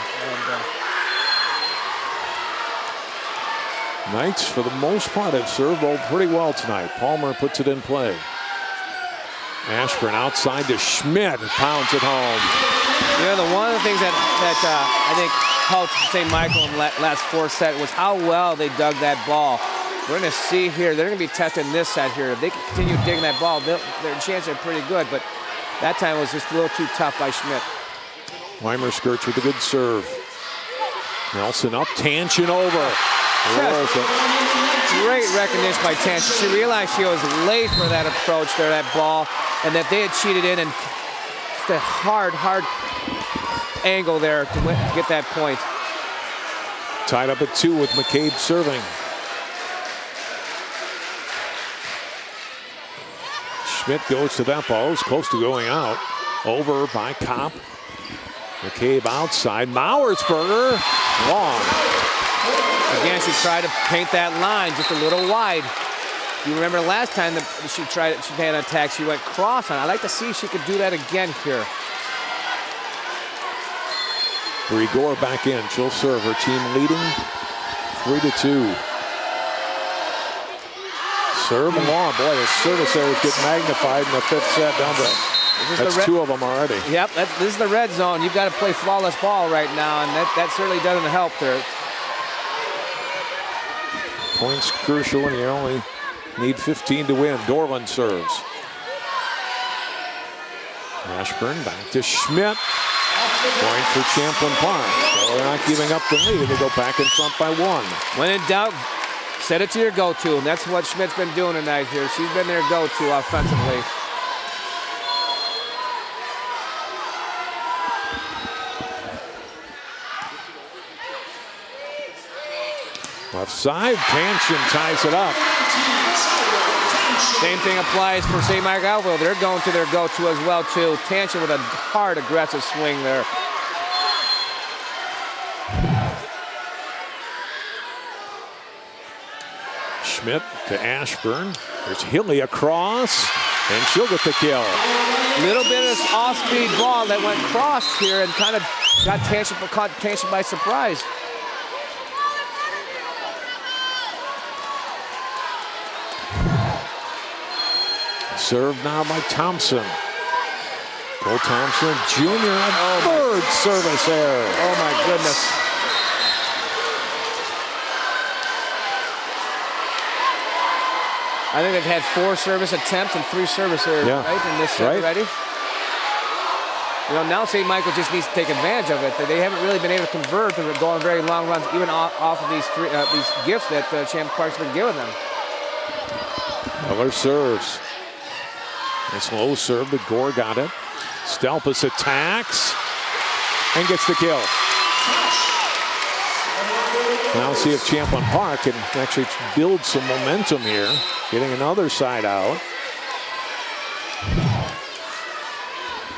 Knights, for the most part, have served pretty well tonight. Palmer puts it in play. Ashburn outside to Schmidt, pounds it home. One of the things that I think helped St. Michael in the last fourth set was how well they dug that ball. We're going to see here, they're going to be testing this set here. If they continue digging that ball, their chances are pretty good, but that time was just a little too tough by Schmidt. Weimer Skirts with a good serve. Nelson up, Tanchin over. Great recognition by Tanchin. She realized she was late for that approach there, that ball, and that they had cheated in, and just a hard angle there to get that point. Tied up at 2 with McCabe serving. Schmidt goes to that ball. It was close to going out. Over by Kopp. McCabe outside. Mauersberger long. Again, she tried to paint that line just a little wide. You remember last time that she had an attack, she went cross on it. I'd like to see if she could do that again here. Grigor back in. She'll serve. Her team leading 3-2. Serve long. Boy, the service areas get magnified in the fifth set, don't they? That's 2 of them already. Yep, this is the red zone. You've got to play flawless ball right now, and that certainly doesn't help there. Points crucial, and you only need 15 to win. Dorland serves. Ashburn back to Schmidt. Point for Champlin Park. So they're not giving up the lead. They go back in front by 1. When in doubt, set it to your go-to, and that's what Schmidt's been doing tonight here. She's been their go-to offensively. Left side, Tanchin ties it up. Same thing applies for St. Michael-Albertville. They're going to their go-to as well, too. Tanchin with a hard, aggressive swing there. Schmidt to Ashburn. There's Hilly across, and she'll get the kill. Little bit of off-speed ball that went cross here and kind of caught Tanchin by surprise. Served now by Thompson. Cole Thompson Jr. third service error. Oh my goodness. I think they've had 4 service attempts and 3 service errors, right, in this set already. Now St. Michael just needs to take advantage of it. They haven't really been able to convert and go on very long runs, even off of these gifts that Champlin Park's been giving them. Miller serves. Nice low serve, but Gore got it. Stelpus attacks and gets the kill. Now see if Champlin Park can actually build some momentum here. Getting another side out.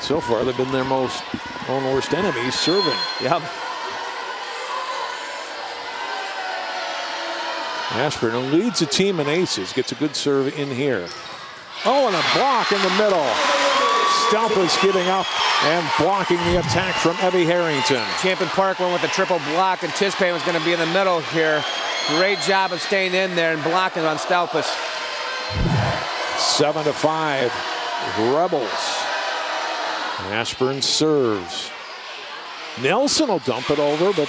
So far, they've been their own worst enemies serving. Yep. Ashburn leads the team in aces. Gets a good serve in here. Oh, and a block in the middle. Stelpus giving up and blocking the attack from Evie Harrington. Champlin Park went with a triple block, anticipating was going to be in the middle here. Great job of staying in there and blocking on Stalpus. 7-5, Rebels. Ashburn serves. Nelson will dump it over, but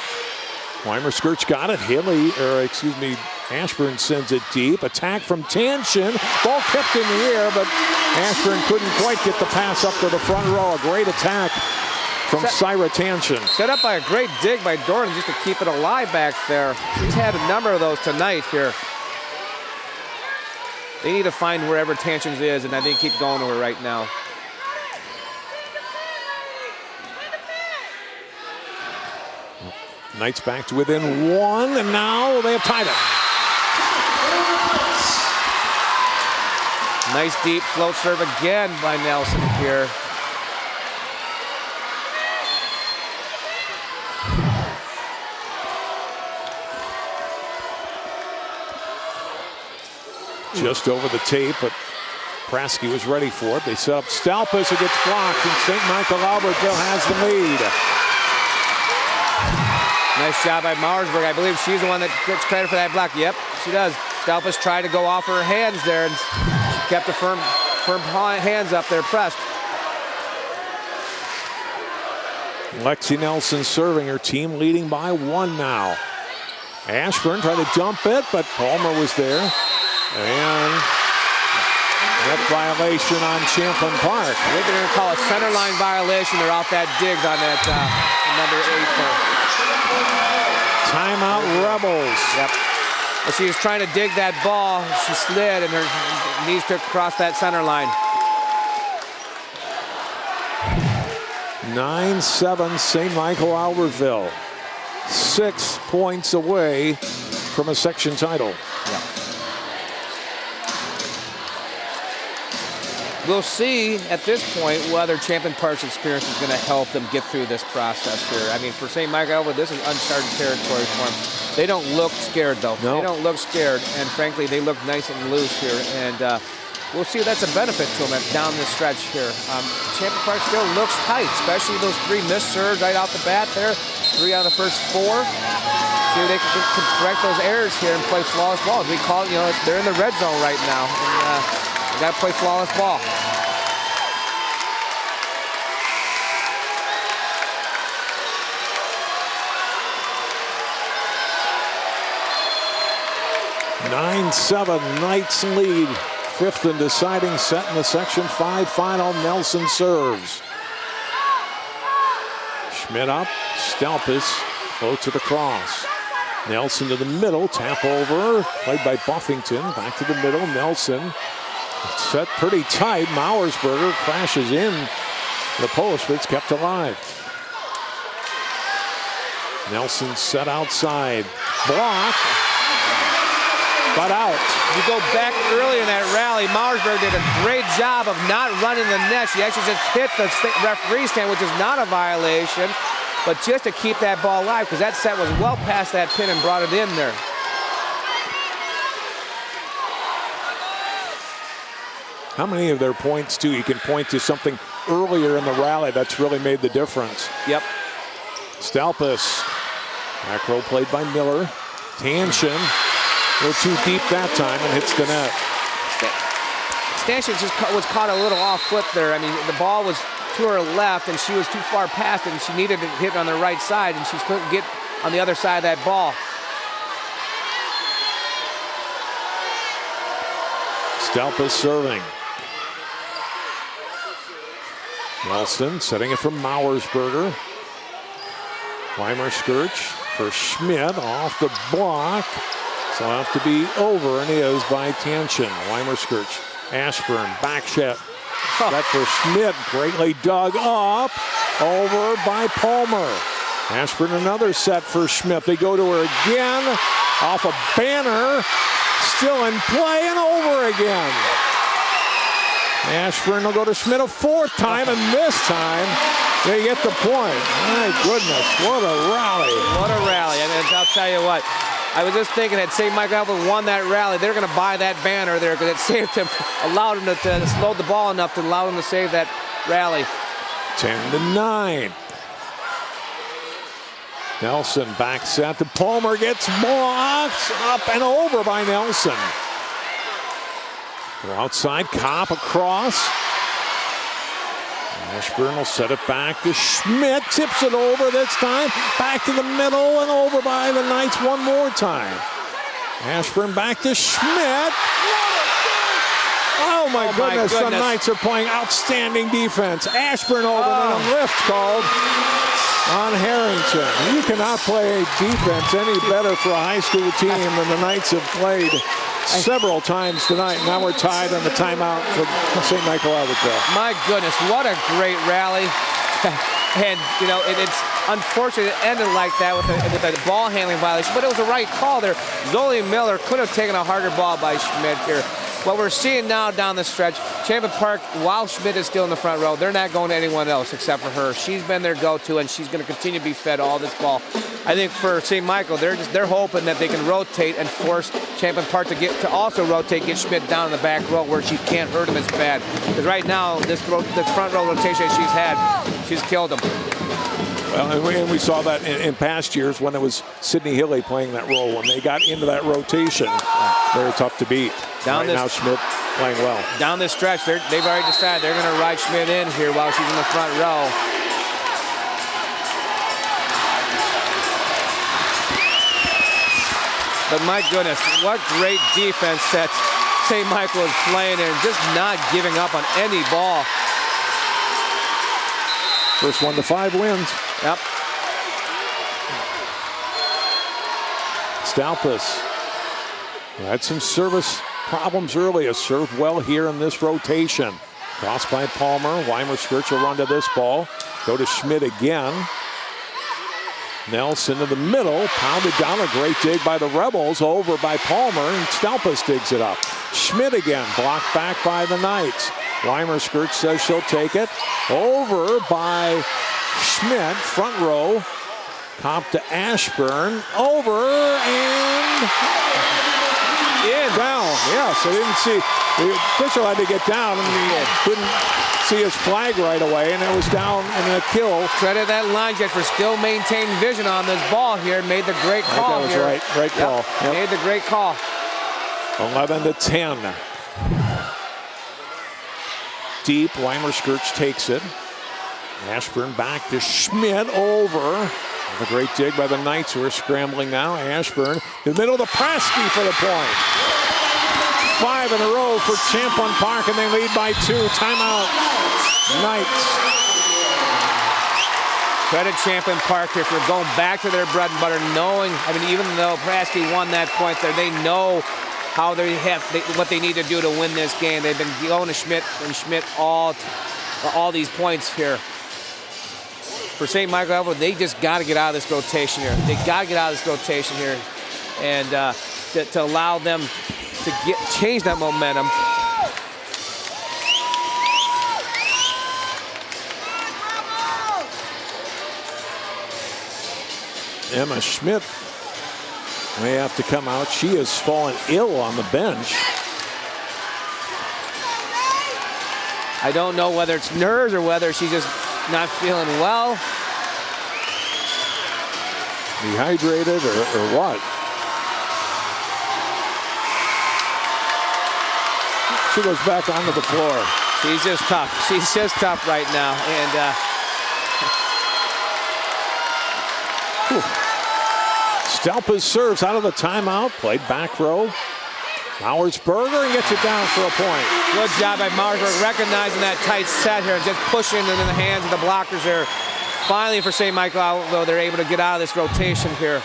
Weimer-Skirch got it. Ashburn sends it deep. Attack from Tanshin. Ball kept in the air, but Ashburn couldn't quite get the pass up to the front row. A great attack from Syra Tanshin. Set up by a great dig by Dornan just to keep it alive back there. She's had a number of those tonight here. They need to find wherever Tanshin's is, and I think keep going to her right now. Knights back to within 1, and now they have tied it. Nice deep float serve again by Nelson here. Just over the tape, but Prasky was ready for it. They set up Stalpus, who gets blocked, and St. Michael-Albertville has the lead. Nice job by Mauersberg. I believe she's the one that gets credit for that block. Yep, she does. Stalpus tried to go off her hands there and kept the firm hands up there, pressed. Lexi Nelson serving, her team leading by 1 now. Ashburn tried to dump it, but Palmer was there. And net violation on Champlin Park. I think they're going to call a center line violation. They're off that dig on that number 8 there. Timeout Rebels. Yep. Well, she was trying to dig that ball. She slid and her knees took across that center line. 9-7 St. Michael-Albertville. 6 points away from a section title. Yep. We'll see at this point whether Champlin Park's experience is going to help them get through this process here. I mean, for St. Michael-Albertville, this is uncharted territory for them. They don't look scared, though. No. They don't look scared, and frankly, they look nice and loose here. And we'll see if that's a benefit to them down this stretch here. Champlin Park still looks tight, especially those 3 missed serves right off the bat there. 3 out of the first 4. See if they can correct those errors here and play flawless balls. We call it, they're in the red zone right now. And, you got to play flawless ball. (9-7) Knights lead. 5th and deciding set in the Section 5 final. Nelson serves. Schmidt up. Stalpus floats it across. Nelson to the middle. Tap over. Played by Buffington. Back to the middle. Nelson. Set pretty tight. Mauersberger crashes in the post, but it's kept alive. Nelson set outside. Block. But out. You go back early in that rally, Mauersberger did a great job of not running the net. She actually just hit the referee stand, which is not a violation, but just to keep that ball alive, because that set was well past that pin and brought it in there. How many of their points, too, you can point to something earlier in the rally that's really made the difference? Yep. Stalpus. Back row played by Miller. Tanshin. A little too deep that time and hits the net. Tanshin just was caught a little off foot there. I mean, the ball was to her left and she was too far past it and she needed to hit on the right side and she couldn't get on the other side of that ball. Stalpus serving. Nelson setting it from Mauersberger. Weimer-Skirch for Schmidt off the block. So it'll have to be over and is by Tanshin. Weimer-Skirch. Ashburn back set. Set for Schmidt. Greatly dug up. Over by Palmer. Ashburn another set for Schmidt. They go to her again. Off a banner. Still in play and over again. Ashburn will go to Schmidt a 4th time, and this time they get the point. My goodness, what a rally. What a rally. I mean, I'll tell you what, I was just thinking that St. Michael-Albertville won that rally, they're going to buy that banner there because it saved them, allowed them to slow the ball enough to allow them to save that rally. 10-9. Nelson back set to Palmer, gets blocked up and over by Nelson. Go outside, Kopp across. Ashburn will set it back to Schmidt, tips it over this time, back to the middle and over by the Knights one more time. Ashburn back to Schmidt. Oh my goodness, the Knights are playing outstanding defense. Ashburn over and a lift called on Harrington. You cannot play defense any better for a high school team than the Knights have played several times tonight. Now we're tied on the timeout for St. Michael-Albertville. My goodness, what a great rally. And, you know, it's unfortunate it ended like that with a ball handling violation, but it was the right call there. Zoe Miller could have taken a harder ball by Schmidt here. What we're seeing now down the stretch, Champlin Park, while Schmidt is still in the front row, they're not going to anyone else except for her. She's been their go-to, and she's going to continue to be fed all this ball. I think for St. Michael, they're hoping that they can rotate and force Champlin Park to also rotate, get Schmidt down in the back row where she can't hurt him as bad. Because right now, this front row rotation she's had, she's killed him. Well, and we saw that in past years when it was Sydney Hilly playing that role. When they got into that rotation, they were tough to beat. Now Schmidt playing well. Down this stretch, they've already decided they're going to ride Schmidt in here while she's in the front row. But my goodness, what great defense that St. Michael is playing and just not giving up on any ball. First 1 to 5 wins. Yep. Stalpus had some service problems early. Served well here in this rotation. Crossed by Palmer. Weimer-Skirch will run to this ball. Go to Schmidt again. Nelson in the middle. Pounded down. A great dig by the Rebels. Over by Palmer. And Stalpus digs it up. Schmidt again. Blocked back by the Knights. Weimer-Skirch says she'll take it. Over by Schmidt. Front row. Kopp to Ashburn. Over and down. Yes, I didn't see. The official had to get down, and he couldn't see his flag right away, and it was down in a kill. Credit that line jet for still maintaining vision on this ball here. Made the great call here. That was right call. Yep. Made the great call. 11 to 10. Deep, Weimer-Skirch takes it. Ashburn back to Schmidt, over. A great dig by the Knights, who are scrambling now. Ashburn in the middle of the Prasky for the point. 5 in a row for Champlin Park, and they lead by 2. Timeout, Knights. Credit Champlin Park here for going back to their bread and butter, knowing, I mean, even though Prasky won that point there, they know how what they need to do to win this game. They've been going to Schmidt and Schmidt all these points here. For St. Michael-Albertville, they just got to get out of this rotation here. They got to get out of this rotation here, and to allow them to change that momentum. Emma Schmidt may have to come out. She has fallen ill on the bench. I don't know whether it's nerves or whether she's just not feeling well. Dehydrated or what? She goes back onto the floor. She's just tough. She's just tough right now. And Stalpus serves out of the timeout. Played back row. Mauersberger, and gets it down for a point. Good job by Mauersberger, recognizing that tight set here and just pushing it in the hands of the blockers there. Finally, for St. Michael-Albertville, they're able to get out of this rotation here.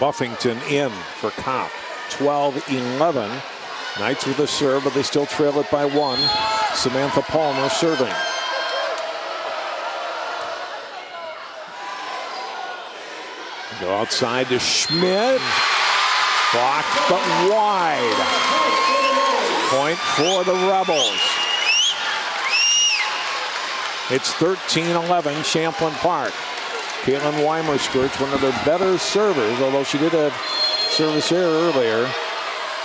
Buffington in for Kopp. 12-11. Knights with a serve, but they still trail it by 1. Samantha Palmer serving. Go outside to Schmidt. Blocked, but wide. Point for the Rebels. It's 13-11, Champlin Park. Caitlin Weimer-Skirch, one of their better servers, although she did have service error earlier.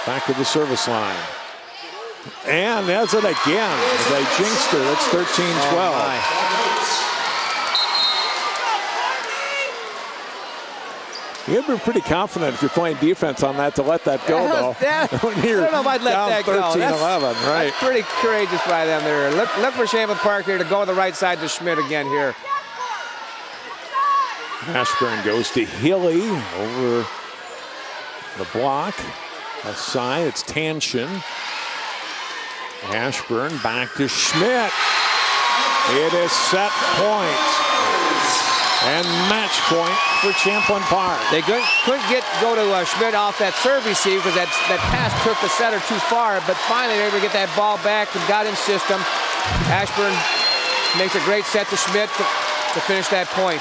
Back to the service line. And that's it again. They jinxed her. It's 13-12. You'd be pretty confident if you're playing defense on that to let that go, though. When you're I don't know if I'd let down that go. 13-11, right? That's pretty courageous by them there. Look for Champlin Park here to go on the right side to Schmidt again here. Ashburn goes to Healy over the block. Aside, it's Tanshin. Ashburn back to Schmidt. It is set point. And match point for Champlin Park. They couldn't go to Schmidt off that serve receive because that pass took the setter too far, but finally they were able to get that ball back and got in system. Ashburn makes a great set to Schmidt to finish that point.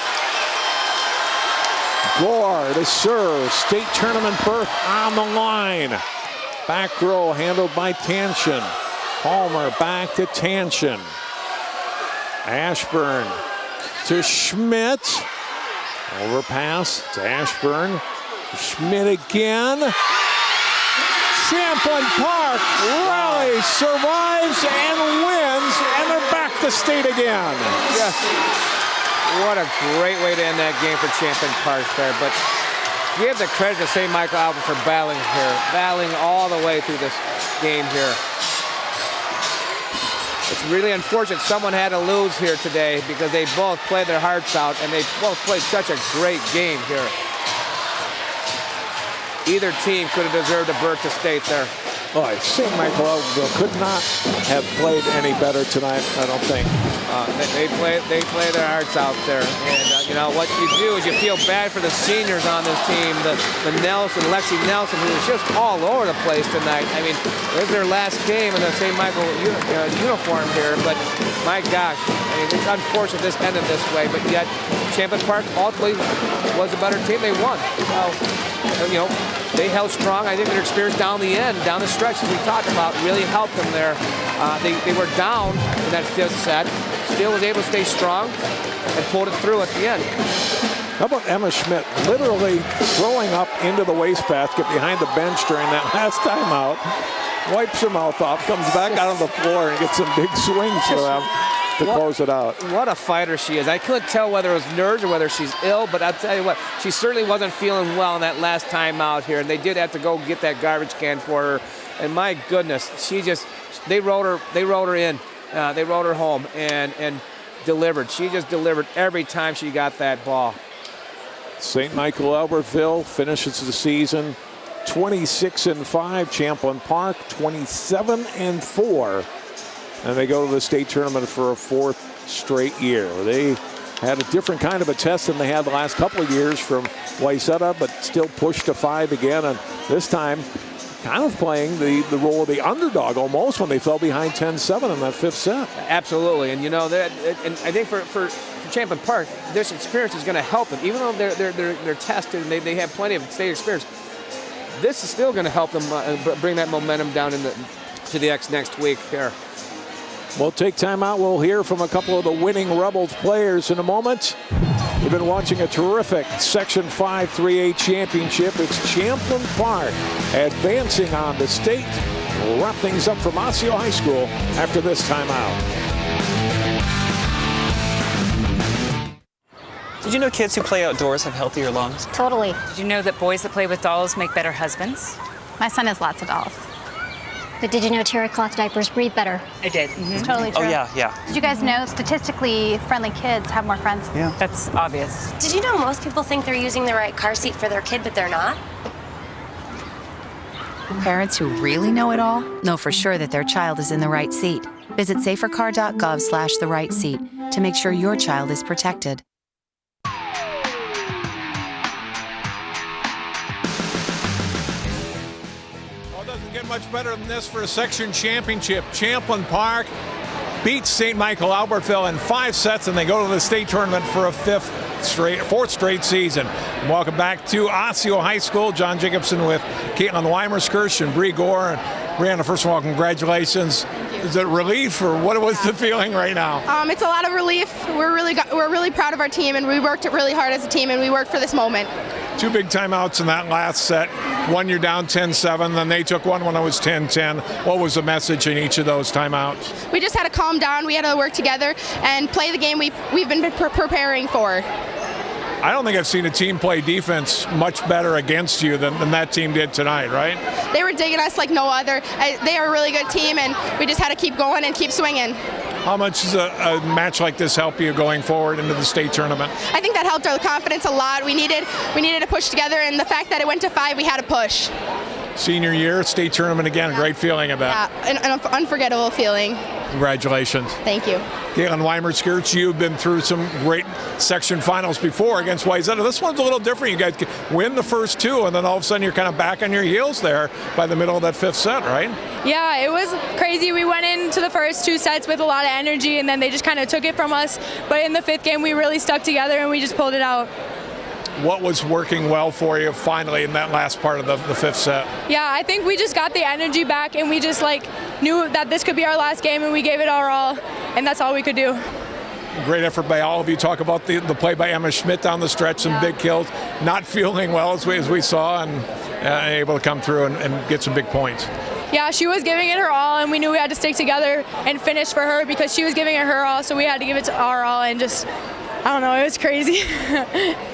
Gore to serve. State tournament berth on the line. Back row handled by Tanshin. Palmer back to Tanshin. Ashburn to Schmidt. Overpass to Ashburn. Schmidt again. Champlin Park rallies, survives, and wins, and they're back to state again. Yes. What a great way to end that game for Champlin Park there. But give the credit to St. Michael-Albertville for battling all the way through this game here. It's really unfortunate someone had to lose here today because they both played their hearts out and they both played such a great game here. Either team could have deserved a berth to state there. Boy, St. Michael-Albertville could not have played any better tonight, I don't think. They play their hearts out there. And you know, what you do is you feel bad for the seniors on this team, the Lexi Nelson, who was just all over the place tonight. I mean, this is their last game in the St. Michael uniform here, but my gosh, I mean, it's unfortunate this ended this way, but yet Champlin Park ultimately was a better team. They won. So, you know, they held strong. I think their experience down the end, down the stretch, as we talked about, really helped them there. They were down in that fifth set, still was able to stay strong and pulled it through at the end. How about Emma Schmidt literally throwing up into the wastebasket behind the bench during that last timeout, wipes her mouth off, comes back out on the floor and gets some big swings for them to close it out. What a fighter she is. I couldn't tell whether it was nerves or whether she's ill, but I'll tell you what, she certainly wasn't feeling well in that last time out here, and they did have to go get that garbage can for her. And my goodness, they rolled her in. They rolled her home and delivered. She just delivered every time she got that ball. St. Michael-Albertville finishes the season 26-5. Champlin Park 27-4. And they go to the state tournament for a fourth straight year. They had a different kind of a test than they had the last couple of years from Wayzata, but still pushed to 5 again. And this time, kind of playing the role of the underdog almost when they fell behind 10-7 in that fifth set. Absolutely. And, you know, and I think for Champlin Park, this experience is going to help them. Even though they're tested and they have plenty of state experience, this is still going to help them bring that momentum down to the next week here. We'll take time out. We'll hear from a couple of the winning Rebels players in a moment. We've been watching a terrific Section 5 3A championship. It's Champlin Park advancing on to state. We'll wrap things up from Osseo High School after this timeout. Did you know kids who play outdoors have healthier lungs? Totally. Did you know that boys that play with dolls make better husbands? My son has lots of dolls. But did you know terry cloth diapers breathe better? I did. It's totally true. Oh, yeah. Did you guys know statistically friendly kids have more friends? Yeah. That's obvious. Did you know most people think they're using the right car seat for their kid, but they're not? Parents who really know it all know for sure that their child is in the right seat. Visit safercar.gov/the-right seat to make sure your child is protected. Much better than this for a section championship. Champlin Park beats St. Michael-Albertville in 5 sets, and they go to the state tournament for a fourth straight season. And welcome back to Osseo High School. John Jacobson with Caitlin Weimerskirch and Bree Gore. And Brianna, first of all, congratulations. Is it relief, or what was the feeling right now? It's a lot of relief. We're really proud of our team, and we worked really hard as a team, and we worked for this moment. 2 big timeouts in that last set. One, you're down 10-7, then they took one when it was 10-10. What was the message in each of those timeouts? We just had to calm down. We had to work together and play the game we've been preparing for. I don't think I've seen a team play defense much better against you than that team did tonight, right? They were digging us like no other. They are a really good team, and we just had to keep going and keep swinging. How much does a match like this help you going forward into the state tournament? I think that helped our confidence a lot. We needed to push together, and the fact that it went to 5, we had to push. Senior year, state tournament again, great feeling about. Yeah, an unforgettable feeling. Congratulations. Thank you. Galen Weimer-Skirts, you've been through some great section finals before against Wayzata. This one's a little different. You guys win the first 2, and then all of a sudden you're kind of back on your heels there by the middle of that 5th set, right? Yeah, it was crazy. We went into the first 2 sets with a lot of energy, and then they just kind of took it from us. But in the 5th game, we really stuck together, and we just pulled it out. What was working well for you finally in that last part of the 5th set? Yeah, I think we just got the energy back, and we just knew that this could be our last game, and we gave it our all, and that's all we could do. Great effort by all of you. Talk about the play by Emma Schmidt down the stretch, some big kills, not feeling well as we saw, and able to come through and get some big points. Yeah, she was giving it her all, and we knew we had to stick together and finish for her because she was giving it her all, so we had to give it to our all, and just, I don't know, it was crazy.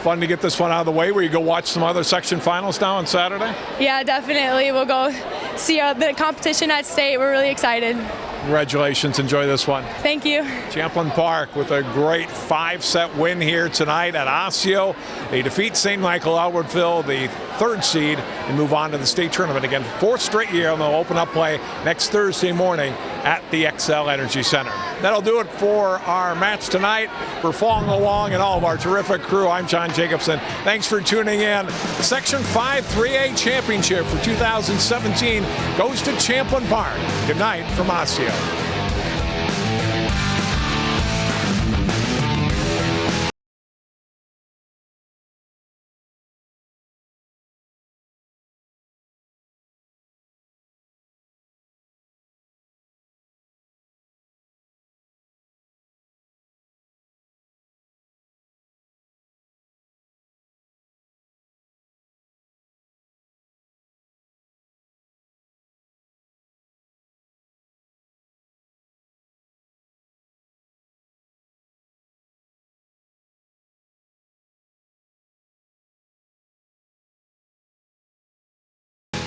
Fun to get this one out of the way. Will you go watch some other section finals now on Saturday? Yeah, definitely. We'll go see the competition at state. We're really excited. Congratulations. Enjoy this one. Thank you. Champlin Park with a great 5-set win here tonight at Osseo. They defeat St. Michael-Albertville, the 3rd seed, and move on to the state tournament again. 4th straight year, and they'll open up play next Thursday morning at the XL Energy Center. That'll do it for our match tonight. For following along and all of our terrific crew, I'm John Jacobson. Thanks for tuning in. Section 5 3A Championship for 2017 goes to Champlin Park. Good night from Osseo.